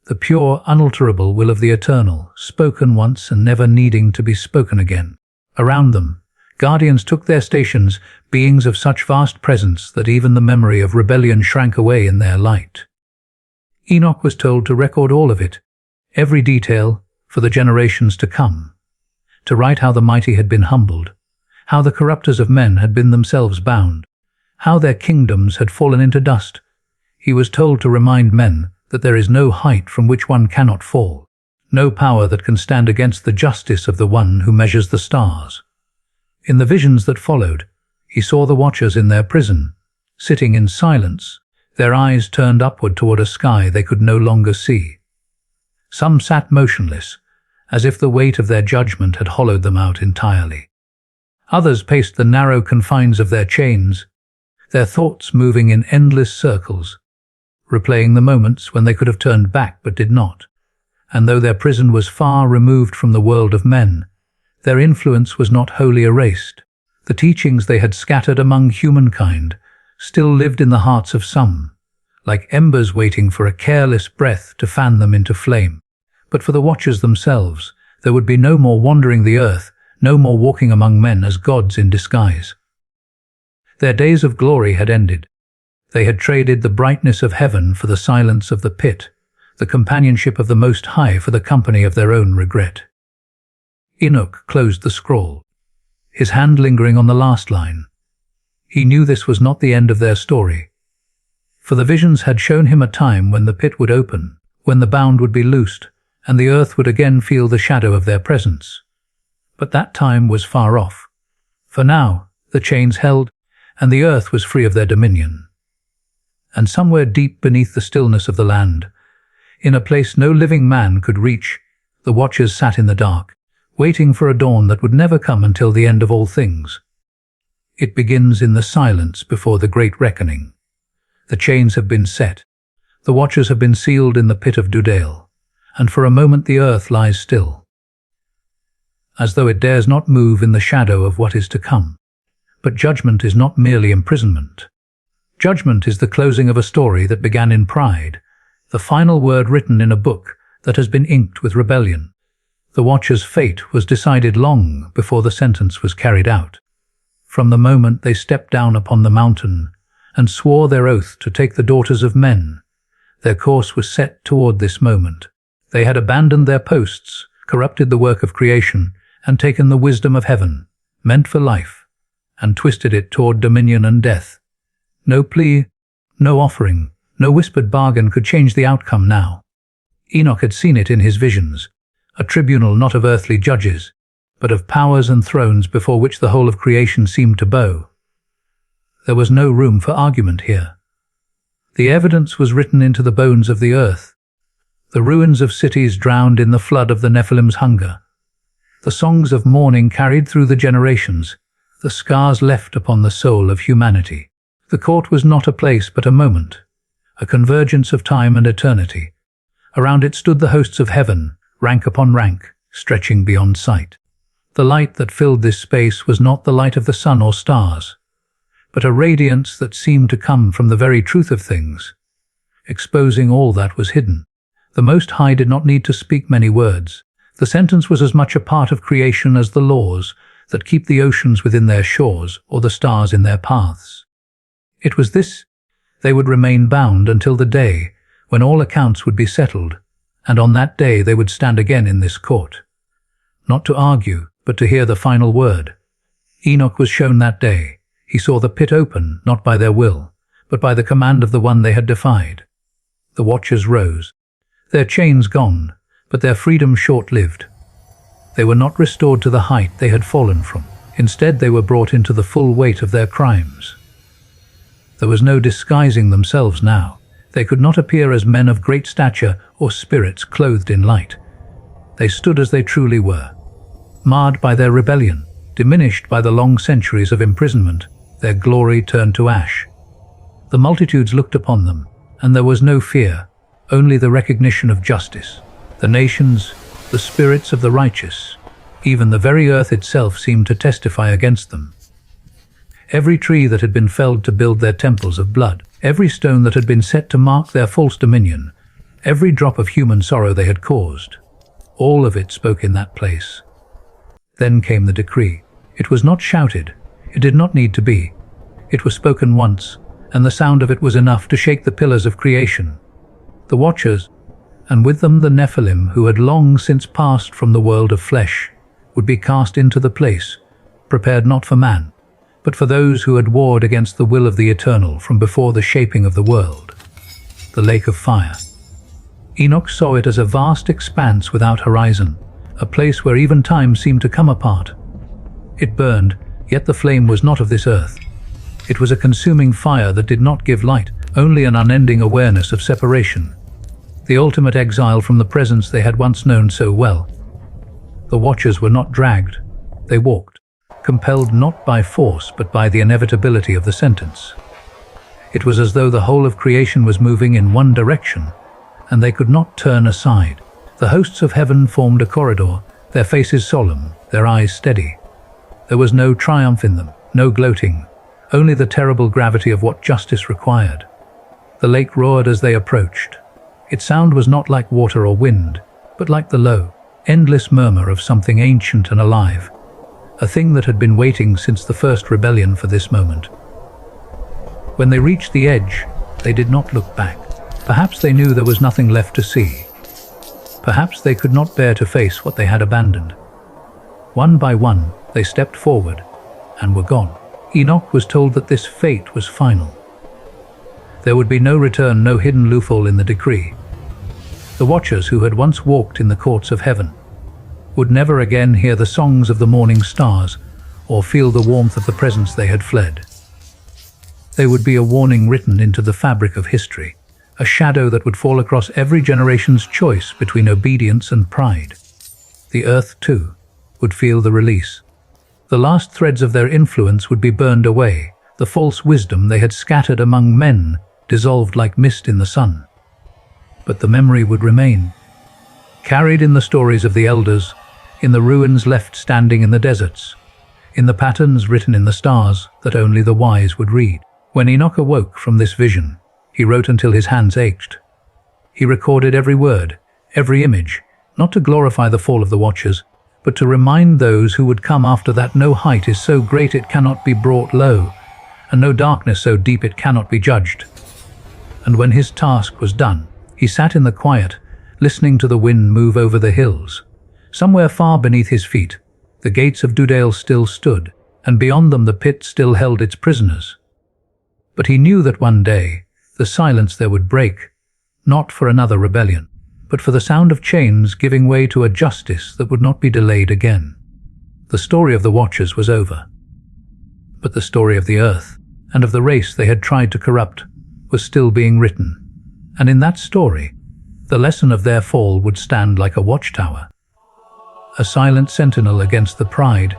The pure, unalterable will of the Eternal, spoken once and never needing to be spoken again. Around them, guardians took their stations, beings of such vast presence that even the memory of rebellion shrank away in their light. Enoch was told to record all of it, every detail, for the generations to come, to write how the mighty had been humbled, how the corrupters of men had been themselves bound, how their kingdoms had fallen into dust. He was told to remind men that there is no height from which one cannot fall, no power that can stand against the justice of the one who measures the stars. In the visions that followed, he saw the watchers in their prison, sitting in silence, their eyes turned upward toward a sky they could no longer see. Some sat motionless, as if the weight of their judgment had hollowed them out entirely. Others paced the narrow confines of their chains, their thoughts moving in endless circles, replaying the moments when they could have turned back but did not. And though their prison was far removed from the world of men, their influence was not wholly erased. The teachings they had scattered among humankind still lived in the hearts of some, like embers waiting for a careless breath to fan them into flame. But for the watchers themselves, there would be no more wandering the earth, no more walking among men as gods in disguise. Their days of glory had ended. They had traded the brightness of heaven for the silence of the pit, the companionship of the Most High for the company of their own regret. Enoch closed the scroll, his hand lingering on the last line. He knew this was not the end of their story, for the visions had shown him a time when the pit would open, when the bound would be loosed, and the earth would again feel the shadow of their presence. But that time was far off. For now, the chains held, and the earth was free of their dominion. And somewhere deep beneath the stillness of the land, in a place no living man could reach, the watchers sat in the dark, waiting for a dawn that would never come until the end of all things. It begins in the silence before the great reckoning. The chains have been set. The watchers have been sealed in the pit of Dudale, and for a moment the earth lies still, as though it dares not move in the shadow of what is to come. But judgment is not merely imprisonment. Judgment is the closing of a story that began in pride, the final word written in a book that has been inked with rebellion. The watcher's fate was decided long before the sentence was carried out. From the moment they stepped down upon the mountain and swore their oath to take the daughters of men, their course was set toward this moment. They had abandoned their posts, corrupted the work of creation, and taken the wisdom of heaven, meant for life, and twisted it toward dominion and death. No plea, no offering, no whispered bargain could change the outcome now. Enoch had seen it in his visions, a tribunal not of earthly judges, but of powers and thrones before which the whole of creation seemed to bow. There was no room for argument here. The evidence was written into the bones of the earth, the ruins of cities drowned in the flood of the Nephilim's hunger, the songs of mourning carried through the generations, the scars left upon the soul of humanity. The court was not a place but a moment, a convergence of time and eternity. Around it stood the hosts of heaven, rank upon rank, stretching beyond sight. The light that filled this space was not the light of the sun or stars, but a radiance that seemed to come from the very truth of things, exposing all that was hidden. The Most High did not need to speak many words. The sentence was as much a part of creation as the laws that keep the oceans within their shores or the stars in their paths. It was this: they would remain bound until the day when all accounts would be settled, and on that day they would stand again in this court, not to argue, but to hear the final word. Enoch was shown that day. He saw the pit open, not by their will, but by the command of the one they had defied. The watchers rose, their chains gone, but their freedom short-lived. They were not restored to the height they had fallen from. Instead, they were brought into the full weight of their crimes. There was no disguising themselves now. They could not appear as men of great stature or spirits clothed in light. They stood as they truly were, marred by their rebellion, diminished by the long centuries of imprisonment. Their glory turned to ash. The multitudes looked upon them, and there was no fear, only the recognition of justice. The nations, the spirits of the righteous, even the very earth itself seemed to testify against them. Every tree that had been felled to build their temples of blood, every stone that had been set to mark their false dominion, every drop of human sorrow they had caused, all of it spoke in that place. Then came the decree. It was not shouted. It did not need to be. It was spoken once, and the sound of it was enough to shake the pillars of creation. The watchers, and with them the Nephilim who had long since passed from the world of flesh, would be cast into the place, prepared not for man, but for those who had warred against the will of the Eternal from before the shaping of the world, the lake of fire. Enoch saw it as a vast expanse without horizon, a place where even time seemed to come apart. It burned, yet the flame was not of this earth. It was a consuming fire that did not give light, only an unending awareness of separation, the ultimate exile from the presence they had once known so well. The watchers were not dragged, they walked, compelled not by force but by the inevitability of the sentence. It was as though the whole of creation was moving in one direction, and they could not turn aside. The hosts of heaven formed a corridor, their faces solemn, their eyes steady. There was no triumph in them, no gloating, only the terrible gravity of what justice required. The lake roared as they approached. Its sound was not like water or wind, but like the low, endless murmur of something ancient and alive, a thing that had been waiting since the first rebellion for this moment. When they reached the edge, they did not look back. Perhaps they knew there was nothing left to see. Perhaps they could not bear to face what they had abandoned. One by one, they stepped forward and were gone. Enoch was told that this fate was final. There would be no return, no hidden loophole in the decree. The watchers who had once walked in the courts of heaven would never again hear the songs of the morning stars or feel the warmth of the presence they had fled. They would be a warning written into the fabric of history, a shadow that would fall across every generation's choice between obedience and pride. The earth, too, would feel the release. The last threads of their influence would be burned away, the false wisdom they had scattered among men dissolved like mist in the sun. But the memory would remain, carried in the stories of the elders, in the ruins left standing in the deserts, in the patterns written in the stars that only the wise would read. When Enoch awoke from this vision, he wrote until his hands ached. He recorded every word, every image, not to glorify the fall of the watchers, but to remind those who would come after that no height is so great it cannot be brought low, and no darkness so deep it cannot be judged. And when his task was done, he sat in the quiet, listening to the wind move over the hills. Somewhere far beneath his feet, the gates of Dudale still stood, and beyond them the pit still held its prisoners. But he knew that one day, the silence there would break, not for another rebellion, but for the sound of chains giving way to a justice that would not be delayed again. The story of the Watchers was over. But the story of the earth, and of the race they had tried to corrupt, was still being written. And in that story, the lesson of their fall would stand like a watchtower, a silent sentinel against the pride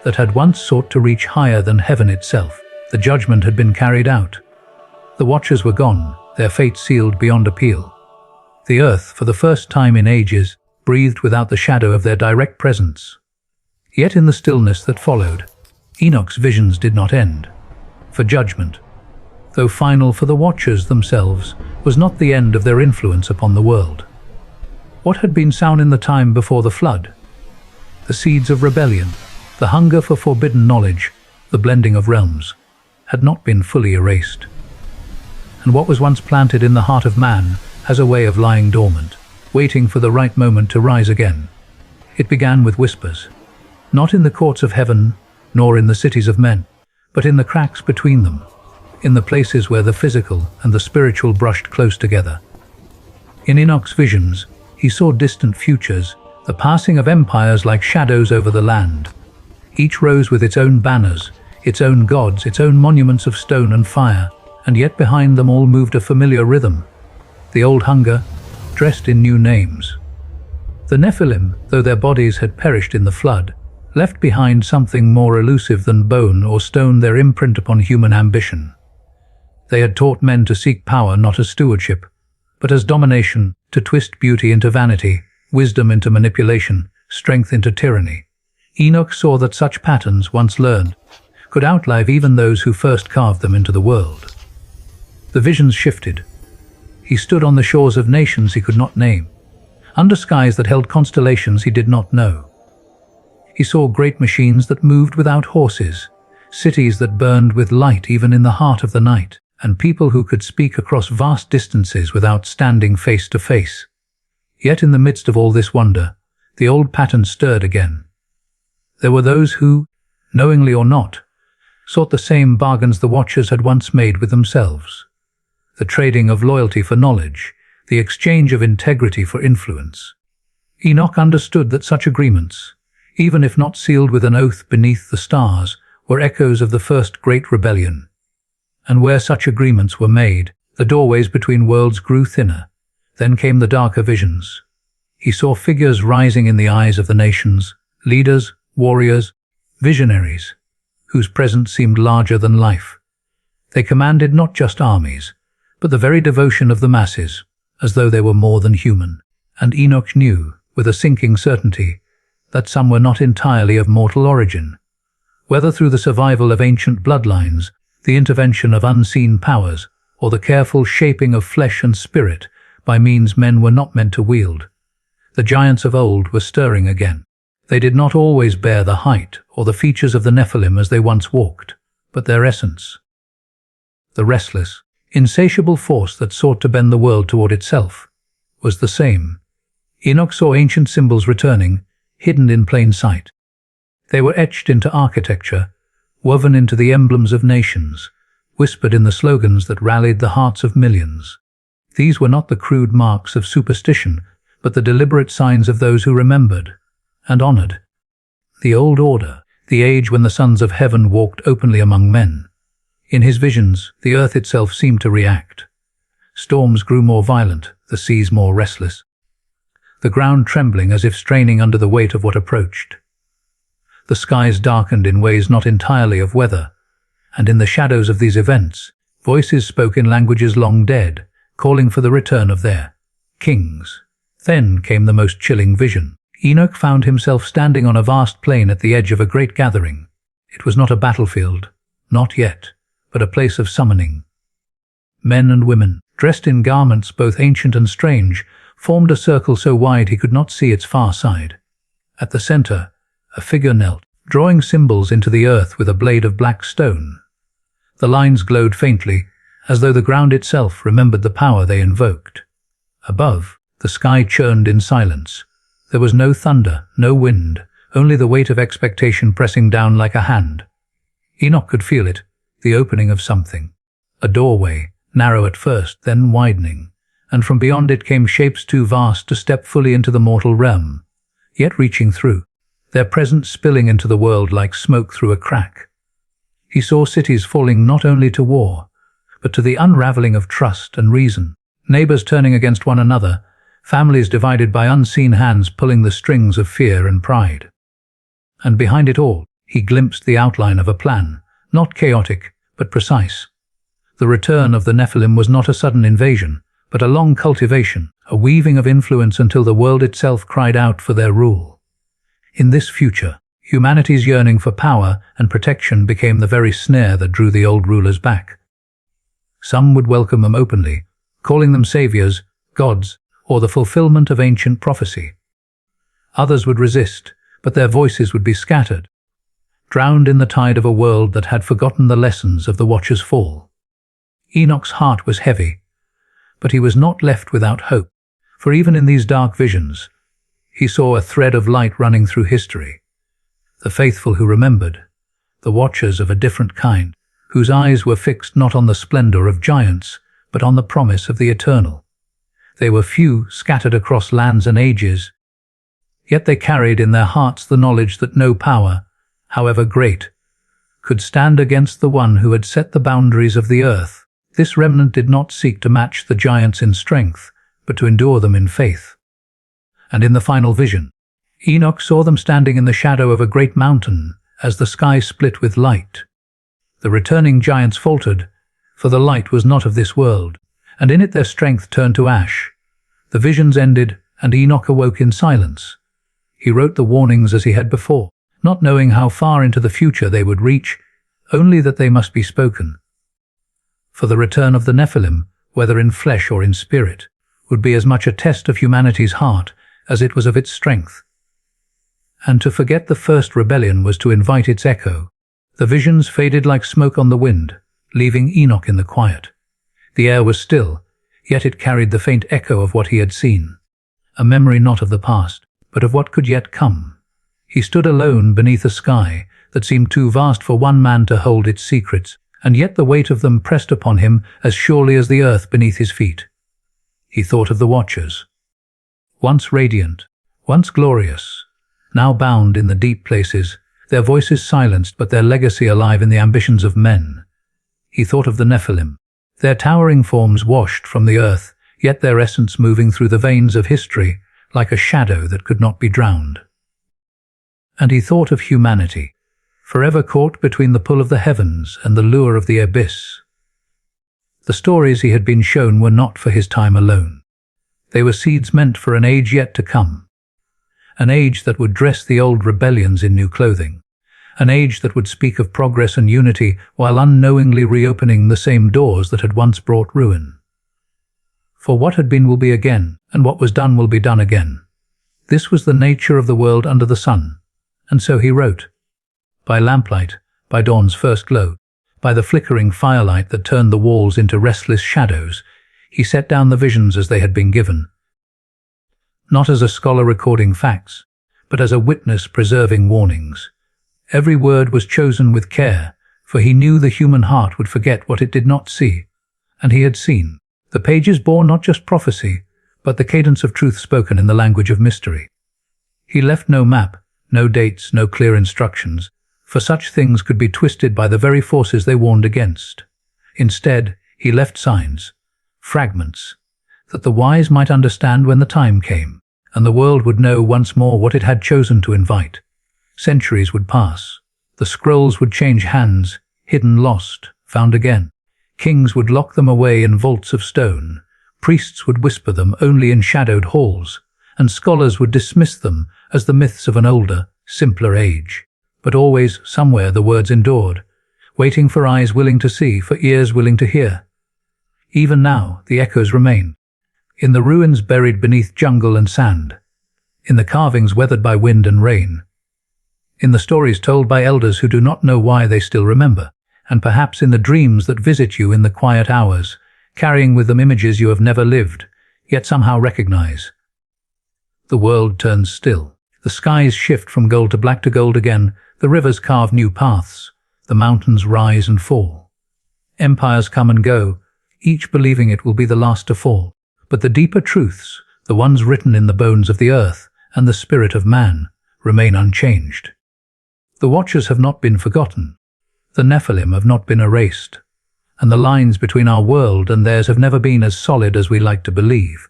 that had once sought to reach higher than heaven itself. The judgment had been carried out. The Watchers were gone, their fate sealed beyond appeal. The earth, for the first time in ages, breathed without the shadow of their direct presence. Yet in the stillness that followed, Enoch's visions did not end. For judgment, though final for the Watchers themselves, was not the end of their influence upon the world. What had been sown in the time before the flood? The seeds of rebellion, the hunger for forbidden knowledge, the blending of realms, had not been fully erased. And what was once planted in the heart of man has a way of lying dormant, waiting for the right moment to rise again. It began with whispers, not in the courts of heaven, nor in the cities of men, but in the cracks between them, in the places where the physical and the spiritual brushed close together. In Enoch's visions, he saw distant futures, the passing of empires like shadows over the land. Each rose with its own banners, its own gods, its own monuments of stone and fire, and yet behind them all moved a familiar rhythm, the old hunger, dressed in new names. The Nephilim, though their bodies had perished in the flood, left behind something more elusive than bone or stone, their imprint upon human ambition. They had taught men to seek power not as stewardship, but as domination, to twist beauty into vanity, wisdom into manipulation, strength into tyranny. Enoch saw that such patterns, once learned, could outlive even those who first carved them into the world. The visions shifted. He stood on the shores of nations he could not name, under skies that held constellations he did not know. He saw great machines that moved without horses, cities that burned with light even in the heart of the night, and people who could speak across vast distances without standing face to face. Yet in the midst of all this wonder, the old pattern stirred again. There were those who, knowingly or not, sought the same bargains the Watchers had once made with themselves. The trading of loyalty for knowledge, the exchange of integrity for influence. Enoch understood that such agreements, even if not sealed with an oath beneath the stars, were echoes of the first great rebellion. And where such agreements were made, the doorways between worlds grew thinner. Then came the darker visions. He saw figures rising in the eyes of the nations, leaders, warriors, visionaries, whose presence seemed larger than life. They commanded not just armies, but the very devotion of the masses, as though they were more than human. And Enoch knew, with a sinking certainty, that some were not entirely of mortal origin. Whether through the survival of ancient bloodlines, the intervention of unseen powers, or the careful shaping of flesh and spirit by means men were not meant to wield, the giants of old were stirring again. They did not always bear the height or the features of the Nephilim as they once walked, but their essence. the restless, insatiable force that sought to bend the world toward itself, was the same. Enoch saw ancient symbols returning, hidden in plain sight. They were etched into architecture, woven into the emblems of nations, whispered in the slogans that rallied the hearts of millions. These were not the crude marks of superstition, but the deliberate signs of those who remembered and honored the old order, the age when the sons of heaven walked openly among men. In his visions, the earth itself seemed to react. Storms grew more violent, the seas more restless, the ground trembling as if straining under the weight of what approached. The skies darkened in ways not entirely of weather, and in the shadows of these events, voices spoke in languages long dead, calling for the return of their kings. Then came the most chilling vision. Enoch found himself standing on a vast plain at the edge of a great gathering. It was not a battlefield, not yet, but a place of summoning. Men and women, dressed in garments both ancient and strange, formed a circle so wide he could not see its far side. At the center, a figure knelt, drawing symbols into the earth with a blade of black stone. The lines glowed faintly, as though the ground itself remembered the power they invoked. Above, the sky churned in silence. There was no thunder, no wind, only the weight of expectation pressing down like a hand. Enoch could feel it, the opening of something. A doorway, narrow at first, then widening, and from beyond it came shapes too vast to step fully into the mortal realm, yet reaching through, their presence spilling into the world like smoke through a crack. He saw cities falling not only to war, but to the unraveling of trust and reason, neighbors turning against one another, families divided by unseen hands pulling the strings of fear and pride. And behind it all, he glimpsed the outline of a plan, not chaotic, but precise. The return of the Nephilim was not a sudden invasion, but a long cultivation, a weaving of influence until the world itself cried out for their rule. In this future, humanity's yearning for power and protection became the very snare that drew the old rulers back. Some would welcome them openly, calling them saviors, gods, or the fulfillment of ancient prophecy. Others would resist, but their voices would be scattered, drowned in the tide of a world that had forgotten the lessons of the Watcher's fall. Enoch's heart was heavy, but he was not left without hope, for even in these dark visions, he saw a thread of light running through history. The faithful who remembered, the watchers of a different kind, whose eyes were fixed not on the splendor of giants, but on the promise of the eternal. They were few, scattered across lands and ages, yet they carried in their hearts the knowledge that no power, however great, could stand against the one who had set the boundaries of the earth. This remnant did not seek to match the giants in strength, but to endure them in faith. And in the final vision, Enoch saw them standing in the shadow of a great mountain as the sky split with light. The returning giants faltered, for the light was not of this world, and in it their strength turned to ash. The visions ended, and Enoch awoke in silence. He wrote the warnings as he had before, not knowing how far into the future they would reach, only that they must be spoken. For the return of the Nephilim, whether in flesh or in spirit, would be as much a test of humanity's heart as it was of its strength. And to forget the first rebellion was to invite its echo. The visions faded like smoke on the wind, leaving Enoch in the quiet. The air was still, yet it carried the faint echo of what he had seen, a memory not of the past, but of what could yet come. He stood alone beneath a sky that seemed too vast for one man to hold its secrets, and yet the weight of them pressed upon him as surely as the earth beneath his feet. He thought of the Watchers, once radiant, once glorious, now bound in the deep places, their voices silenced but their legacy alive in the ambitions of men. He thought of the Nephilim, their towering forms washed from the earth, yet their essence moving through the veins of history like a shadow that could not be drowned. And he thought of humanity, forever caught between the pull of the heavens and the lure of the abyss. The stories he had been shown were not for his time alone. They were seeds meant for an age yet to come, an age that would dress the old rebellions in new clothing, an age that would speak of progress and unity while unknowingly reopening the same doors that had once brought ruin. For what had been will be again, and what was done will be done again. This was the nature of the world under the sun, and so he wrote. By lamplight, by dawn's first glow, By the flickering firelight that turned the walls into restless shadows, he set down the visions as they had been given. Not as a scholar recording facts, but as a witness preserving warnings. Every word was chosen with care, for he knew the human heart would forget what it did not see, and he had seen. The pages bore not just prophecy, but the cadence of truth spoken in the language of mystery. He left no map, no dates, no clear instructions, for such things could be twisted by the very forces they warned against. Instead, he left signs, fragments, that the wise might understand when the time came, and the world would know once more what it had chosen to invite. Centuries would pass. The scrolls would change hands, hidden, lost, found again. Kings would lock them away in vaults of stone. Priests would whisper them only in shadowed halls, and scholars would dismiss them as the myths of an older, simpler age. But always, somewhere, the words endured, waiting for eyes willing to see, for ears willing to hear. Even now, the echoes remain. In the ruins buried beneath jungle and sand. In the carvings weathered by wind and rain. In the stories told by elders who do not know why they still remember. And perhaps in the dreams that visit you in the quiet hours, carrying with them images you have never lived, yet somehow recognize. The world turns still. The skies shift from gold to black to gold again. The rivers carve new paths. The mountains rise and fall. Empires come and go, each believing it will be the last to fall. But the deeper truths, the ones written in the bones of the earth and the spirit of man, remain unchanged. The watchers have not been forgotten. The Nephilim have not been erased, and the lines between our world and theirs have never been as solid as we like to believe.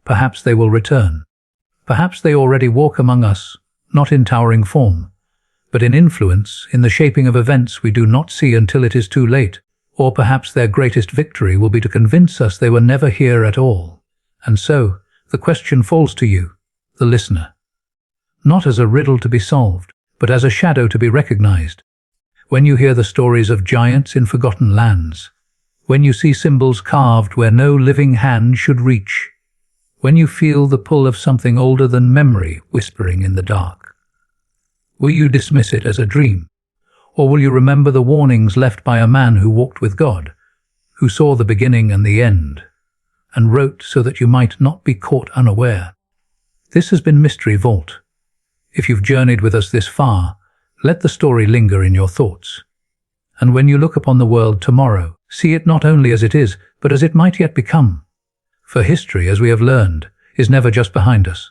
Perhaps they will return. Perhaps they already walk among us, not in towering form, but in influence, in the shaping of events we do not see until it is too late. Or perhaps their greatest victory will be to convince us they were never here at all. And so, the question falls to you, the listener. Not as a riddle to be solved, but as a shadow to be recognized. When you hear the stories of giants in forgotten lands, when you see symbols carved where no living hand should reach, when you feel the pull of something older than memory whispering in the dark, will you dismiss it as a dream? Or will you remember the warnings left by a man who walked with God, who saw the beginning and the end, and wrote so that you might not be caught unaware? This has been Mystery Vault. If you've journeyed with us this far, let the story linger in your thoughts. And when you look upon the world tomorrow, see it not only as it is, but as it might yet become. For history, as we have learned, is never just behind us.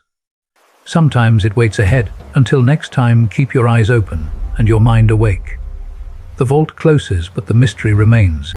Sometimes it waits ahead. Until next time, keep your eyes open and your mind awake. The vault closes, but the mystery remains.